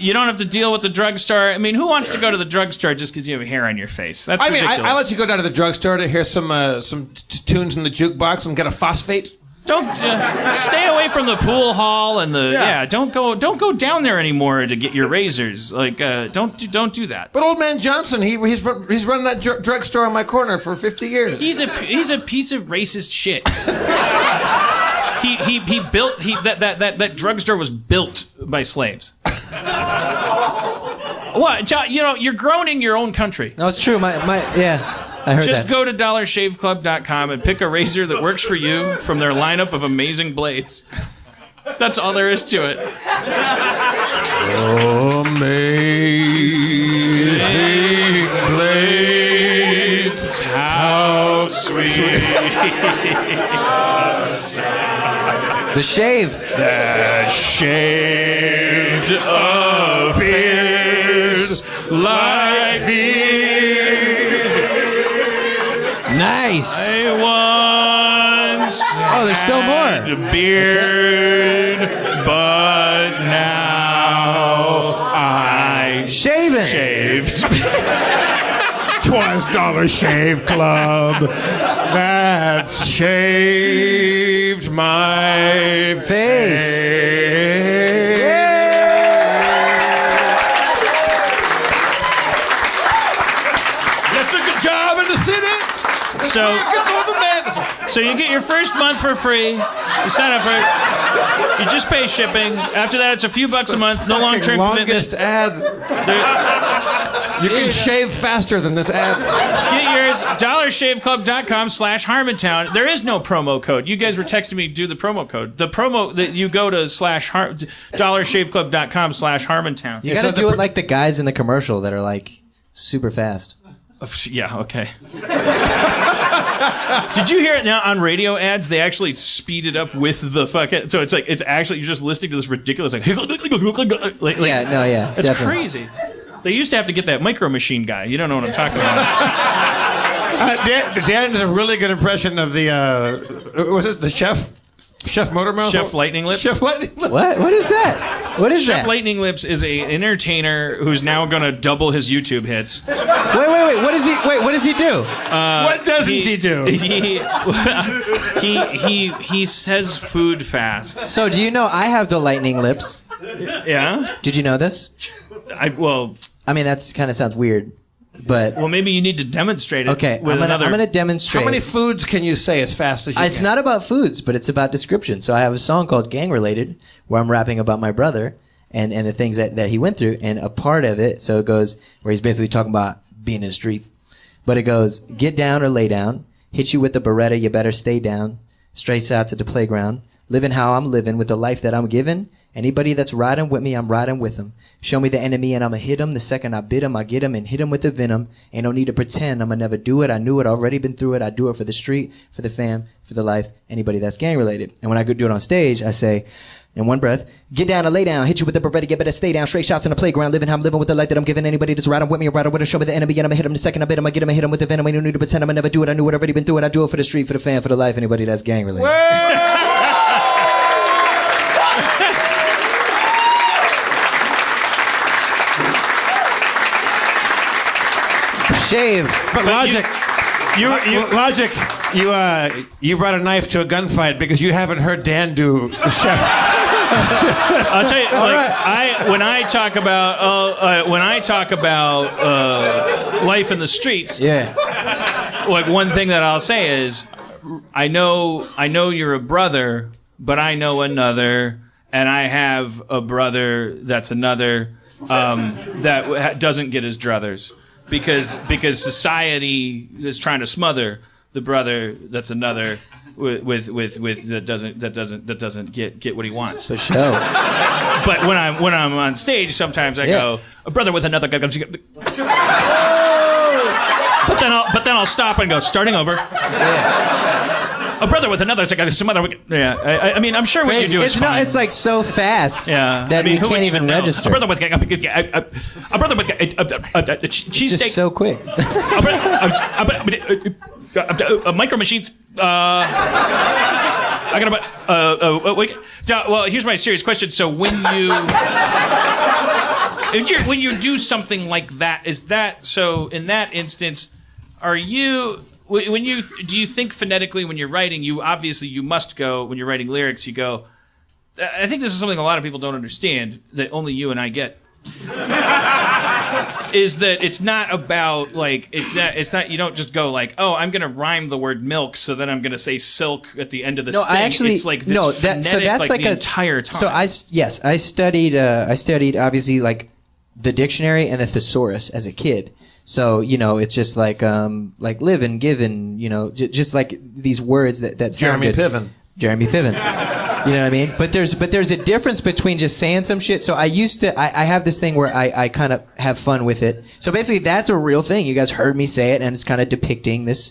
[SPEAKER 7] You don't have to deal with the drugstore. I mean, who wants to go to the drugstore just because you have hair on your face? That's ridiculous.
[SPEAKER 9] I let you go down to the drugstore to hear some tunes in the jukebox and get a phosphate.
[SPEAKER 7] Don't stay away from the pool hall and the Don't go down there anymore to get your razors. Like don't do that.
[SPEAKER 9] But Old Man Johnson, he's run that drugstore on my corner for 50 years.
[SPEAKER 7] He's a piece of racist shit. He built that drugstore was built by slaves. What, John, you know, you're grown in your own country.
[SPEAKER 8] No, it's true. I heard
[SPEAKER 7] Just
[SPEAKER 8] that.
[SPEAKER 7] go to DollarShaveClub.com and pick a razor that works for you from their lineup of amazing blades. That's all there is to it.
[SPEAKER 10] Amazing blades, how sweet.
[SPEAKER 8] The shave.
[SPEAKER 10] That shaved appears like these.
[SPEAKER 8] Nice.
[SPEAKER 7] I once
[SPEAKER 8] there's still more.
[SPEAKER 7] had a beard, but now I shaved.
[SPEAKER 10] 'Twas Dollar Shave Club that shaved my face.
[SPEAKER 7] So you get your first month for free. You sign up for it. You just pay shipping. After that, it's a few bucks a month. No long-term
[SPEAKER 9] longest
[SPEAKER 7] commitment.
[SPEAKER 9] ad. You can shave faster than this ad.
[SPEAKER 7] Get yours. DollarShaveClub.com/Harmontown. There is no promo code. You guys were texting me, do the promo code. The promo that you go to DollarShaveClub.com/Harmontown.
[SPEAKER 8] You gotta do it like the guys in the commercial that are like super fast.
[SPEAKER 7] Yeah, okay. Did you hear it now on radio ads? They actually speed it up with the fucking. So it's like it's actually you're just listening to this ridiculous like.
[SPEAKER 8] Yeah,
[SPEAKER 7] It's
[SPEAKER 8] definitely.
[SPEAKER 7] crazy. They used to have to get that Micro Machine guy. You don't know what I'm talking about.
[SPEAKER 9] Dan does a really good impression of the was it the Chef Motormouth?
[SPEAKER 7] Chef Lightning Lips.
[SPEAKER 9] Chef Lightning Lips.
[SPEAKER 8] What is that? What is
[SPEAKER 7] Chef
[SPEAKER 8] that?
[SPEAKER 7] Lightning Lips is an entertainer who's now going to double his YouTube hits.
[SPEAKER 8] Wait. What does he? Wait. What does he do?
[SPEAKER 9] What doesn't he do?
[SPEAKER 7] He says food fast.
[SPEAKER 8] So do you know I have the lightning lips?
[SPEAKER 7] Yeah.
[SPEAKER 8] Did you know this? I mean, that's kind of sounds weird, but
[SPEAKER 7] maybe you need to demonstrate it.
[SPEAKER 8] Okay,
[SPEAKER 7] with
[SPEAKER 8] I'm gonna demonstrate.
[SPEAKER 9] How many foods can you say as fast as you
[SPEAKER 8] It's
[SPEAKER 9] can?
[SPEAKER 8] not about foods, but it's about description. So I have a song called Gang Related where I'm rapping about my brother and the things that he went through. And a part of it, so it goes where he's basically talking about being in the streets. But it goes, get down or lay down, hit you with the Beretta, you better stay down, stray shots at the playground, living how I'm living with the life that I'm giving. Anybody that's riding with me, I'm riding with them. Show me the enemy and I'ma hit him. The second I bid him, I get him and hit him with the venom. Ain't no need to pretend, I'ma never do it. I knew it, already been through it. I do it for the street, for the fam, for the life, anybody that's gang related. And when I go do it on stage, I say, in one breath, get down or lay down, hit you with the Beretta, you better stay down. Straight shots in the playground, living how I'm living with the life that I'm giving. Anybody that's riding with me, I'm riding with him. Show me the enemy and I'ma hit him. The second I bid him, I get him and hit him with the venom. Ain't no need to pretend, I'ma never do it. I knew it, already been through it. I do it for the street, for the fam, for the life, anybody that's gang related. Shave.
[SPEAKER 9] But Logic, you brought a knife to a gunfight because you haven't heard Dan do Chef.
[SPEAKER 7] I'll tell you, when I talk about life in the streets, like one thing that I'll say is, I know you're a brother, but I know another, and I have a brother that's another that doesn't get his druthers. Because society is trying to smother the brother that's another with that doesn't get what he wants.
[SPEAKER 8] For sure.
[SPEAKER 7] But when I'm on stage, sometimes I go, a brother with another guy. But then I'll stop and go, starting over. A brother with another, it's like some other. Yeah, I mean, I'm sure what you do is fine.
[SPEAKER 8] It's like so fast
[SPEAKER 7] that
[SPEAKER 8] we can't even register.
[SPEAKER 7] A brother with cheesesteak.
[SPEAKER 8] It's just so quick.
[SPEAKER 7] Micro Machines. I gotta. Well, here's my serious question. So when you do something like that, is that so? In that instance, are you? Do you think phonetically when you're writing, you must go, when you're writing lyrics, you go, I think this is something a lot of people don't understand, that only you and I get, is that it's not about, like, it's not, you don't just go like, oh, I'm going to rhyme the word milk, so then I'm going to say silk at the end of this thing. It's like this phonetic, like the entire time.
[SPEAKER 8] So I studied obviously like the dictionary and the thesaurus as a kid. So, it's just like living, given, just like these words that sound good. Jeremy Piven. You know what I mean? But there's a difference between just saying some shit. So I have this thing where I kind of have fun with it. So basically that's a real thing. You guys heard me say it, and it's kind of depicting this,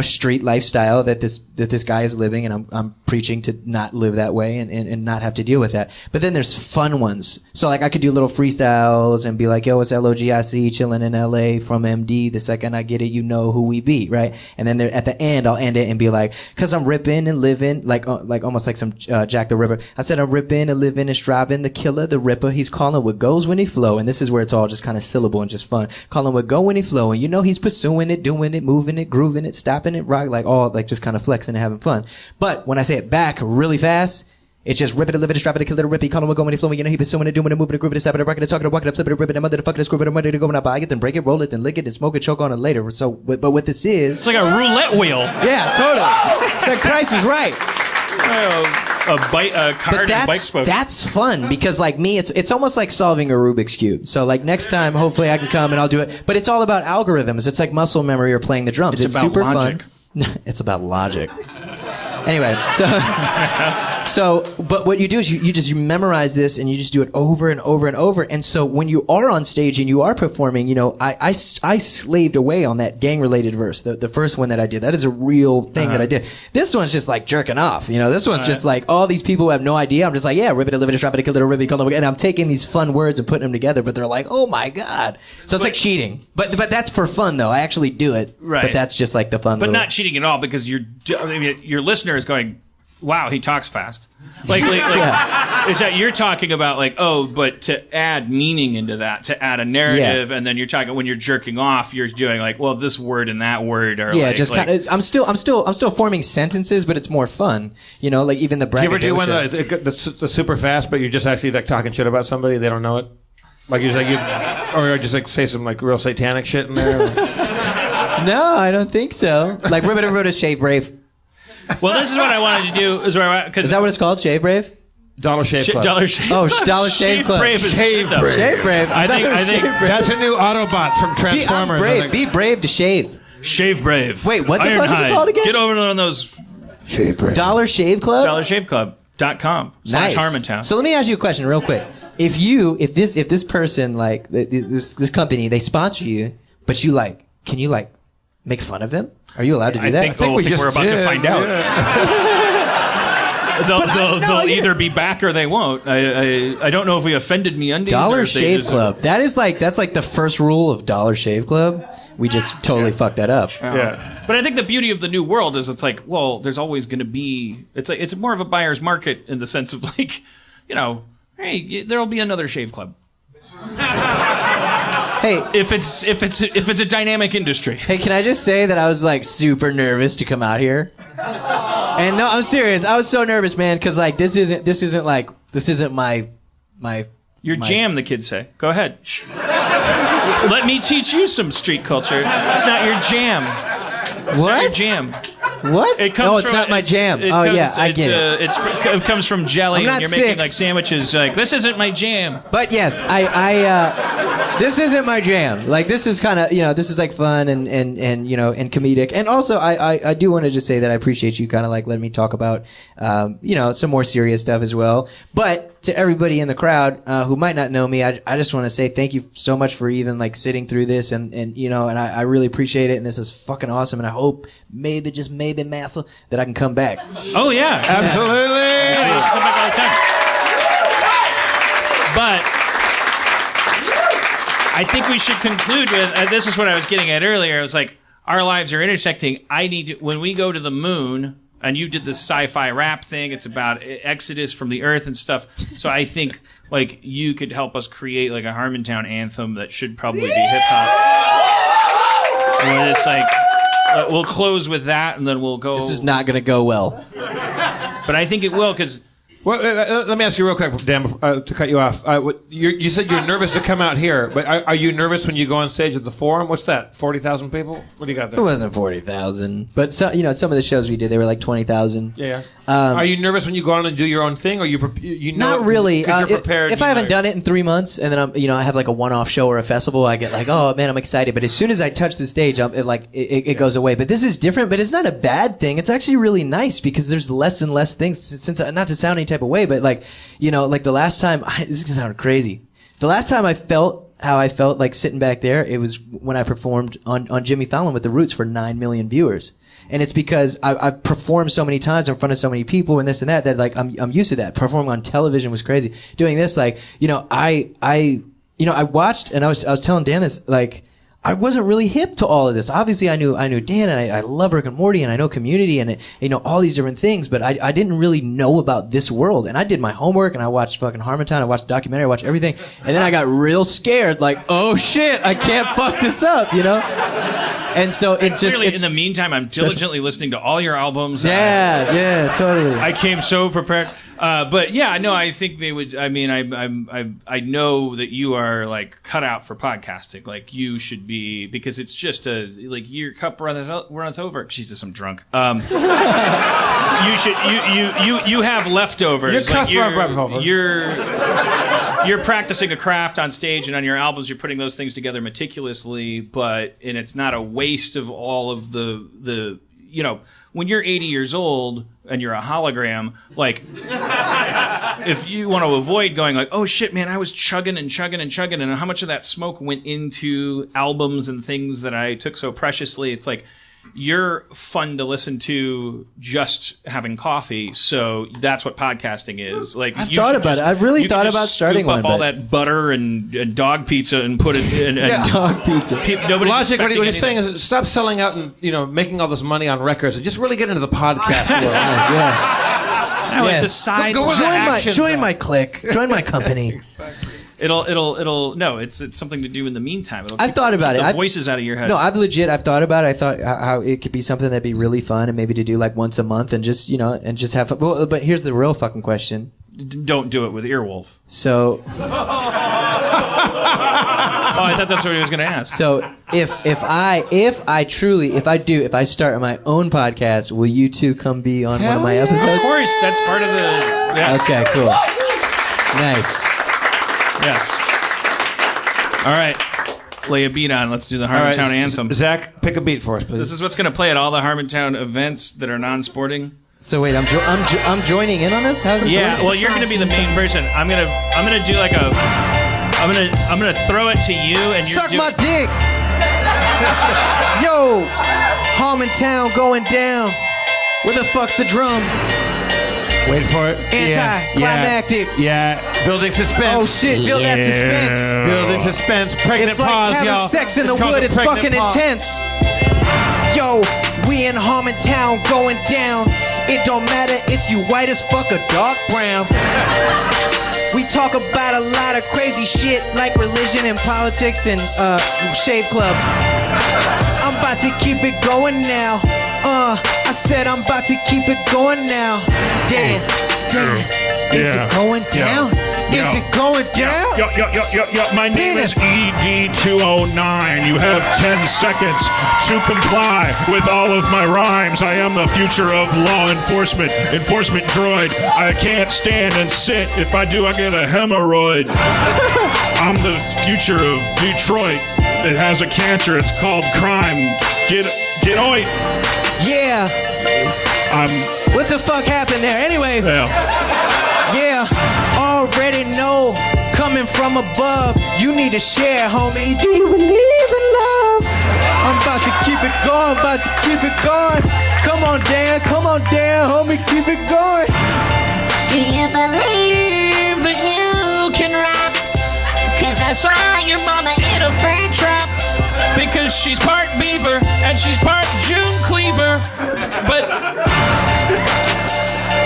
[SPEAKER 8] street lifestyle that this guy is living, and I'm preaching to not live that way and not have to deal with that. But then there's fun ones. So like I could do little freestyles and be like, yo, it's LOGIC chilling in LA from MD. The second I get it, you know who we be, right? And then at the end, I'll end it and be like, cause I'm ripping and living, like almost like some Jack the Ripper. I said I'm ripping and living and striving, the killer, the ripper. He's calling what goes when he flow. And this is where it's all just kind of syllable and just fun. Calling what go when he flow. And he's pursuing it, doing it, moving it, grooving it, stopping it, rock, like all like just kind of flexing and having fun. But when I say it back really fast, It's just rip it, live it, strap it, kill it, rip it, call it, go, when flowing, you know, he be sewing it, doing it, moving it, grooving it, snapping it, rocking it, talking it, walking it, flipping it, ripping it, mother to fucking it, screwing it, mother to go, and buy it, then break it, roll it, then lick it, and smoke it, choke on it later. So, but what this is.
[SPEAKER 7] It's like a roulette wheel.
[SPEAKER 8] Yeah, totally. It's like Price is Right.
[SPEAKER 7] A card and bike spoke.
[SPEAKER 8] That's fun because like me, it's almost like solving a Rubik's Cube. So like next time, hopefully I can come and I'll do it. But it's all about algorithms. It's like muscle memory or playing the drums. It's
[SPEAKER 7] about
[SPEAKER 8] super
[SPEAKER 7] logic.
[SPEAKER 8] fun. It's about logic. Anyway, but what you do is you memorize this and you just do it over and over and over. And so when you are on stage and you are performing, you know, I slaved away on that gang-related verse, the first one that I did. That is a real thing that I did. This one's just like jerking off, you know. This one's just like all these people who have no idea. I'm just like, yeah, ribbit, live it, strap it, kill it, ribbit, call it, and I'm taking these fun words and putting them together. But they're like, oh my god. So it's like cheating. But that's for fun though. I actually do it.
[SPEAKER 7] Right.
[SPEAKER 8] But that's just like the fun.
[SPEAKER 7] But not cheating at all because your listener is going, wow, he talks fast. Like it's that you're talking about like, oh, but to add meaning into that, to add a narrative, and then you're talking when you're jerking off, you're doing like, well, this word and that word are
[SPEAKER 8] I'm still forming sentences, but it's more fun, you know, like even the
[SPEAKER 9] Do you ever do one
[SPEAKER 8] braggadocio.
[SPEAKER 9] that's super fast, but you're just actually like talking shit about somebody, they don't know it? Like you're just like or just like say some like real satanic shit in there?
[SPEAKER 8] No, I don't think so. Like ribbit and root Shave Brave.
[SPEAKER 7] Well, this is what I wanted to do. Is
[SPEAKER 8] that what it's called? Shave Brave?
[SPEAKER 9] Dollar Shave Club.
[SPEAKER 7] Dollar Shave.
[SPEAKER 8] Oh, Dollar Shave Club.
[SPEAKER 7] Brave is
[SPEAKER 9] Shave
[SPEAKER 7] Brave.
[SPEAKER 8] Shave Brave.
[SPEAKER 7] I think
[SPEAKER 9] that's a new Autobot from Transformers.
[SPEAKER 8] Brave. Be brave to shave.
[SPEAKER 7] Shave Brave.
[SPEAKER 8] Wait, what the fuck is it called again?
[SPEAKER 7] Get over on those.
[SPEAKER 8] Shave Brave. Dollar Shave Club.
[SPEAKER 7] DollarShaveClub.com.
[SPEAKER 8] Nice.
[SPEAKER 7] Harmontown.
[SPEAKER 8] So let me ask you a question real quick. If this person like this company they sponsor you, but you like, can you like make fun of them? Are you allowed to do that?
[SPEAKER 7] I think we're about to find out. They'll either be back or they won't. I don't know if we offended MeUndies.
[SPEAKER 8] Dollar Shave Club. That's like the first rule of Dollar Shave Club. We just totally fucked that up.
[SPEAKER 7] Yeah. But I think the beauty of the new world is it's like, well, there's always going to be. It's like it's more of a buyer's market in the sense of like, you know, hey, there'll be another shave club.
[SPEAKER 8] Hey,
[SPEAKER 7] if it's a dynamic industry.
[SPEAKER 8] Hey, can I just say that I was like super nervous to come out here? And no, I'm serious. I was so nervous, man, because like this isn't my
[SPEAKER 7] your jam. The kids say. Go ahead. Let me teach you some street culture. It's not your jam. It's not your jam.
[SPEAKER 8] What?
[SPEAKER 7] It comes
[SPEAKER 8] it's not my jam. I get it.
[SPEAKER 7] It comes from jelly.
[SPEAKER 8] I'm
[SPEAKER 7] and you're
[SPEAKER 8] not
[SPEAKER 7] making
[SPEAKER 8] 6.
[SPEAKER 7] like sandwiches. Like this isn't my jam.
[SPEAKER 8] But yes, this isn't my jam. Like this is kind of, you know, this is like fun and you know, and comedic. And also I do want to just say that I appreciate you kind of like letting me talk about you know, some more serious stuff as well. But to everybody in the crowd who might not know me, I just want to say thank you so much for even like sitting through this and you know, and I really appreciate it, and this is fucking awesome, and I hope maybe Massa that I can come back.
[SPEAKER 7] Oh yeah, absolutely. Yeah, you should come back all the time. But I think we should conclude with this is what I was getting at earlier. It was like our lives are intersecting. When we go to the moon, and you did this sci-fi rap thing. It's about exodus from the earth and stuff. So I think like you could help us create like a Harmontown anthem that should probably be hip hop. And it's like we'll close with that, and then we'll go.
[SPEAKER 8] This is not going to go well.
[SPEAKER 7] But I think it will because.
[SPEAKER 9] Well, let me ask you real quick, Dan, to cut you off. You said you're nervous to come out here, but are you nervous when you go on stage at the Forum? What's that? 40,000 people? What do you got there?
[SPEAKER 8] It wasn't 40,000, but you know, some of the shows we did, they were like 20,000.
[SPEAKER 9] Yeah. Are you nervous when you go on and do your own thing, or you know?
[SPEAKER 8] Not really.
[SPEAKER 9] You're prepared.
[SPEAKER 8] If I haven't done it in 3 months, and then I have like a one-off show or a festival, I get like, oh man, I'm excited. But as soon as I touch the stage, it goes away. But this is different. But it's not a bad thing. It's actually really nice because there's less and less things. Since not to sound any type of way, but like, you know, like the last time, this is gonna sound crazy. The last time I felt how I felt like sitting back there, it was when I performed on Jimmy Fallon with the Roots for 9 million viewers. And it's because I've performed so many times in front of so many people and this and that like I'm used to that. Performing on television was crazy. Doing this, like, you know, I watched, and I was telling Dan this, like, I wasn't really hip to all of this. Obviously, I knew Dan, and I love Rick and Morty, and I know Community, and you know, all these different things. But I didn't really know about this world. And I did my homework, and I watched fucking Harmontown. I watched the documentary. I watched everything, and then I got real scared. Like, oh shit, I can't fuck this up, you know. And so it's just
[SPEAKER 7] Clearly, in the meantime, I'm diligently listening to all your albums.
[SPEAKER 8] Yeah, totally.
[SPEAKER 7] I came so prepared. But yeah, no, I think they would. I mean, I know that you are like cut out for podcasting. Like you should be, because it's just your cup runneth over. Jesus, I'm drunk. You have leftovers. You're practicing a craft on stage, and on your albums, you're putting those things together meticulously. And it's not a waste of all of the when you're 80 years old and you're a hologram, like, if you want to avoid going like, oh shit, man, I was chugging, and how much of that smoke went into albums and things that I took so preciously, it's like, you're fun to listen to just having coffee, so that's what podcasting is. Like,
[SPEAKER 8] I've thought about it. I've really thought about starting one.
[SPEAKER 7] All that butter and dog pizza and put it in.
[SPEAKER 8] Dog pizza.
[SPEAKER 9] Logic, what he's saying is stop selling out and making all this money on records and just really get into the podcast world.
[SPEAKER 7] No, it's a side.
[SPEAKER 8] Join my clique. Join my company.
[SPEAKER 7] It's something to do in the meantime.
[SPEAKER 8] I've thought about it.
[SPEAKER 7] The voices out of your head.
[SPEAKER 8] No, I've thought about it. I thought how it could be something that'd be really fun and maybe to do like once a month and just, and just have fun. But here's the real fucking question.
[SPEAKER 7] Don't do it with Earwolf.
[SPEAKER 8] So.
[SPEAKER 7] I thought that's what he was going to ask.
[SPEAKER 8] So if I start my own podcast, will you two come be on one of my episodes?
[SPEAKER 7] Of course, that's part of the. Yes.
[SPEAKER 8] Okay, cool. Nice.
[SPEAKER 7] Yes. All right. Lay a beat on. Let's do the Harmontown anthem.
[SPEAKER 9] Zach, pick a beat for us, please.
[SPEAKER 7] This is what's going to play at all the Harmontown events that are non-sporting.
[SPEAKER 8] So wait, I'm joining in on this? How's this working?
[SPEAKER 7] Well, you're going to be the main person. I'm gonna do like a. I'm gonna throw it to you and you're
[SPEAKER 11] suck my dick. Yo, Harmontown going down. Where the fuck's the drum?
[SPEAKER 9] Wait for it.
[SPEAKER 11] Anticlimactic.
[SPEAKER 9] Yeah. Building suspense.
[SPEAKER 11] Oh shit, build that suspense.
[SPEAKER 9] Building suspense. Pregnant
[SPEAKER 11] it's like
[SPEAKER 9] pause,
[SPEAKER 11] having
[SPEAKER 9] y'all.
[SPEAKER 11] sex in the wood. It's fucking intense. Yo, we in Harmontown going down. It don't matter if you white as fuck or dark brown. We talk about a lot of crazy shit like religion and politics and Shave Club. I'm about to keep it going now. I said I'm about to keep it going now. Damn. Is it going down? Is it going down?
[SPEAKER 10] Yo. My name is ED209. You have 10 seconds to comply with all of my rhymes. I am the future of law enforcement. Enforcement droid. I can't stand and sit. If I do, I get a hemorrhoid. I'm the future of Detroit. It has a cancer. It's called crime. Get oi.
[SPEAKER 11] Yeah. What the fuck happened there? Anyway. Yeah. Already know. Coming from above. You need to share, homie. Do you believe in love? I'm about to keep it going. Come on, Dan, homie. Keep it going.
[SPEAKER 6] Do you believe that you can rap? Cause I saw your mama in a fur trap.
[SPEAKER 7] Because she's part beaver and she's part June Cleaver. But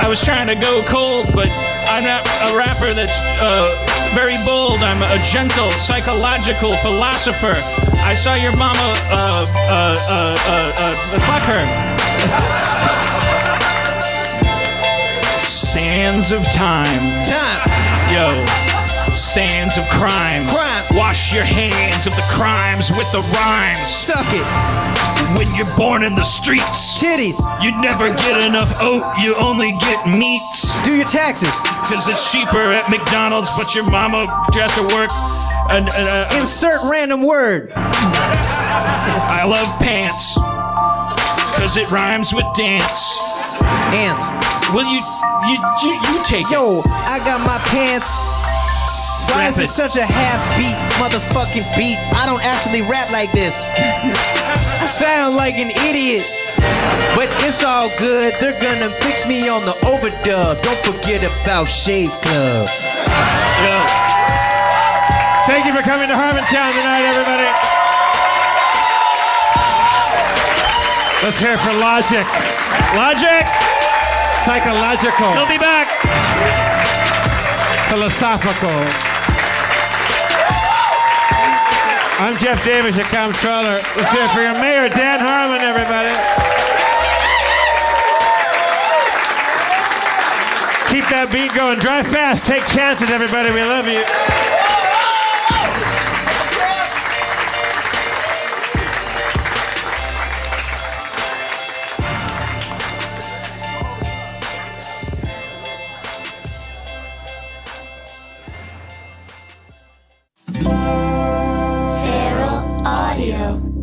[SPEAKER 7] I was trying to go cold, but I'm not a rapper that's very bold. I'm a gentle, psychological philosopher. I saw your mama fuck her. Sands of time. Yo. Sands of crime. Wash your hands of the crimes with the rhymes.
[SPEAKER 11] Suck it.
[SPEAKER 7] When you're born in the streets,
[SPEAKER 11] titties.
[SPEAKER 7] You never get enough oat, you only get meats.
[SPEAKER 11] Do your taxes.
[SPEAKER 7] Cause it's cheaper at McDonald's, but your mama has to work.
[SPEAKER 11] Insert random word.
[SPEAKER 7] I love pants. Cause it rhymes with dance.
[SPEAKER 11] Ants.
[SPEAKER 7] Well, you take it.
[SPEAKER 11] Yo, I got my pants. Why is it such a half-beat motherfucking beat? I don't actually rap like this. I sound like an idiot. But it's all good. They're gonna fix me on the overdub. Don't forget about Shave Club.
[SPEAKER 9] Thank you for coming to Harmontown tonight, everybody. Let's hear it for Logic.
[SPEAKER 7] Logic!
[SPEAKER 9] Psychological.
[SPEAKER 7] He'll be back.
[SPEAKER 9] Philosophical. I'm Jeff Davis, your comptroller. Let's hear it for your mayor, Dan Harmon, everybody. Keep that beat going. Drive fast. Take chances, everybody. We love you.
[SPEAKER 12] Feral Audio.